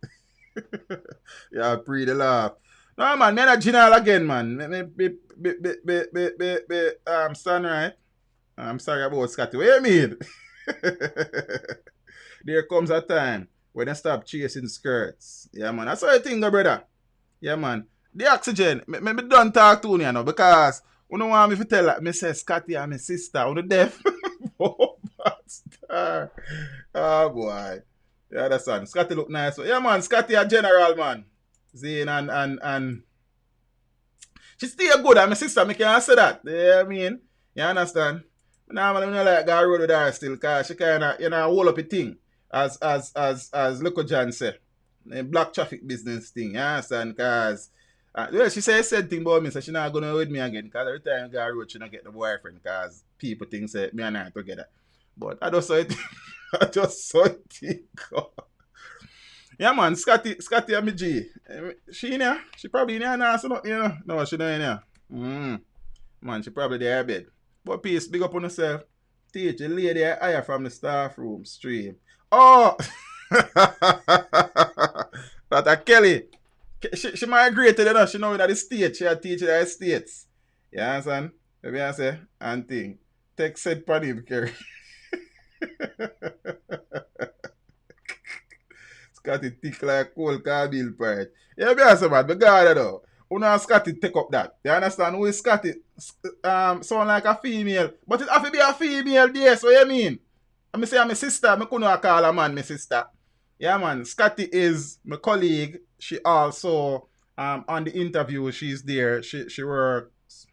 Yeah, pre the laugh. No man, me not general again, man. Son, right? I'm sorry about Scotty. What you mean? There comes a time when they stop chasing skirts. Yeah, man. That's how you think, brother. Yeah, man. The oxygen, me don't talk to you now because you don't want me to tell like me say Scotty and my sister on the deaf. Oh, bastard. Oh, boy. You understand? Scotty look nice. Yeah, man. Scotty a general, man. Zane and she still good. And my sister, me can't say that. Yeah, I mean, you understand? Nah, man, I don't like go road with her still because she kind of, hold up a thing. As Loco John said. Black traffic business thing. You understand? Because she said thing about me, so she not going to with me again. Because every time I go road, she not get the boyfriend. Because people think say me and her together. But I just saw it. I just saw it. Yeah, man. Scotty and me G. She in here? She probably in here now. So not, No, she not in here. Man, she probably there in bed. But peace, big up on herself. Teach a lady I hire from the staff room stream. Oh! That a Kelly. She migrated, she know that the state. She a teacher at the States. You understand? Maybe I say, and thing. Text said pan him, Kerry. Scotty thick like cold carbill part. Yeah, be answer, man. But God, though. Who know Scotty take up that? You understand? Who is Scotty? Sound like a female. But it have to be a female there, so you mean? I say I'm a sister. I couldn't call a man my sister. Yeah, man. Scotty is my colleague. She also, on the interview, she's there. She works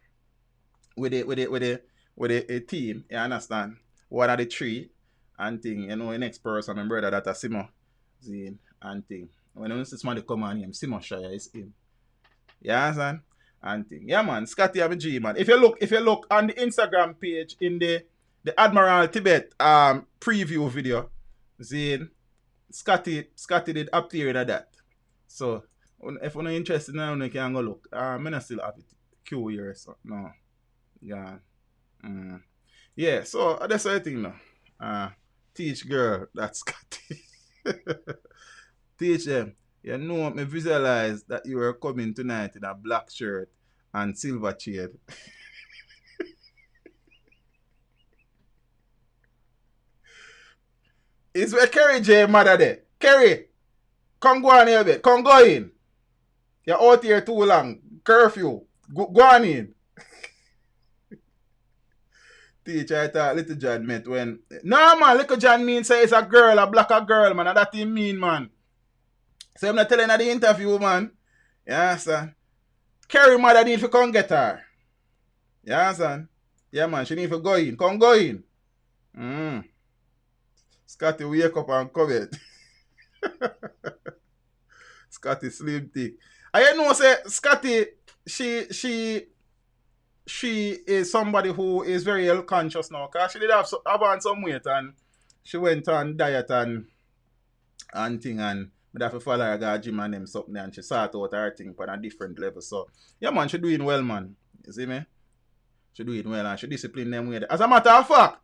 with a team. You understand? One of the three and thing. The next person, my brother, that a Simo. Zane and thing. When I see somebody come on him, Simo Shire is him. You understand? And thing. Yeah, man. Scotty and G, man. If you look on the Instagram page in the Admiral Tibet preview video, Zane, Scotty did appear in that. So if you're not interested now, you can go look. I not still have it. Q years. So. No. Yeah. Yeah, so that's the thing now. Teach girl, that's Scotty. Teach them. You know me visualize that you were coming tonight in a black shirt and silver chain. Is where Kerry J mother there. Kerry, come go on here a bit. Come go in. You're out here too long. Curfew. Go on in. Teacher, I thought Little John met when... No, man, Little John means say it's a girl, a black girl, man. And that he mean, man. So I'm not telling her the interview, man. You understand? Kerry mother need to come get her. You understand? Yeah, man, she need to go in. Come go in. Scotty wake up and come in. Scotty sleep thick. I know say Scotty, she is somebody who is very health conscious now. Cause she did have on some weight and she went on diet and thing and I have to follow her go gym and them something and she sort out her thing on a different level. So yeah, man, she doing well, man. You see me? She doing well and she discipline them way. As a matter of fact,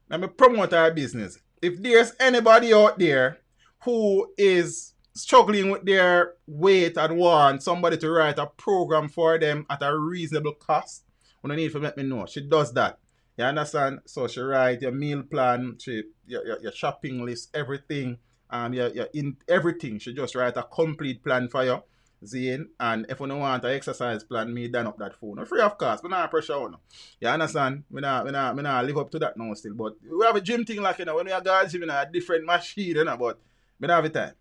let me promote her business. If there's anybody out there who is struggling with their weight and want somebody to write a program for them at a reasonable cost, you need to let me know. She does that. You understand? So she write your meal plan, your shopping list, everything. Your in everything. She just write a complete plan for you. Zane, and if you don't want an exercise plan, me done up that phone. Free of cost, but not pressure on. You understand? We not live up to that now still. But we have a gym thing like when we are guys gym, a different machine, but we don't have a time.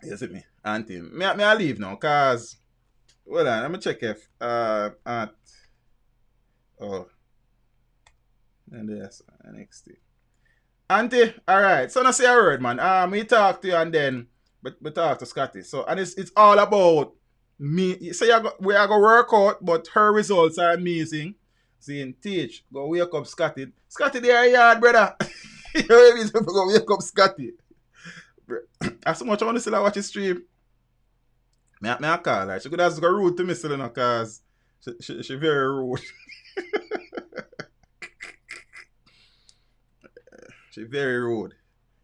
You see me? Auntie. Me I leave now, cause well let me check if and there's next thing. Auntie, alright. So now say a word, man. We talk to you and then we talk to Scotty. So and it's all about me. Say we are gonna work out, but her results are amazing. Saying teach, go wake up Scotty. Scotty there yard, brother. You go wake up Scotty. As much I want to still watch his stream. I call her. She could have go rude to me still, cause she very rude. She very rude.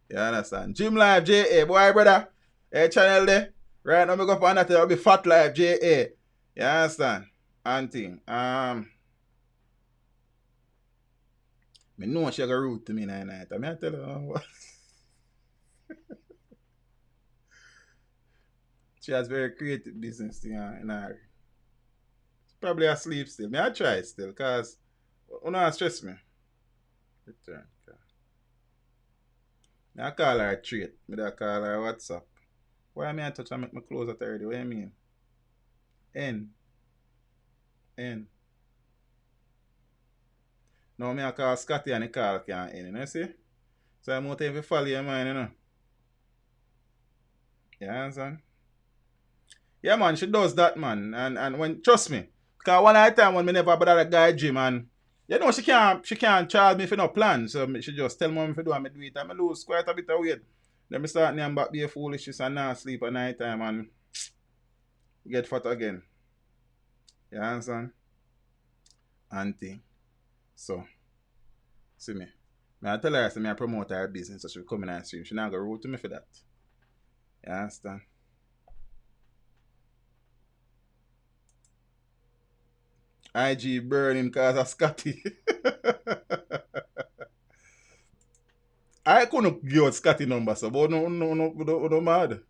You understand? Gym Live JA, boy brother. Hey channel there. Right now me go on that it'll be Fat Live JA. You understand? And thing. Me know she go rude to me night. I mean I tell her. She has very creative business thing in her. She's probably asleep still. Me I try still, cause you not stress me. Return. I call her a treat. I call her WhatsApp. Why am I touch and make my close at already? What do you mean? N. Now I call Scotty and the call can't end, you see? So I'm going to follow your mind, you know. You understand? Yeah, man, she does that, man. And when, trust me, because one at a time when me never bother a guy gym and you know she can't charge me for no plan. So she just tell me if I do and I do it and I lose quite a bit of weight. Then I start name back be a foolishness and not sleep at night time and get fat again. You understand? Auntie. So see me. I tell her I promote her business so she come in and stream. She not go rude to me for that. You understand? IG burning because of Scotty. I couldn't give out Scotty number, so but no mad.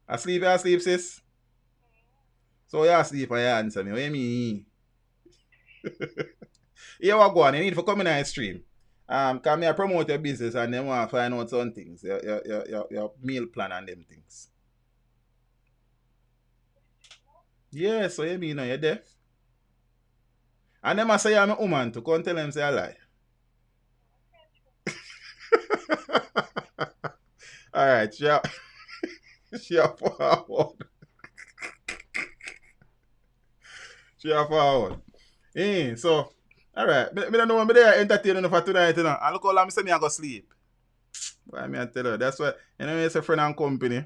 Asleep, sis. So you asleep and you answer me. What you mean? You what go on, you need to come in and stream. Come here promote your business and then want to find out some things. Your meal plan and them things. Yeah, so you mean you're deaf? And them I say I'm a woman to come tell them say I lie. Alright, she forward. She forward. So, alright. Me don't know when me there entertaining for tonight, you know. And look how long me say me I go sleep. Why me I tell her? That's why, you know, it's a friend and company.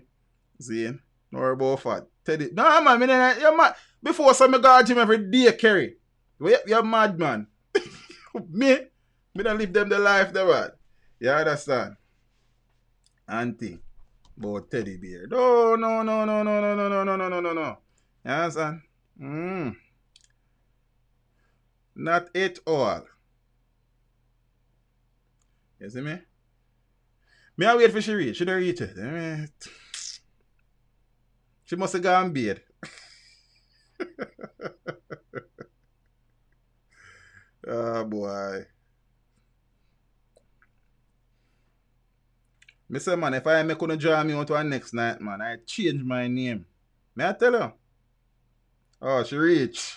Zane. No worry about fat. Teddy. No man, you're mad. Before so me go to gym every day, Kerry. You're mad, man. me don't live them the life they want. You understand? Auntie. About teddy bear. No. You understand? Not at all. You see me? Me I wait for she reach. She don't reach it. She must have gone bed. Oh boy. Me say man, if I make gonna draw me out one next night, man, I change my name. May I tell her? Oh, she reach.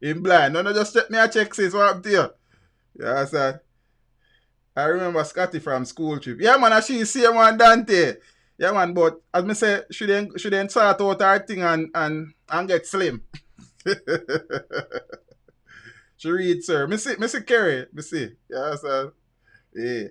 In blind. No, just check me a check sis what up to you. Yeah, sir. I remember Scotty from school trip. Yeah, man, and she see one Dante. Yeah, man, but as me say, she didn't sort out her thing and get slim. She read, sir. Me see Kerry. Me see. Yeah, sir. Yeah.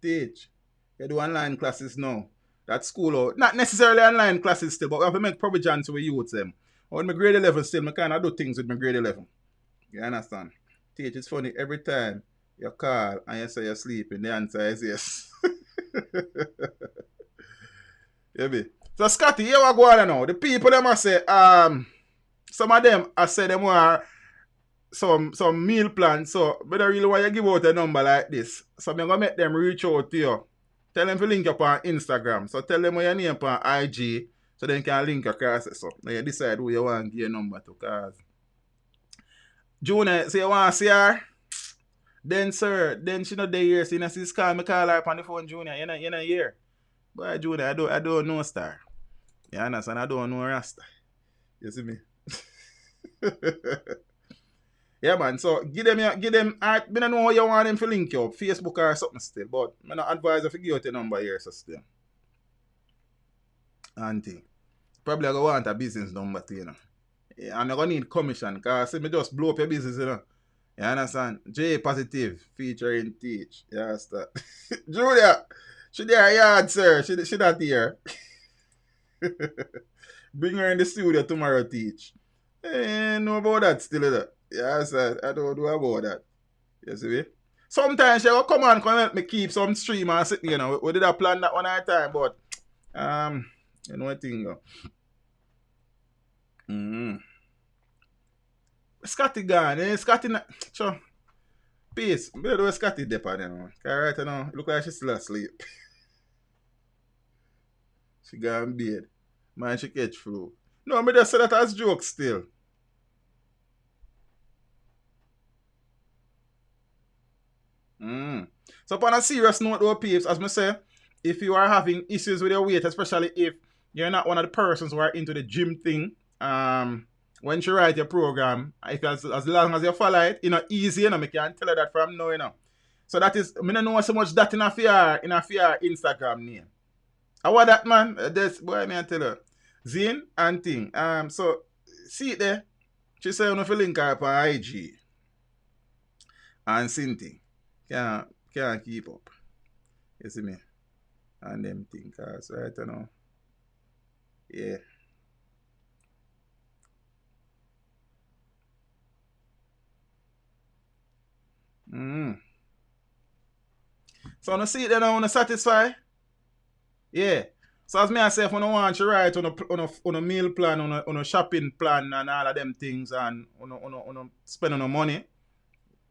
Teach. You do online classes now. That school out. Not necessarily online classes still, but we have to make provision to we youth them. On my grade 11 still, I kind of do things with my grade 11. You understand? Teach, it's funny. Every time you call and you say you're sleeping, the answer is yes. You be? So Scotty, here we go on now. The people them I say, some of them I say them are some meal plan. So I don't really want you to give out a number like this. So I'm gonna make them reach out to you. Tell them to link up on Instagram. So tell them what your name on IG so they can link across it. So now you decide who you want to give your number to. Cause Junior, say you want to see her? Then sir, then she not there here. So you know, she's call me call her on the phone, Junior. You're not here. But Junior, I don't know star. You understand? I don't know Rasta. You see me? Yeah, man. So give them. I don't know how you want them to link you up, Facebook or something still, but I not advise you to give out the number here, so still. Auntie, probably I go want a business number too, you know. Yeah, and I gonna need commission, because see me just blow up your business, you know. You understand? J Positive featuring Teach. You understand? Julia, she there yard, sir. She not here. Bring her in the studio tomorrow, Teach. Know about that still, you know. Yeah, sir. I don't know about that. You see me? Sometimes she will come help me keep some stream and sitting, you know. We did a plan that one at a time, but you know what thing go. Scotty gone, eh? Scotty sure. Peace. Better do Scotty depot then, man. Cause right now, look like she's still asleep. She gone bed. Man, she catch flu. No, me just say that as joke still. So on a serious note though, peeps, as I say, if you are having issues with your weight, especially if you're not one of the persons who are into the gym thing, when you write your program, if as long as you follow it, you know, easy, you know, I can tell you that from now, you know. So that is, I don't know so much that in a fear Instagram name. I want that, man. This boy, me tell you. Zine and thing. So see it there. She said, if you link her up on IG and Cinti. Can't keep up. You see me? And them things, right now. Yeah. So I see it then I want to satisfy. Yeah. So as me I say, if I don't want to write on a meal plan, on a shopping plan and all of them things and on spend on money.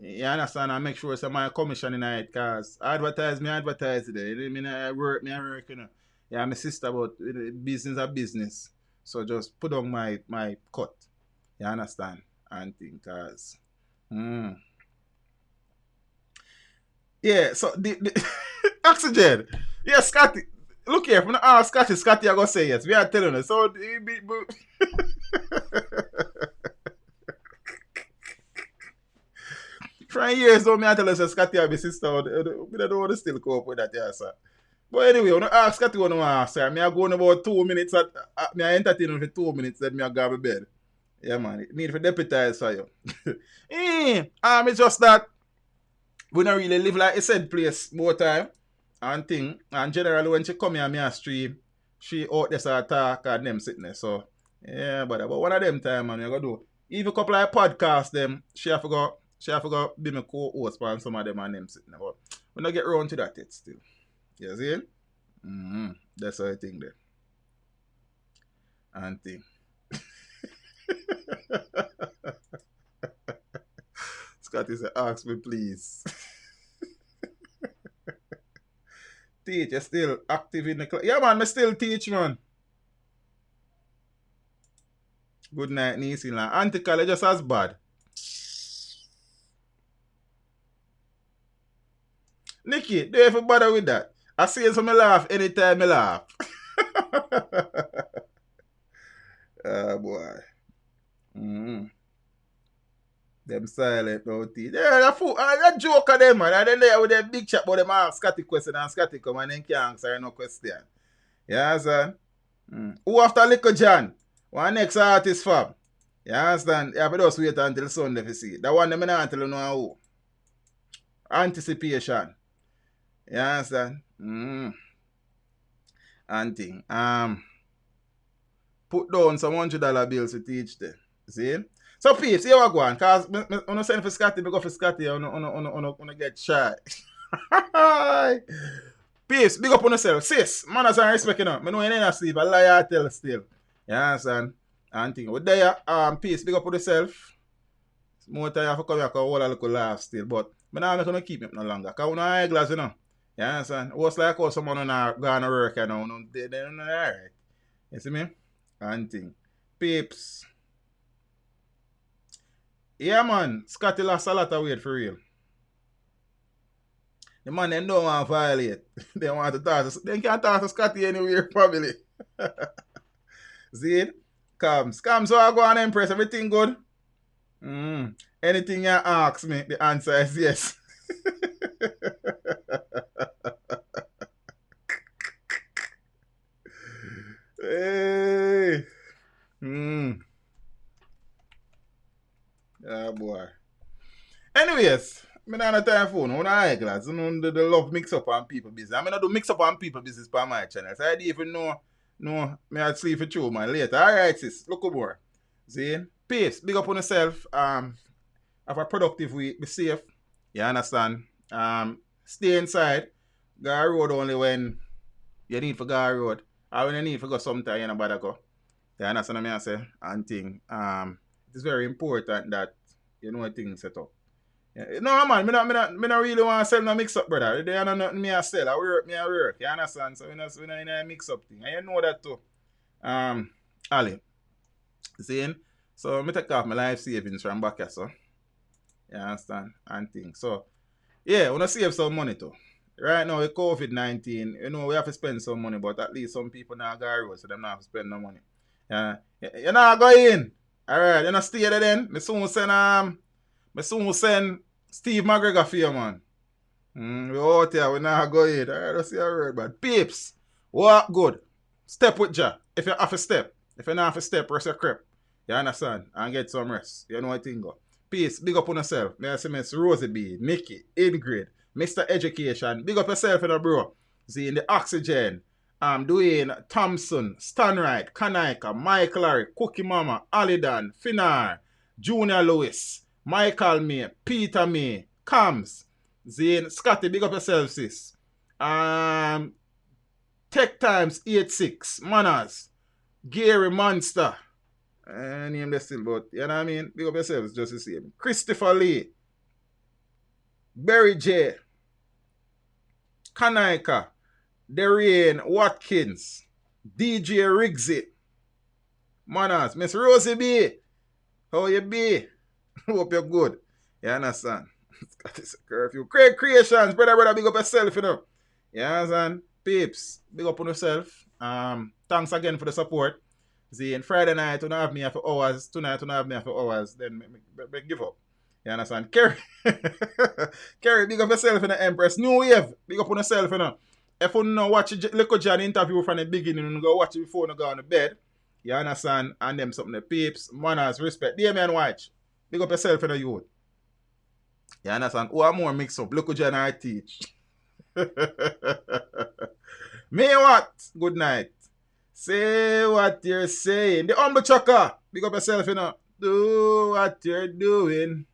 You understand? I make sure it's my commission in it, because advertise it. I work, you know. Yeah, my sister, but business are business. So just put on my cut. You understand? And think, cause yeah, so the oxygen. Yeah, Scotty. Look here, when I ask Scotty I gonna say yes. We are telling her. So for years though, me I tell her, Scotty have a sister, we don't want to still cope with that, yeah, sir. But anyway, when I ask Scotty what I ask, sir, me I go on about 2 minutes, me I entertain him for 2 minutes, then me I go to bed. Yeah, man, need for deputize for you. It's just that we don't really live like a said place more time and thing. And generally when she come here, me a stream, she out there so talk and them sitting there. So, yeah, but one of them time, man, you gotta do. Even a couple of podcasts, them, she have to go be my co-host for some of them and them sitting there. But we don't get around to that yet still. You see? That's how I think there. and thing. Scotty said, ask me please. Teach, you're still active in the class. Yeah, man, I still teach, man. Good night, Nisi. Auntie Kale just as bad. Nikki, do you ever bother with that? I see it, so me laugh anytime I laugh. Boy. Them silent now, teach. Yeah, that joke of them, man. And then there with them big chat about them ask Scotty question and Scotty come and then can't answer no question. Yeah, son? Who after Little John? One next artist, fam. You understand? Yeah, but just wait until Sunday to see. That one them not tell you know who. Anticipation. You understand? And thing. Put down some $100 bills to teach them. See? So peeps, here we go on. Cause when I send for Scotty, I go for Scotty, I get shy. Peeps, big up on yourself. Sis, manners and respect, you know. I know you ain't sleep, I lie I tell still. You understand? And thing. With there, peace, big up on yourself. More time you have to come here because all a little laugh still. But I'm not going to keep it no longer. Because when I glass, you know. You understand? It was like how someone on going to work, you know. They're alright. You see me? And thing. Peeps. Yeah, man. Scotty lost a lot of weight for real. The man, they don't want to violate. They want to talk to... They can't talk to Scotty anywhere, probably. See it? Comes. So I go on Empress. Everything good? Anything you ask me, the answer is yes. Hey. Yeah, boy. Anyways, I don't have time for no eyeglass. You know, the love mix up on people business. I mean, I do mix up on people business on my channel. So I don't even know, me I'd sleep it through, man, later. Alright, sis, look up more. See? Peace. Big up on yourself. Have a productive week. Be safe. You understand? Stay inside. Go road only when you need to go road. Or when you need to go sometime, you know, bother go. You understand what I say? And thing. It is very important that you know things set up. Yeah. No, man, me not really want to sell no mix up, brother. There are nothing me I sell. I work. You understand? So we not in a mix up thing. And you know that too. Ali. See? So I take off my life savings from back here, so. You understand? And things. So, yeah, I want to save some money too. Right now with COVID-19, you know, we have to spend some money, but at least some people now go road, so them not have to spend no money. You not go in. Alright, you not stay there then. Me soon send Steve McGregor for you, man. We out here, we not go in. Alright, let's see a word, but peeps, walk good. Step with ya. If you have a step. If you not have a step, rest your crap. You understand? And get some rest. You know what I think go. Peace, big up on yourself. May I say Miss Rosie B, Nikki, 8th grade, Mr. Education. Big up yourself, you know, bro. See in the Oxygen. Dwayne, Thompson, Stanwright, Kanaika, Mike Larry, Cookie Mama, Alidan, Finar, Junior Lewis, Michael May, Peter May, Cams, Zane, Scotty, big up yourself, sis. Tech Times 86, Manners, Gary Monster. Name this still, but you know what I mean? Big up yourselves, just the same. Christopher Lee, Barry J, Kanaika, Darian Watkins, DJ Rigsy, Manners, Miss Rosie B. How you be? Hope you're good. You understand? It's a curfew. Craig Creations, brother, big up yourself, you know. You understand? Peeps, big up on yourself. Thanks again for the support. See, on Friday night, you don't have me for hours. Tonight, you don't have me for hours. Then me give up. You understand? Kerry, big up yourself in the Empress. New Wave, big up on yourself, you know. If you don't watch Little John interview from the beginning, you go watch it before you go on the bed. You understand? And them something the peeps, manners, respect. Damien Watch, big up yourself in the youth. You understand? Who are more mix up? Little John I teach. Me what? Good night. Say what you're saying. The humble chucker. Big up yourself, you know. Do what you're doing.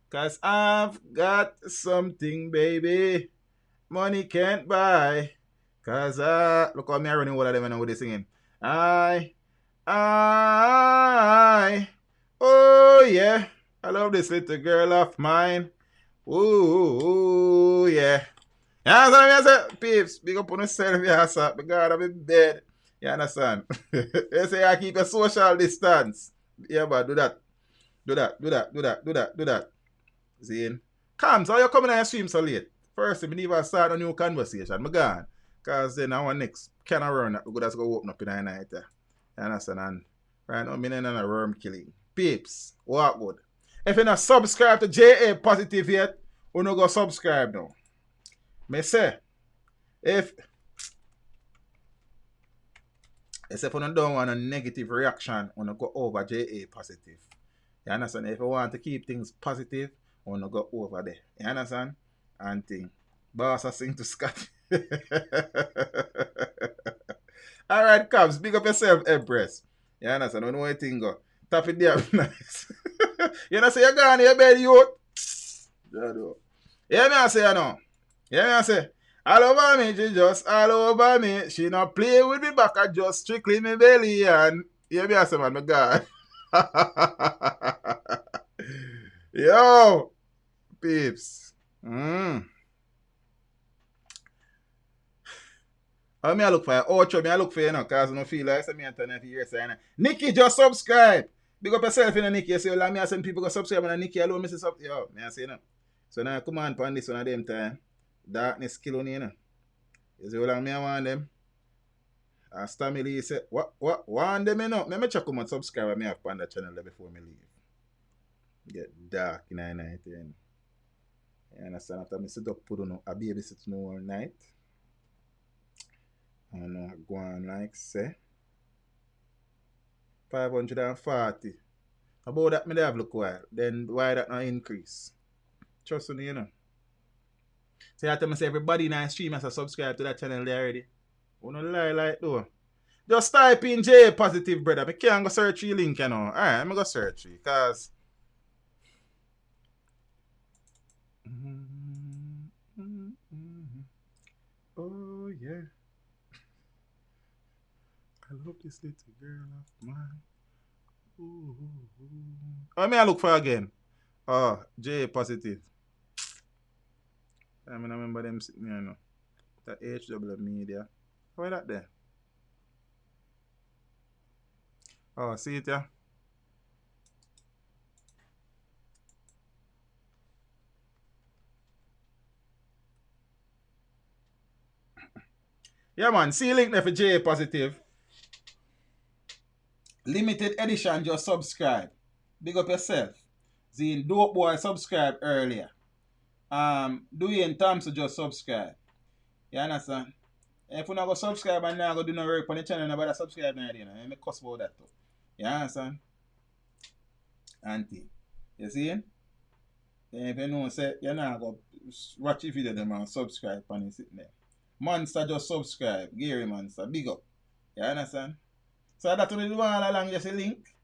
Cause I've got something, baby. Money can't buy. Cause look how me running all of them and what they singing. I Oh yeah. I love this little girl of mine. Ooh, yeah. You understand me? I say, peeps, big up on yourself, yeah, sir. Because I'm in bed. You understand? They say I keep a social distance. Yeah, but do that. Do that. See? Cams, how you coming on your stream so late? First, I never start a new conversation. I'm gone. Because then our next can of run that we could go open up in the night. You understand? And right now, I'm in a worm killing. Peeps, what good? If you're not subscribed to JA Positive yet, you no go subscribe now. Me say, if you don't want a negative reaction, you go over JA Positive. You understand? If you want to keep things positive, you go over there. You understand? And thing. Boss, I sing to Scott. Alright, Cubs, big up yourself, Empress. You understand? When one thing go, tap it there, nice. You know, say you're gone in your bed, you. Yeah, me I say, you know. Yeah, me I say, all over me, she just all over me. She not play with me back, I just strictly me belly. And yeah, me I say, man, my God. Yo, peeps. How me I look for you? Outro, me I look for you now, because I don't feel like me and turn for years. Nikki, just subscribe. Big up yourself, you know, Nikki. You say, well, me I send people go subscribe, and Nikki alone, me say, yo, me I say, you know. So now, come on, pan this one of them time. Darkness kill on you, know. You see, well, me I want them. And Stamily say, what, want them, you know? Me check come and subscribe, and me have on that channel there before me leave. Get dark in the night, you know. You understand? After me sit up, put on a babysit no all night. And go on like say 540. About that me have look while. Then why that not increase? Trust me, you know. So I tell me say everybody in the stream has to subscribe to that channel there already. You don't lie like though. Just type in J Positive, brother. I can't go search the link, you know. Alright, I'm go search it because oh yeah. I love this little girl of mine. Ooh. Oh, may I look for again? Oh, J Positive. I mean, I remember them sitting here, you know. The HW Media. Why that there? Oh, see it, yeah? Yeah, man. See link there for J Positive. Limited edition, just subscribe. Big up yourself. Zine Dope Boy subscribe earlier. Dwayne Thompson just subscribe. You understand? If you not go subscribe and now go do no work on the channel, nobody subscribe now, you know. I make cuss about that too. You understand? Auntie. You see? If you know say you not go watch the video them and subscribe and you sitting there. Monster just subscribe. Gary Monster. Big up. You understand? So that's what we do all along, just a link.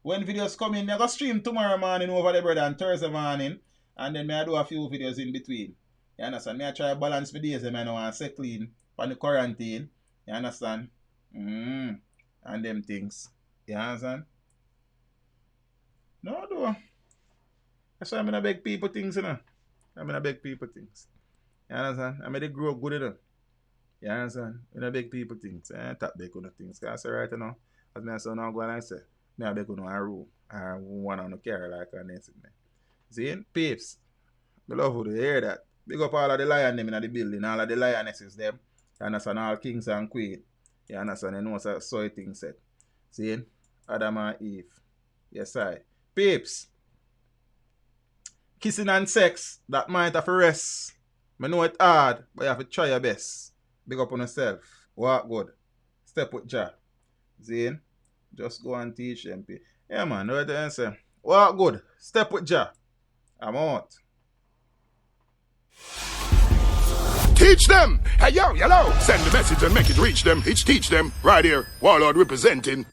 When videos come in, I go stream tomorrow morning over the brother and Thursday morning. And then I do a few videos in between. You understand? I try to balance my days and I know I say clean on the quarantine. You understand? And them things. You understand? No, do. That's why I'm gonna beg people things, you know. I'm gonna beg people things. You understand? I'm gonna grow good enough. You understand? You know, big people things. Tap big on the things. Because I say right now, as my son now go and I say, I beg on a room. I want on the car like an incident. See? Peeps. I love you to hear that. Big up all of the lion them in the building, all of the lionesses them. You understand? All kings and queen. You understand? You know so it things said. See? Adam and Eve. Yes, I. Peeps. Kissing and sex, that might have to rest. I know it's hard, but you have to try your best. Big up on yourself. Walk good. Step with Jah. See? Just go and teach them. Yeah, man. Know what I say? Walk good. Step with Jah. I'm out. Teach them. Hey, yo, hello. Send the message and make it reach them. It's teach them. Right here. Warlord representing.